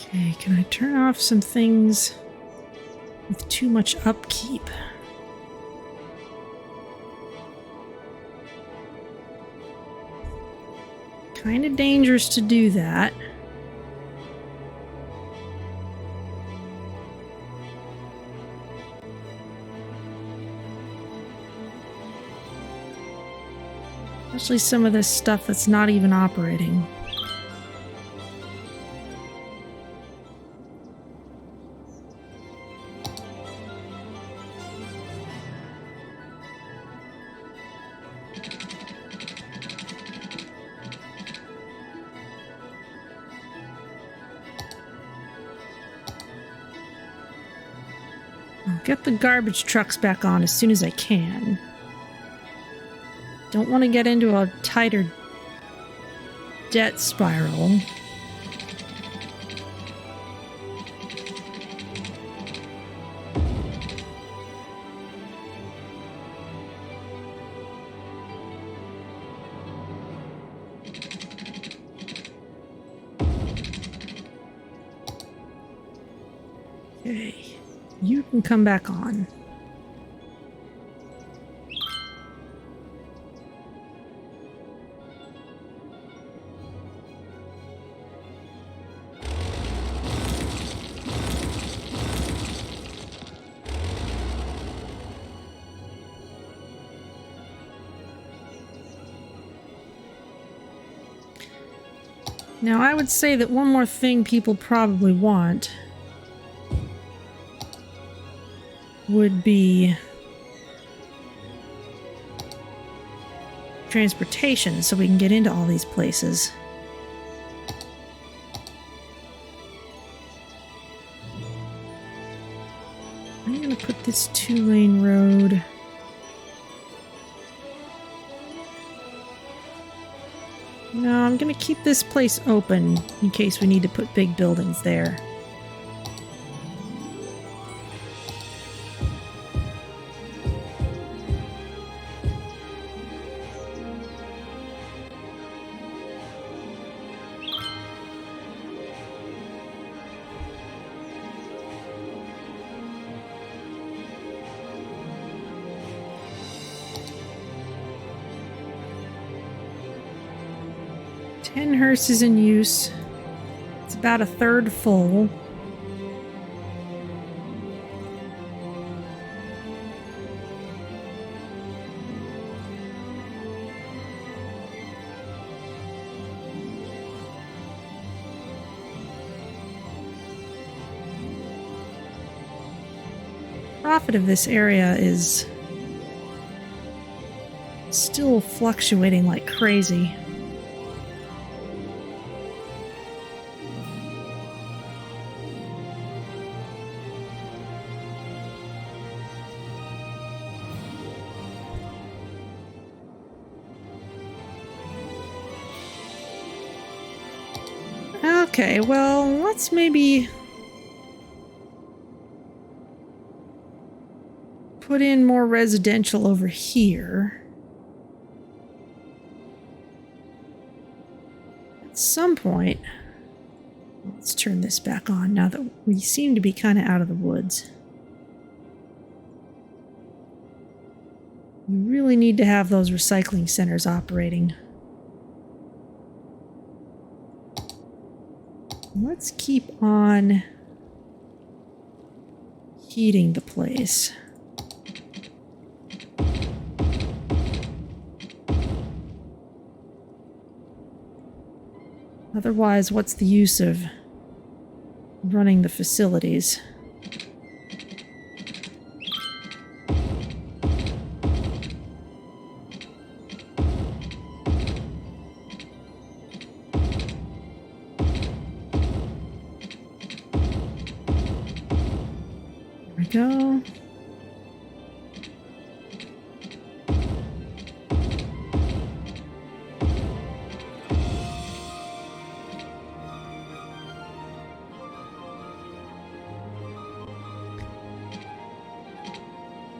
Okay, can I turn off some things with too much upkeep? Kind of dangerous to do that. Especially some of this stuff that's not even operating. I'll get the garbage trucks back on as soon as I can. Don't want to get into a tighter debt spiral. Okay, you can come back on. Now, I would say that one more thing people probably want would be transportation so we can get into all these places. I'm gonna put this 2-lane road. No, I'm gonna keep this place open in case we need to put big buildings there. Hearse is in use. It's about a third full. Profit of this area is still fluctuating like crazy. Okay, well, let's maybe put put in more residential over here. At some point, let's turn this back on now that we seem to be kind of out of the woods. We really need to have those recycling centers operating. Let's keep on heating the place. Otherwise, what's the use of running the facilities? There we go.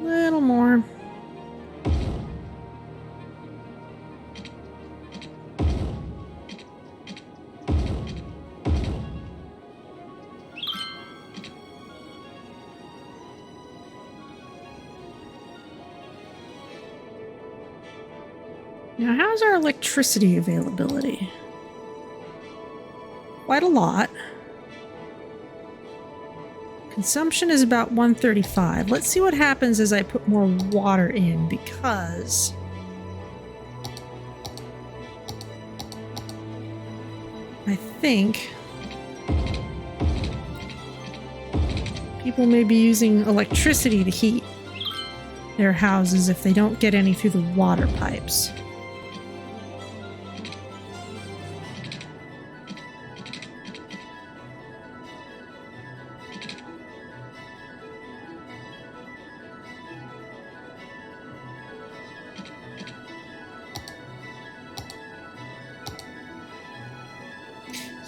Little more. Now, how's our electricity availability? Quite a lot. Consumption is about 135. Let's see what happens as I put more water in, because I think people may be using electricity to heat their houses if they don't get any through the water pipes.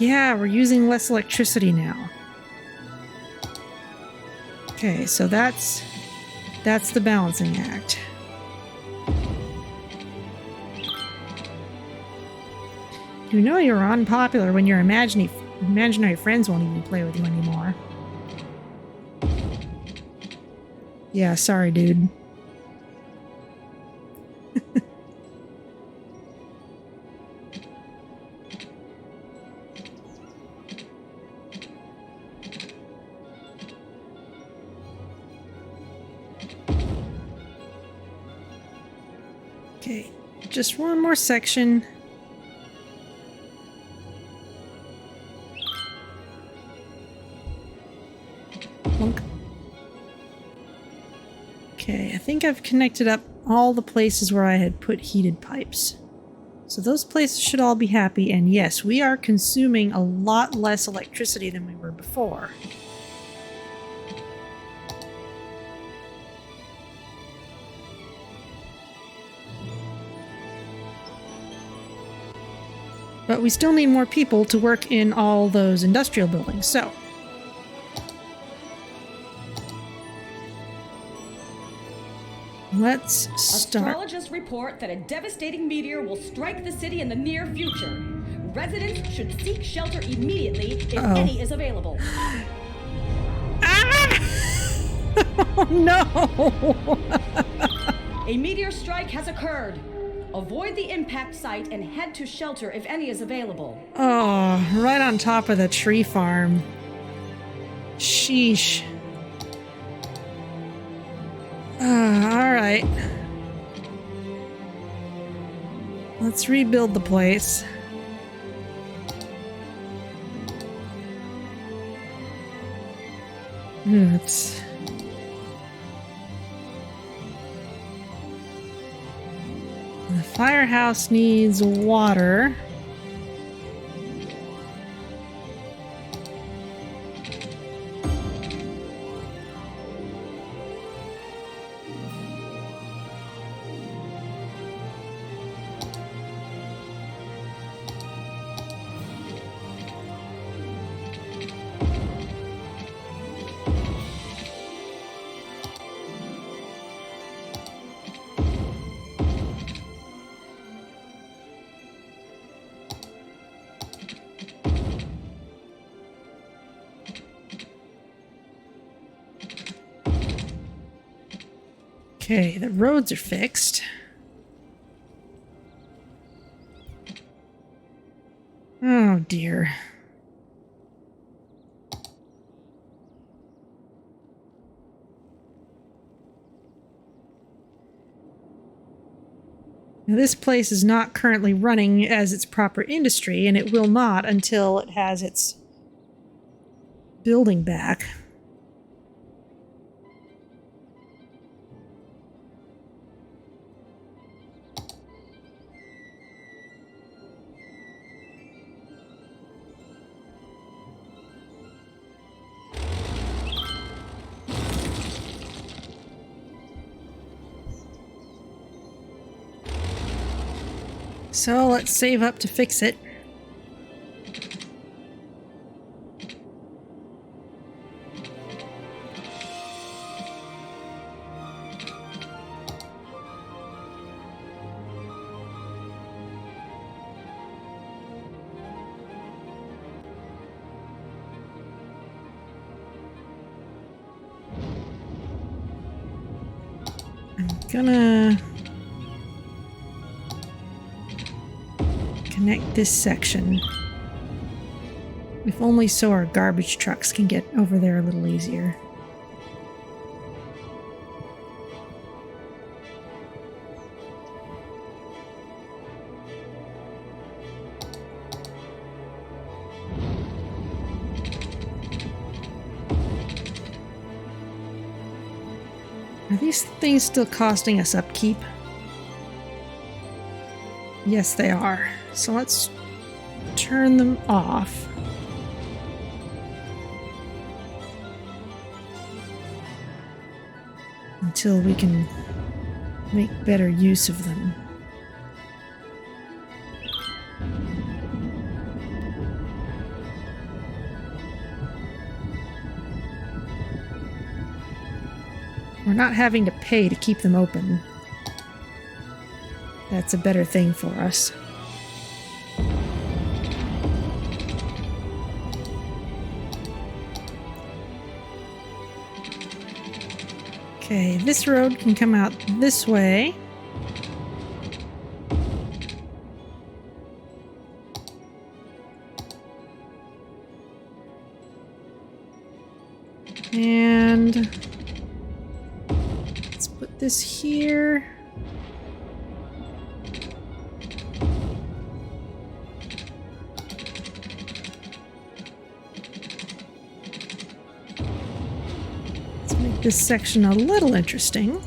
Yeah, we're using less electricity now. Okay, so that's the balancing act. You know you're unpopular when your imaginary friends won't even play with you anymore. Yeah, sorry, dude. Okay, just one more section. Plunk. Okay, I think I've connected up all the places where I had put heated pipes. So those places should all be happy, and yes, we are consuming a lot less electricity than we were before. But we still need more people to work in all those industrial buildings, so. Let's start. Astrologists report that a devastating meteor will strike the city in the near future. Residents should seek shelter immediately if any is available. Ah! Oh, no! A meteor strike has occurred. Avoid the impact site and head to shelter if any is available. Oh, right on top of the tree farm. Sheesh. Alright. Let's rebuild the place. Oops. The firehouse needs water. Okay, the roads are fixed. Oh dear. Now, this place is not currently running as its proper industry, and it will not until it has its building back. So let's save up to fix it. I'm gonna connect this section. If only so our garbage trucks can get over there a little easier. Are these things still costing us upkeep? Yes, they are. So let's turn them off. Until we can make better use of them. We're not having to pay to keep them open. That's a better thing for us. Okay, this road can come out this way. And let's put this here. This section a little interesting.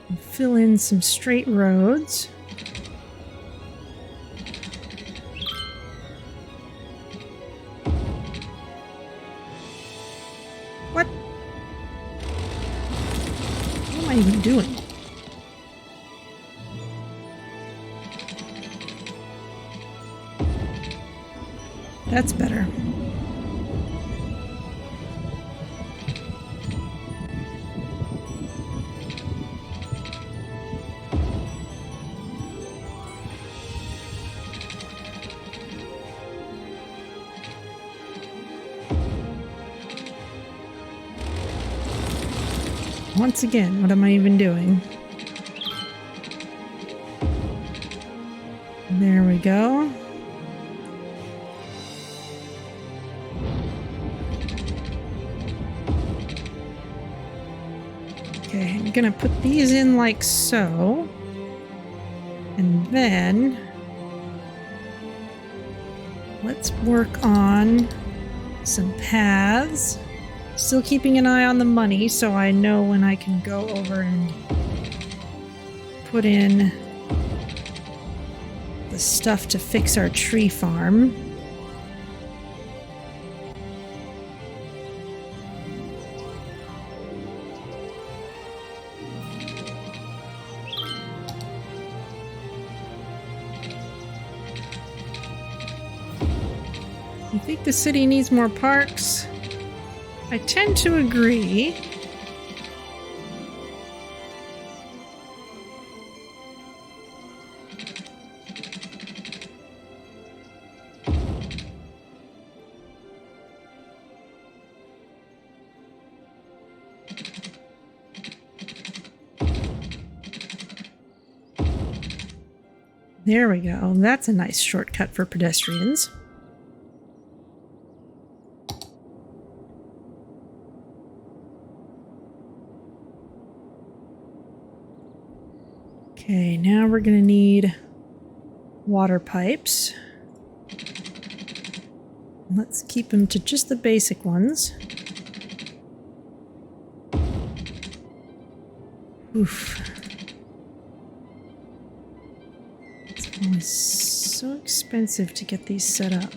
And fill in some straight roads. What? What am I even doing? That's better. Once again, what am I even doing? There we go. Okay, I'm gonna put these in like so. And then let's work on some paths. Still keeping an eye on the money so I know when I can go over and put in the stuff to fix our tree farm. You think the city needs more parks? I tend to agree. There we go. That's a nice shortcut for pedestrians. Okay, now we're going to need water pipes. Let's keep them to just the basic ones. Oof. It's always so expensive to get these set up.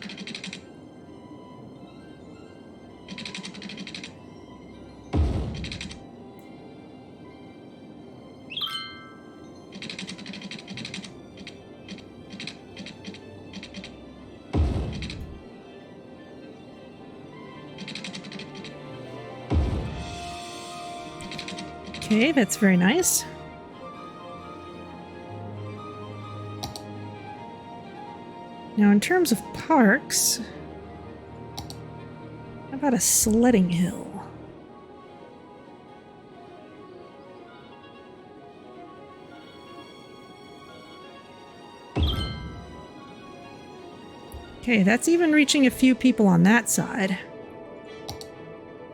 Okay, that's very nice. Now, in terms of parks, how about a sledding hill? Okay, that's even reaching a few people on that side.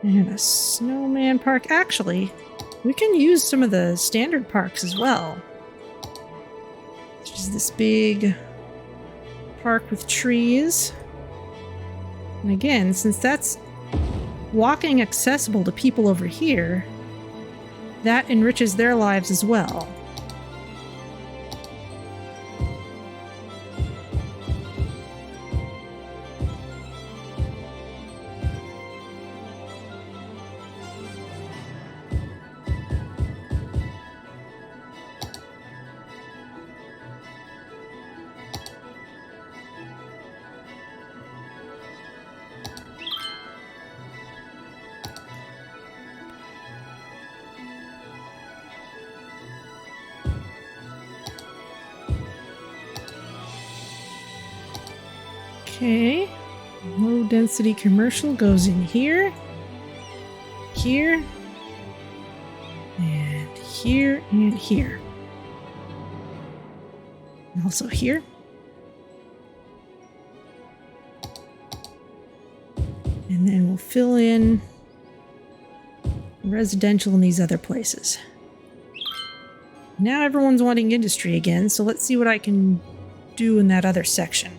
And a snowman park. Actually, we can use some of the standard parks as well. Which is this big park with trees. And again, since that's walking accessible to people over here, that enriches their lives as well. Okay, low density commercial goes in here, here, and here, and here. And also here. And then we'll fill in residential in these other places. Now everyone's wanting industry again, so let's see what I can do in that other section.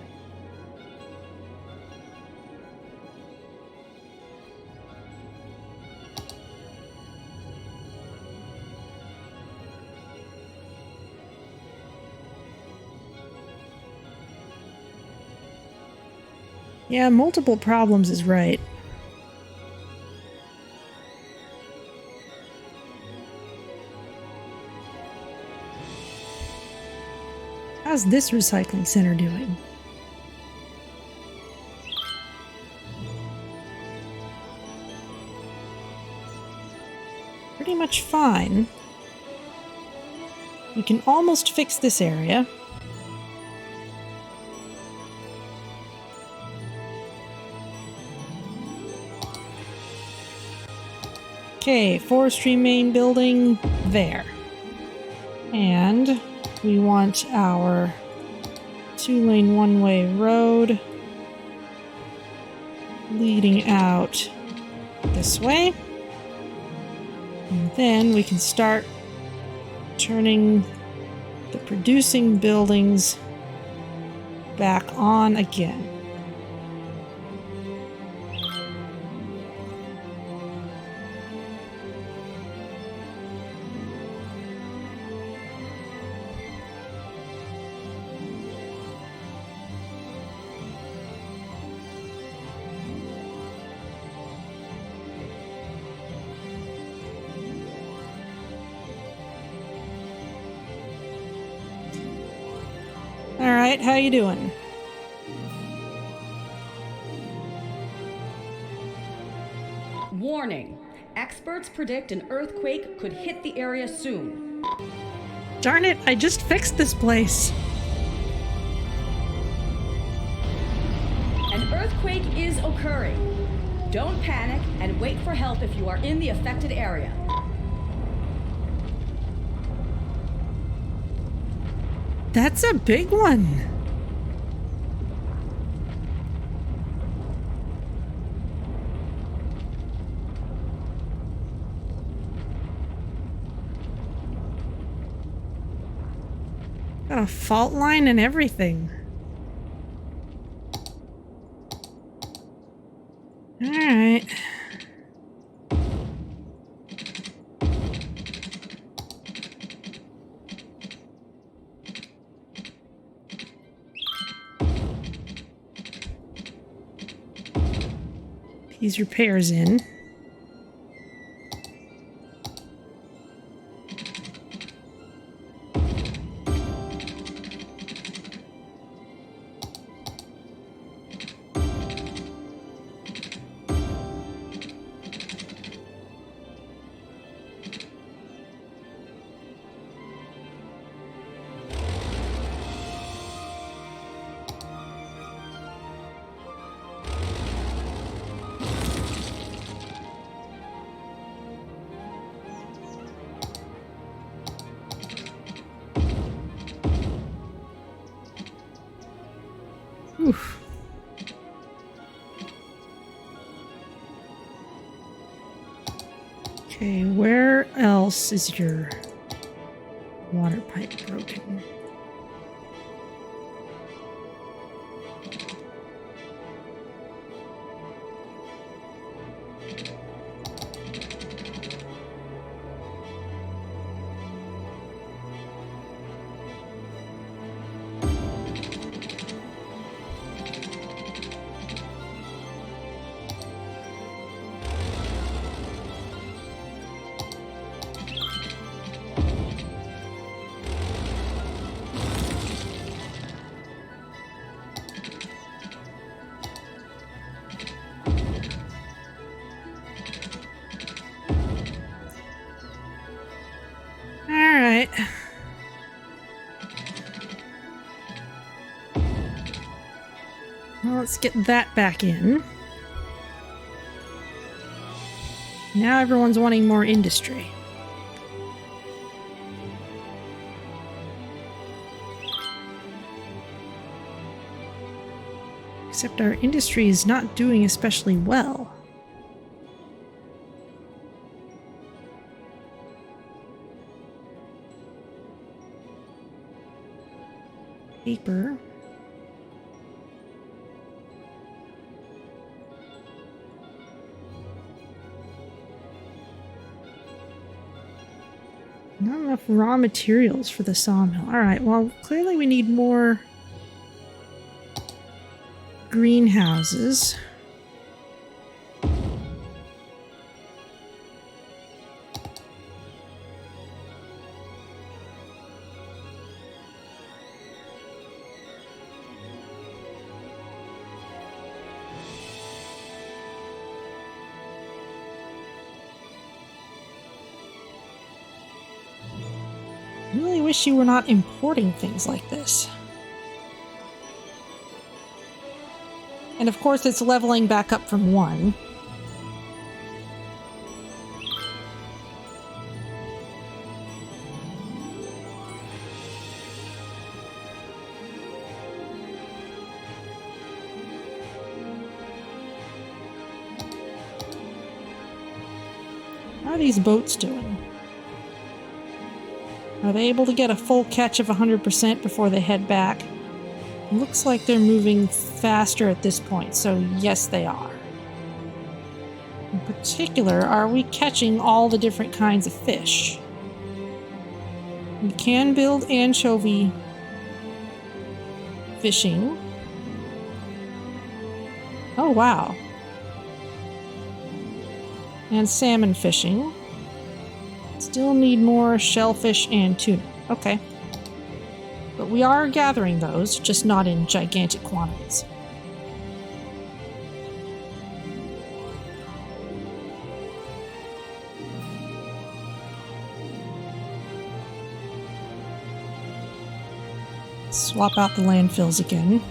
Yeah, multiple problems is right. How's this recycling center doing? Pretty much fine. We can almost fix this area. Okay, forestry main building there. And we want our 2-lane one-way road leading out this way. And then we can start turning the producing buildings back on again. Alright, how you doing? Warning. Experts predict an earthquake could hit the area soon. Darn it, I just fixed this place. An earthquake is occurring. Don't panic and wait for help if you are in the affected area. That's a big one. Got a fault line and everything. All right. These repairs in. Oof. Okay, where else is your water pipe broken? Alright. Well, let's get that back in. Now everyone's wanting more industry. Except our industry is not doing especially well. Paper. Not enough raw materials for the sawmill. Alright, well, clearly we need more greenhouses. I really wish you were not importing things like this. And of course it's leveling back up from 1. How are these boats doing? Are they able to get a full catch of 100% before they head back? Looks like they're moving faster at this point, so yes, they are. In particular, are we catching all the different kinds of fish? We can build anchovy fishing. Oh, wow. And salmon fishing. Still need more shellfish and tuna. Okay. But we are gathering those, just not in gigantic quantities. Swap out the landfills again.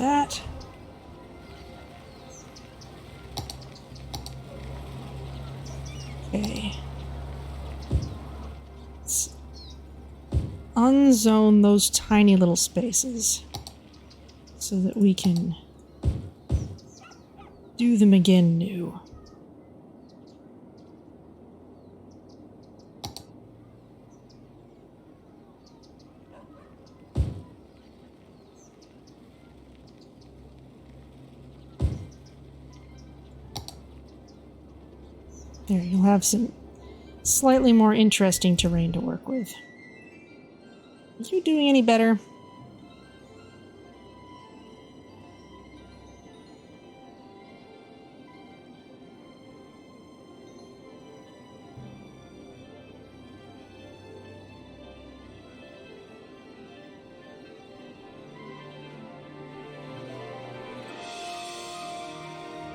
that. Okay. Let's unzone those tiny little spaces so that we can do them again new. There, you'll have some slightly more interesting terrain to work with. Are you doing any better?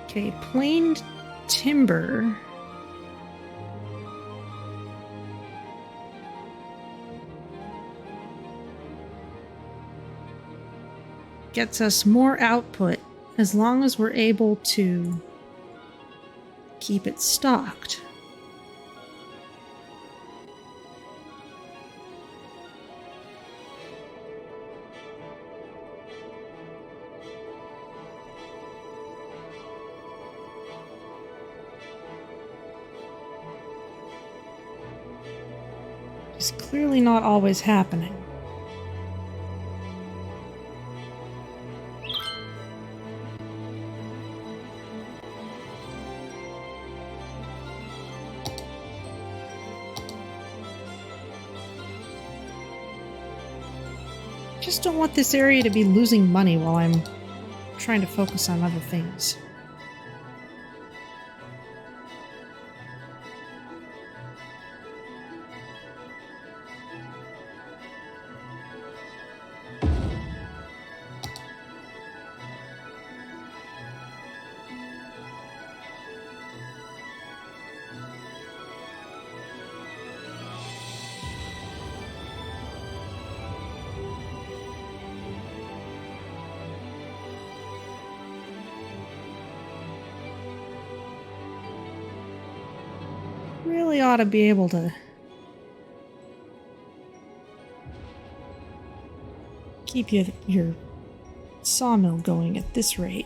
Okay, planed timber. Gets us more output as long as we're able to keep it stocked. It's clearly not always happening. Just don't want this area to be losing money while I'm trying to focus on other things. Really ought to be able to keep your sawmill going at this rate.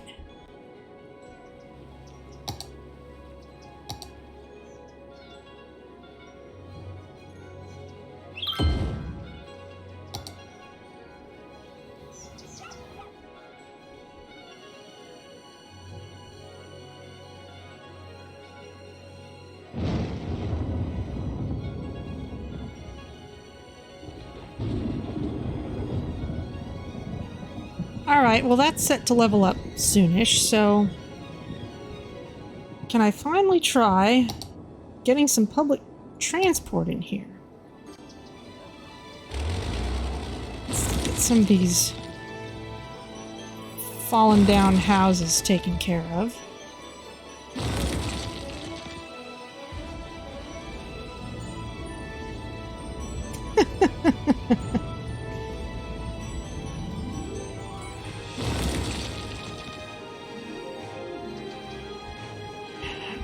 Alright, well that's set to level up soonish, so can I finally try getting some public transport in here? Let's get some of these fallen down houses taken care of.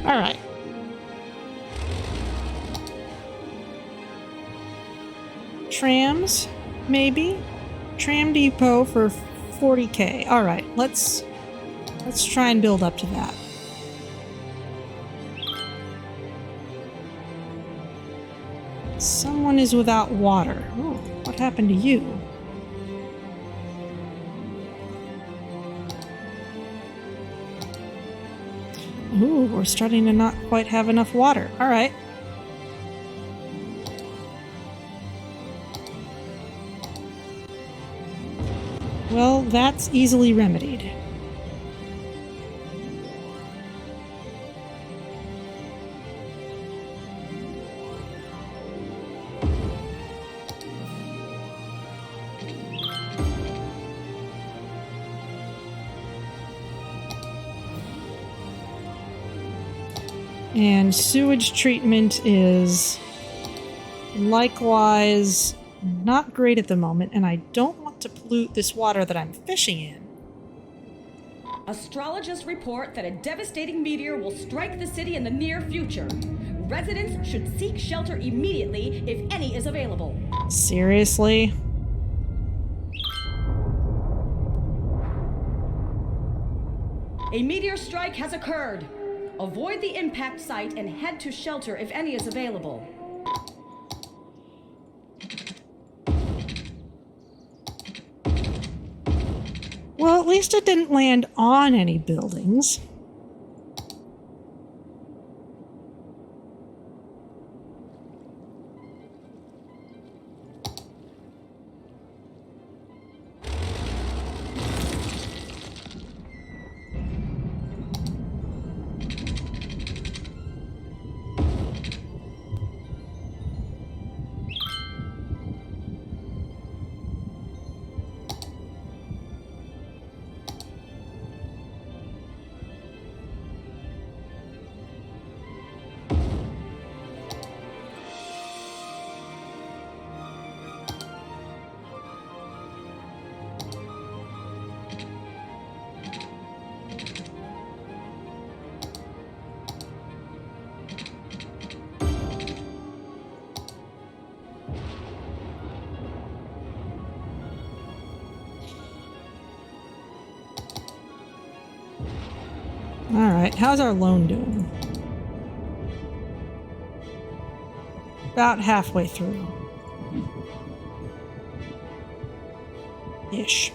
All right. Trams, maybe? Tram depot for 40k. All right, let's try and build up to that. Someone is without water. Oh, what happened to you? Ooh, we're starting to not quite have enough water. All right. Well, that's easily remedied. And sewage treatment is likewise not great at the moment, and I don't want to pollute this water that I'm fishing in. Astrologists report that a devastating meteor will strike the city in the near future. Residents should seek shelter immediately if any is available. Seriously? A meteor strike has occurred. Avoid the impact site and head to shelter if any is available. Well, at least it didn't land on any buildings. Alright, how's our loan doing? About halfway through. Ish.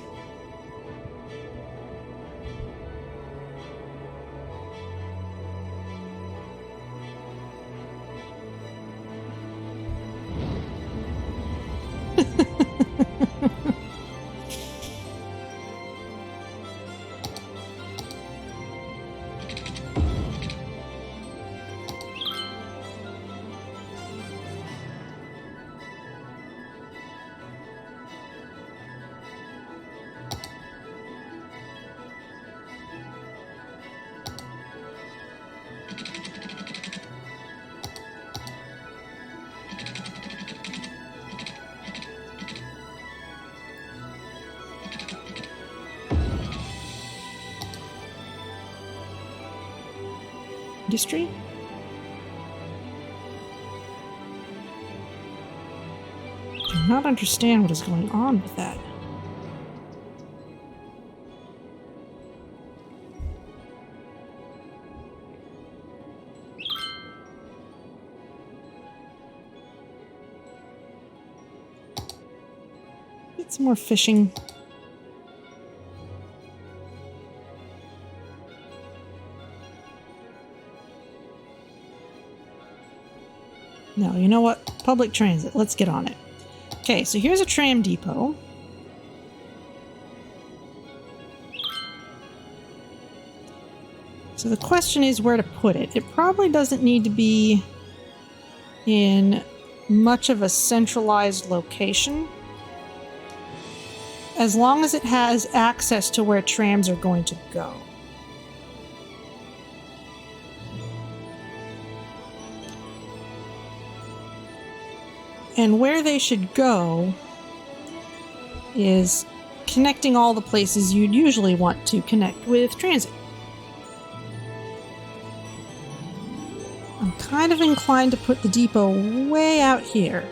Industry? I do not understand what is going on with that. Get some more fishing. No, you know what? Public transit. Let's get on it. Okay, so here's a tram depot. So the question is where to put it. It probably doesn't need to be in much of a centralized location, as long as it has access to where trams are going to go. And where they should go is connecting all the places you'd usually want to connect with transit. I'm kind of inclined to put the depot way out here.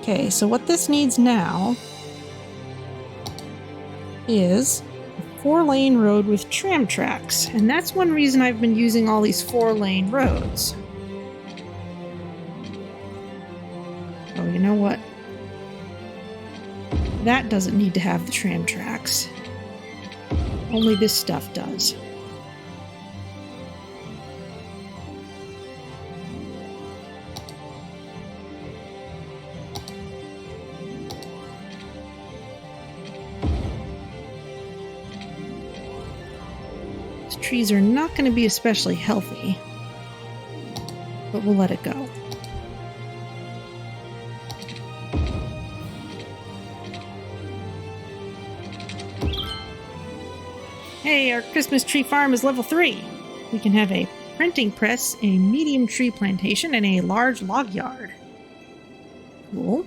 Okay, so what this needs now is a 4-lane road with tram tracks, and that's one reason I've been using all these 4-lane roads. Oh, you know what? That doesn't need to have the tram tracks. Only this stuff does. Trees are not going to be especially healthy, but we'll let it go. Hey, our Christmas tree farm is level 3. We can have a printing press, a medium tree plantation, and a large log yard. Cool.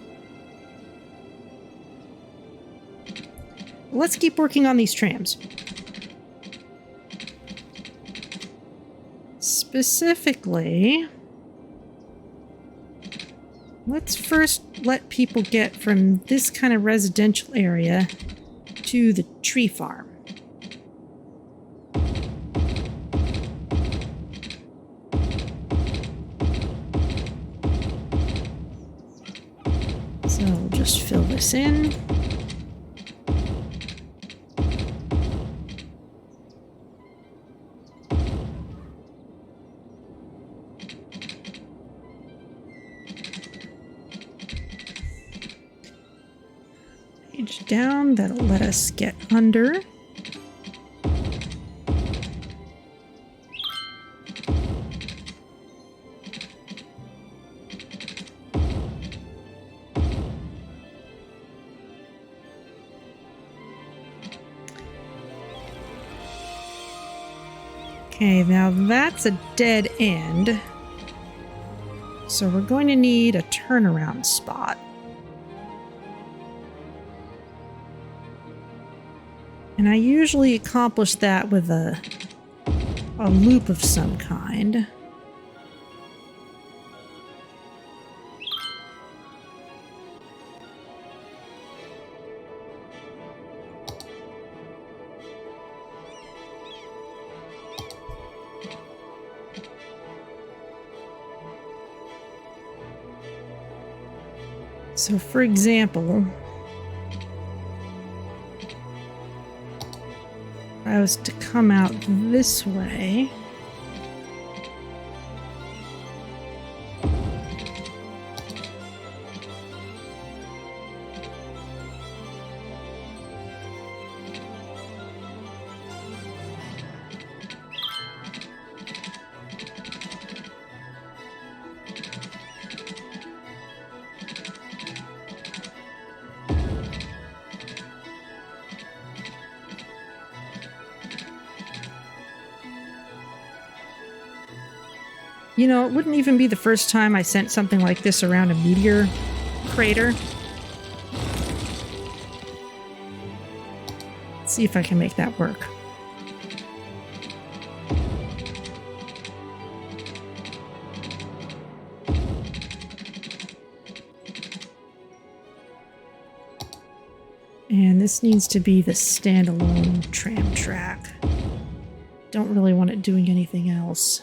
Let's keep working on these trams. Specifically, let's first let people get from this kind of residential area to the tree farm. So we'll just fill this in. Page down, that'll let us get under. Okay, now that's a dead end. So we're going to need a turnaround spot. And I usually accomplish that with a loop of some kind. So for example, if I was to come out this way, you know, it wouldn't even be the first time I sent something like this around a meteor crater. Let's see if I can make that work. And this needs to be the standalone tram track. Don't really want it doing anything else.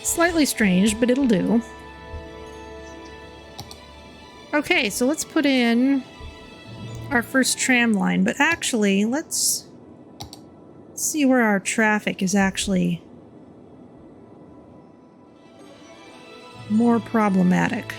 Slightly strange, but it'll do. Okay, so let's put in our first tram line, but actually, let's see where our traffic is actually more problematic.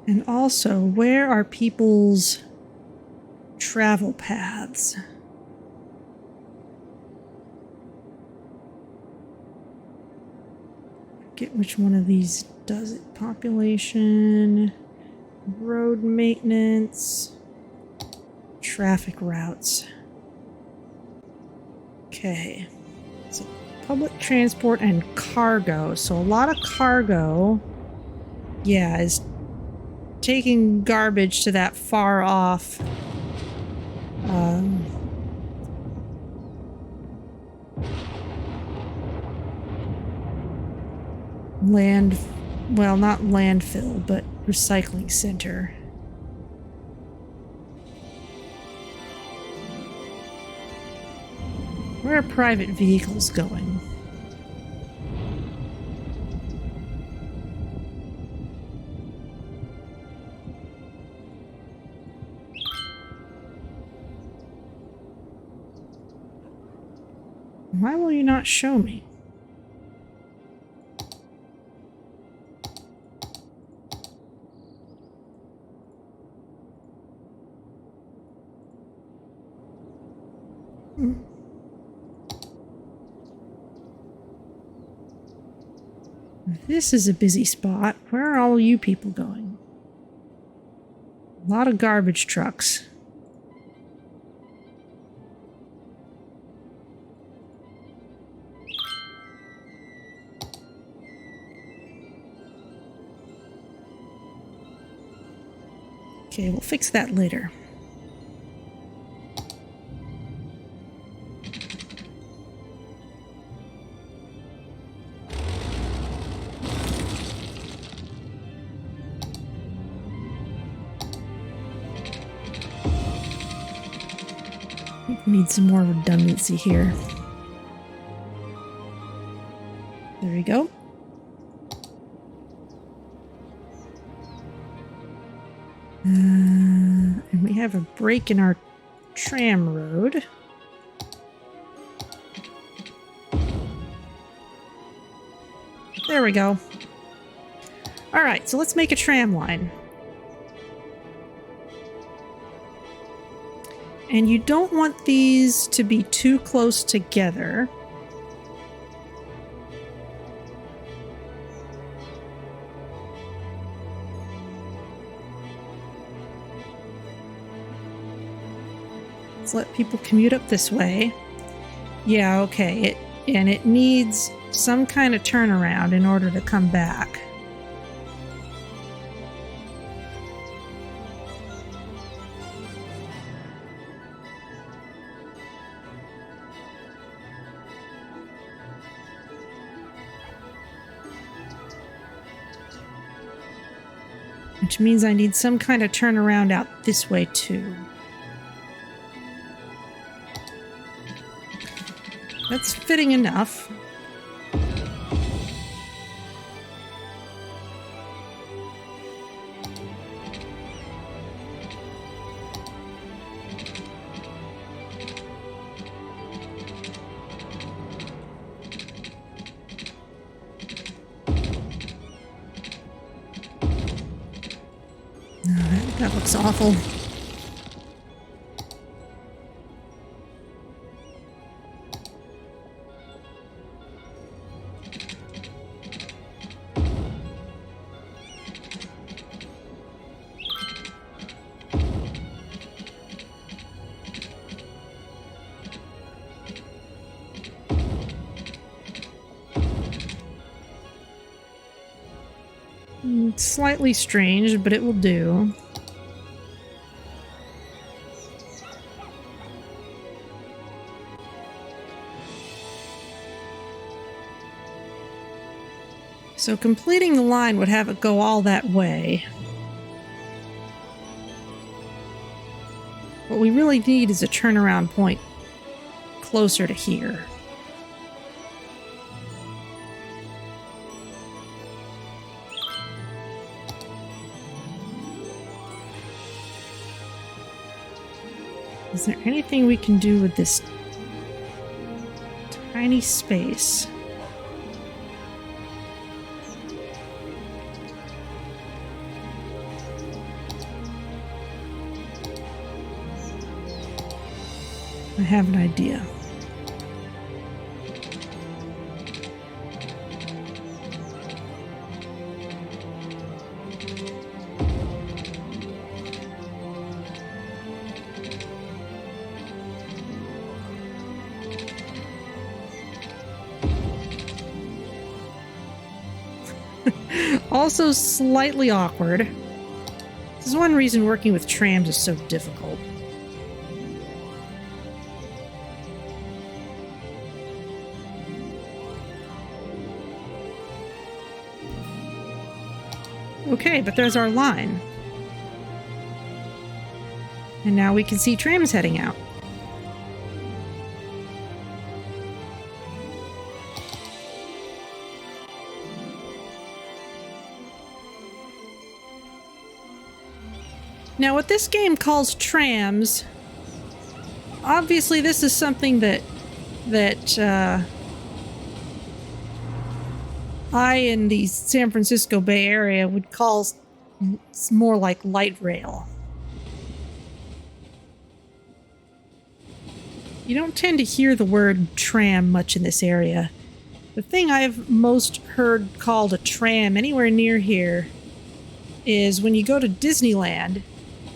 And also, where are people's travel paths? Get which one of these does it. Population, road maintenance, traffic routes. Okay. So public transport and cargo. So a lot of cargo, yeah, is taking garbage to that far off Well, not landfill, but recycling center. Where are private vehicles going? Why will you not show me? This is a busy spot. Where are all you people going? A lot of garbage trucks. Okay, we'll fix that later. Need some more redundancy here. There we go. And we have a break in our tram road. There we go. All right, so let's make a tram line. And you don't want these to be too close together. Let's let people commute up this way. Yeah, okay. It needs some kind of turnaround in order to come back. Which means I need some kind of turnaround out this way too. That's fitting enough. That looks awful. It's slightly strange, but it will do. So completing the line would have it go all that way. What we really need is a turnaround point closer to here. Is there anything we can do with this tiny space? I have an idea. Also slightly awkward. This is one reason working with trams is so difficult. Okay, but there's our line. And now we can see Trams heading out. Now, what this game calls Trams, obviously this is something that I in the San Francisco Bay Area would call more like light rail. You don't tend to hear the word tram much in this area. The thing I've most heard called a tram anywhere near here is when you go to Disneyland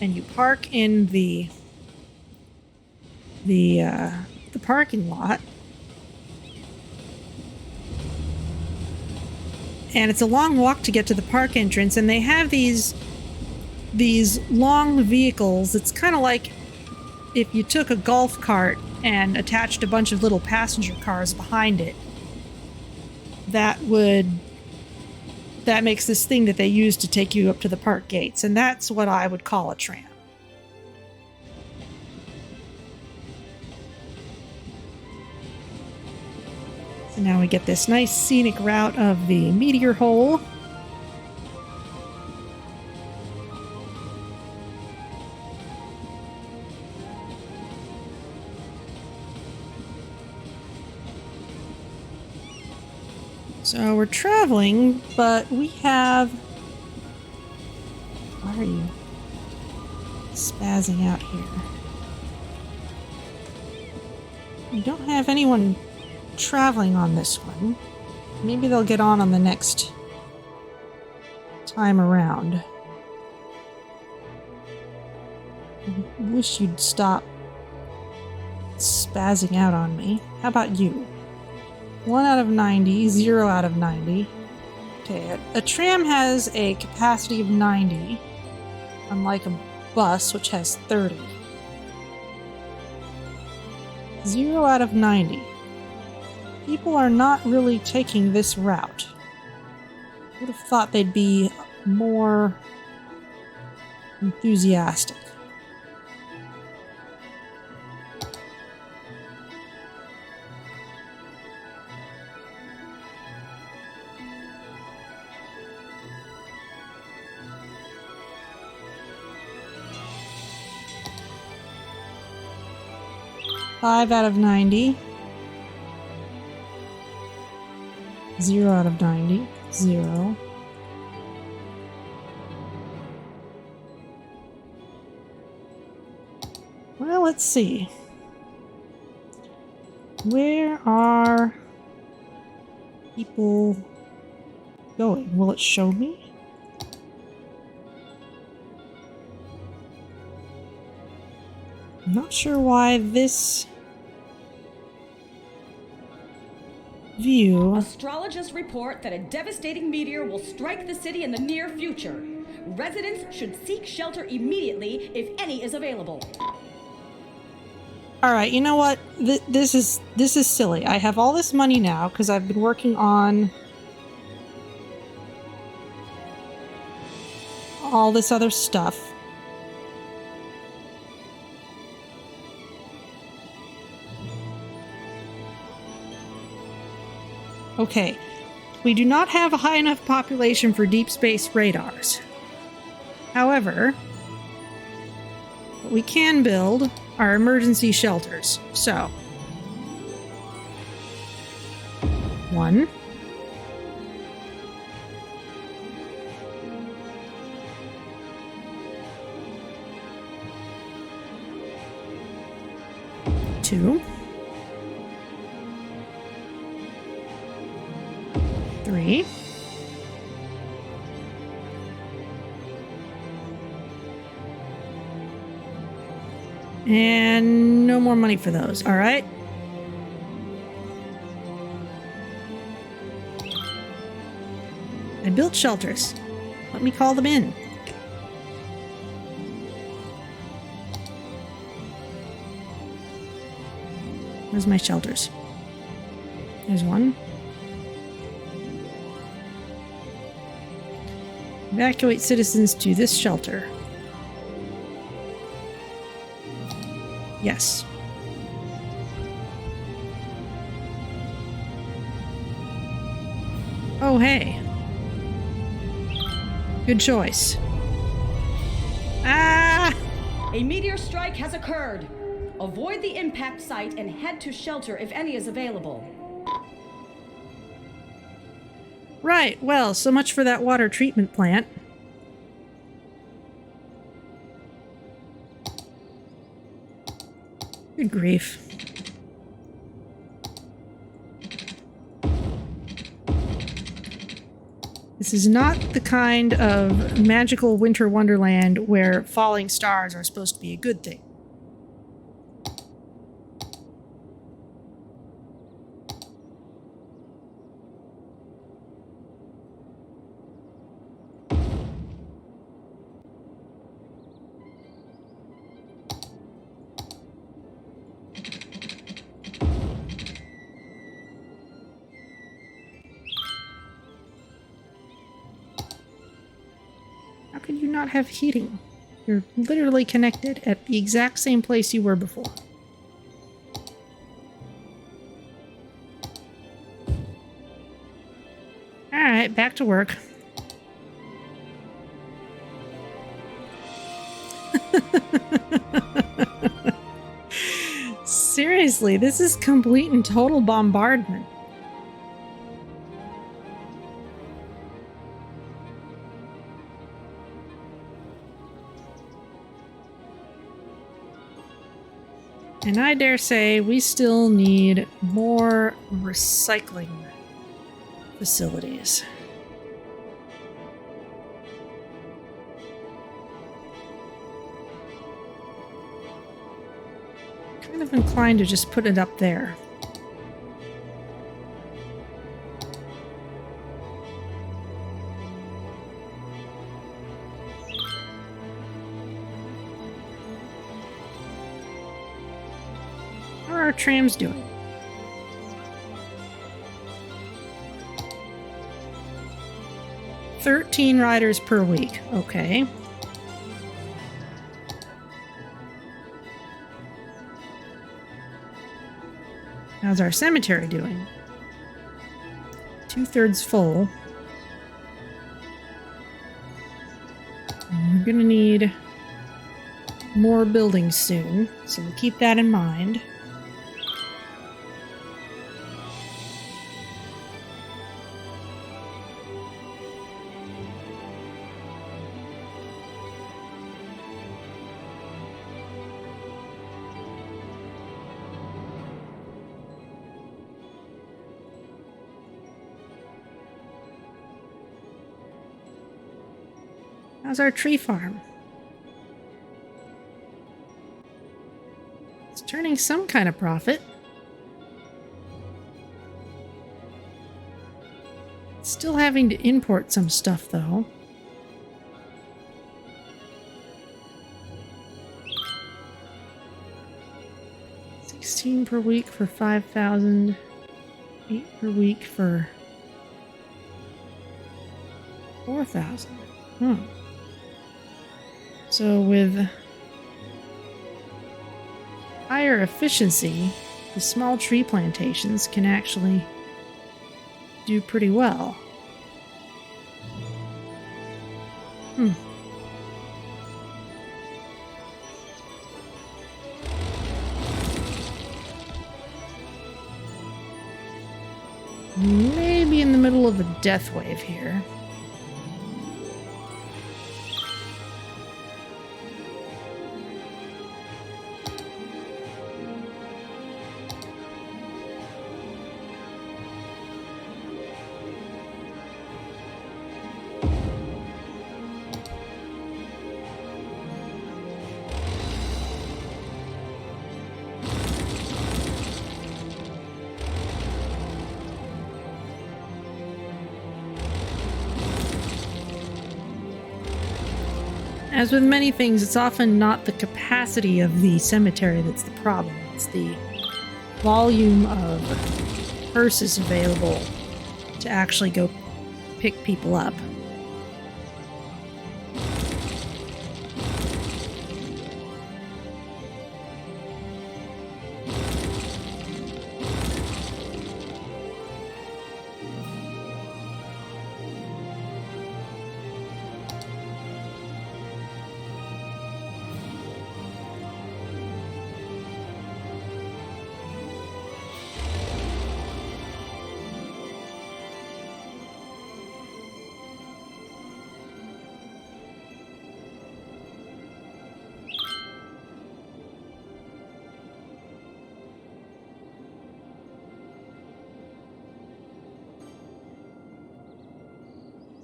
and you park in the parking lot. And it's a long walk to get to the park entrance, and they have these long vehicles. It's kind of like if you took a golf cart and attached a bunch of little passenger cars behind it. That makes this thing that they use to take you up to the park gates, and that's what I would call a tram. So now we get this nice scenic route of the Meteor hole. So we're traveling, but we have... Why are you spazzing out here? We don't have anyone traveling on this one. Maybe they'll get on the next time around. I wish you'd stop spazzing out on me. How about you? 1 out of 90, 0 out of 90. Okay, a tram has a capacity of 90, unlike a bus, which has 30. 0 out of 90. People are not really taking this route. I would have thought they'd be more enthusiastic. Five out of 90. 0 out of 90. 0. Well, let's see. Where are people going? Will it show me? I'm not sure why this view... Astrologists report that a devastating meteor will strike the city in the near future. Residents should seek shelter immediately if any is available. All right, you know what? This is silly. I have all this money now because I've been working on all this other stuff. Okay, we do not have a high enough population for deep space radars. However, what we can build are emergency shelters. So, 1. 2. 3. And no more money for those, all right? I built shelters. Let me call them in. Where's my shelters? There's one. Evacuate citizens to this shelter. Yes. Oh, hey. Good choice. Ah! A meteor strike has occurred. Avoid the impact site and head to shelter if any is available. Right, well, so much for that water treatment plant. Good grief. This is not the kind of magical winter wonderland where falling stars are supposed to be a good thing. How can you not have heating? You're literally connected at the exact same place you were before. Alright, back to work. Seriously, this is complete and total bombardment. And I dare say we still need more recycling facilities. Kind of inclined to just put it up there. How are our trams doing? $13 riders per week. Okay. How's our cemetery doing? 2/3 full. And we're gonna need more buildings soon, so we'll keep that in mind. How's our tree farm? It's turning some kind of profit. Still having to import some stuff, though. $16 per week for 5,000. 8 per week for 4,000. So with higher efficiency, the small tree plantations can actually do pretty well. Maybe in the middle of a death wave here. As with many things, it's often not the capacity of the cemetery that's the problem. It's the volume of hearses available to actually go pick people up.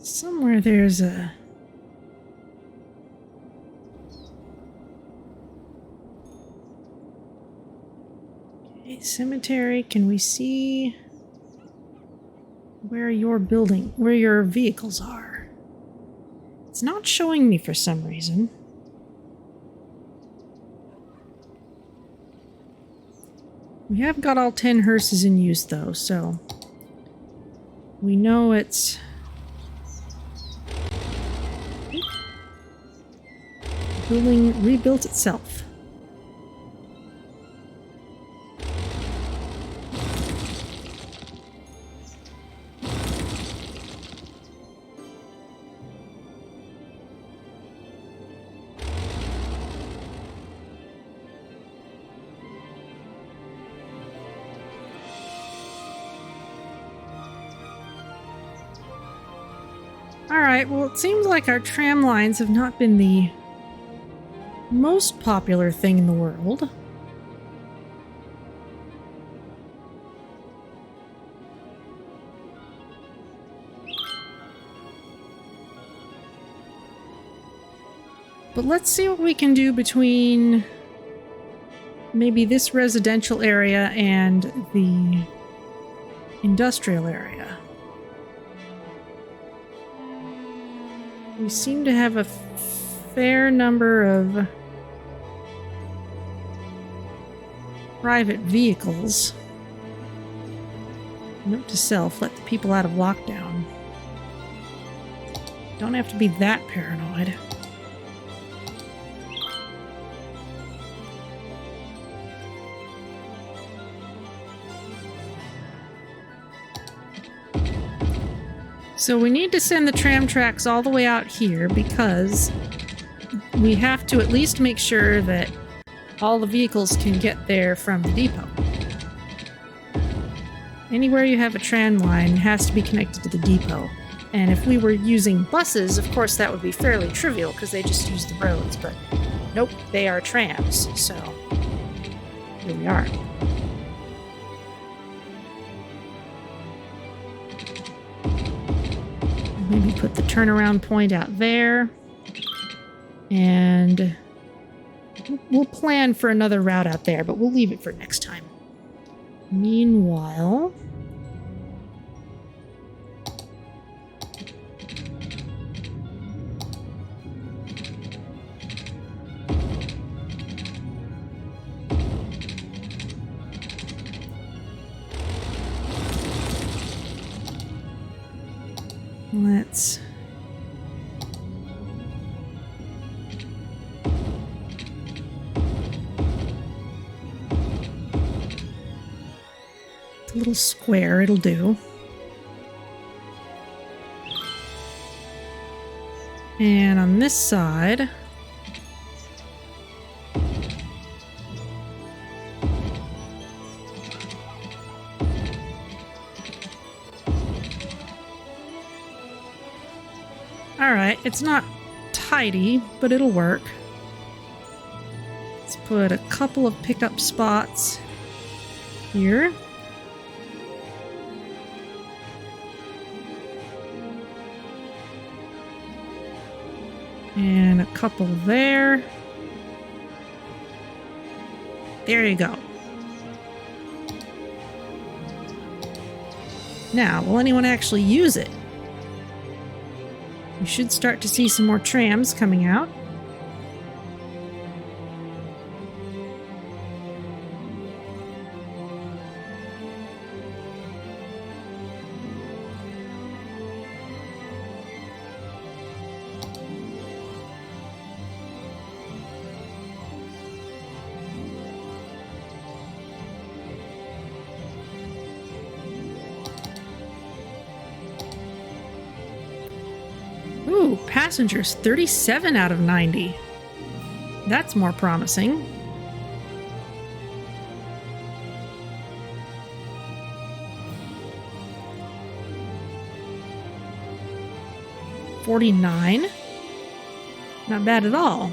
Somewhere there's a... Okay, cemetery. Can we see where your vehicles are? It's not showing me for some reason. We have got all 10 hearses in use, though, so we know it's... building rebuilt itself. Alright, well, it seems like our tram lines have not been the most popular thing in the world. But let's see what we can do between maybe this residential area and the industrial area. We seem to have a fair number of private vehicles. Note to self, let the people out of lockdown. Don't have to be that paranoid. So we need to send the tram tracks all the way out here because we have to at least make sure that all the vehicles can get there from the depot. Anywhere you have a tram line has to be connected to the depot. And if we were using buses, of course that would be fairly trivial because they just use the roads, but nope, they are trams, so here we are. Maybe put the turnaround point out there. And we'll plan for another route out there, but we'll leave it for next time. Meanwhile... let's... a little square, it'll do. And on this side... Alright, it's not tidy, but it'll work. Let's put a couple of pickup spots here. And a couple there. There you go. Now, will anyone actually use it? We should start to see some more trams coming out. Ooh, passengers 37 out of 90. That's more promising. $49. Not bad at all.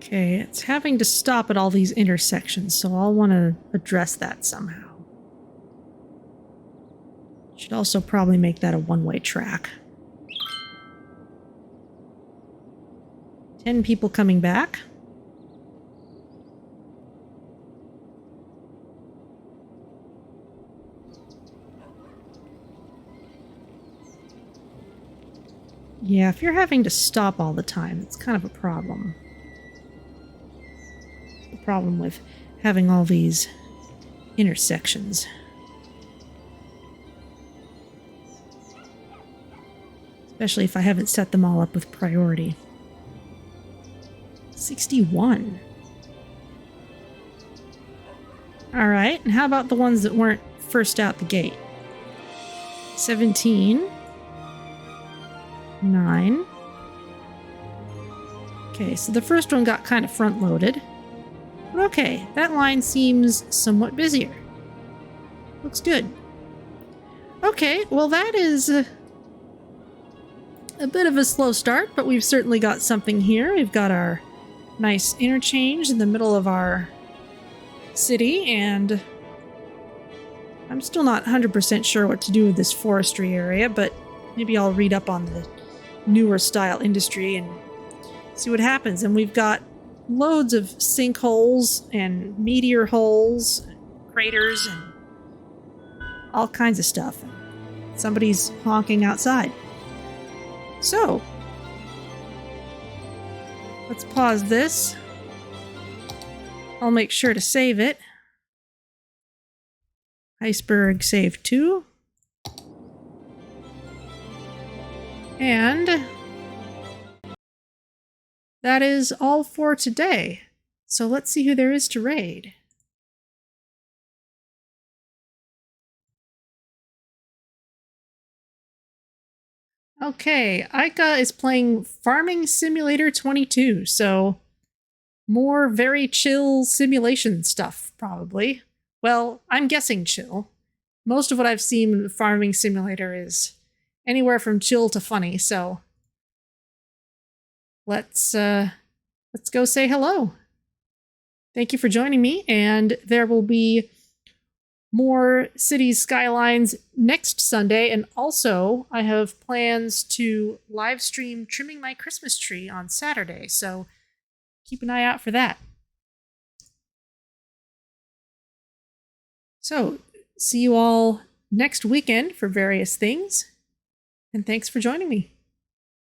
Okay, it's having to stop at all these intersections, so I'll want to address that somehow. Should also probably make that a one-way track. 10 people coming back. Yeah, if you're having to stop all the time, it's kind of a problem. The problem with having all these intersections. Especially if I haven't set them all up with priority. 61. Alright, and how about the ones that weren't first out the gate? 17. 9. Okay, so the first one got kind of front-loaded. But okay, that line seems somewhat busier. Looks good. Okay, well that is a bit of a slow start, but we've certainly got something here. We've got our nice interchange in the middle of our city, and I'm still not 100% sure what to do with this forestry area, but maybe I'll read up on the newer style industry and see what happens. And we've got loads of sinkholes and meteor holes, craters, and all kinds of stuff. Somebody's honking outside. So, let's pause this. I'll make sure to save it. Iceberg save 2. And that is all for today. So let's see who there is to raid. Okay, Aika is playing Farming Simulator 22, so more very chill simulation stuff, probably. Well, I'm guessing chill. Most of what I've seen in Farming Simulator is anywhere from chill to funny, so let's go say hello. Thank you for joining me, and there will be more Cities Skylines next Sunday, and also I have plans to live stream trimming my Christmas tree on Saturday, so keep an eye out for that. So, see you all next weekend for various things, and thanks for joining me.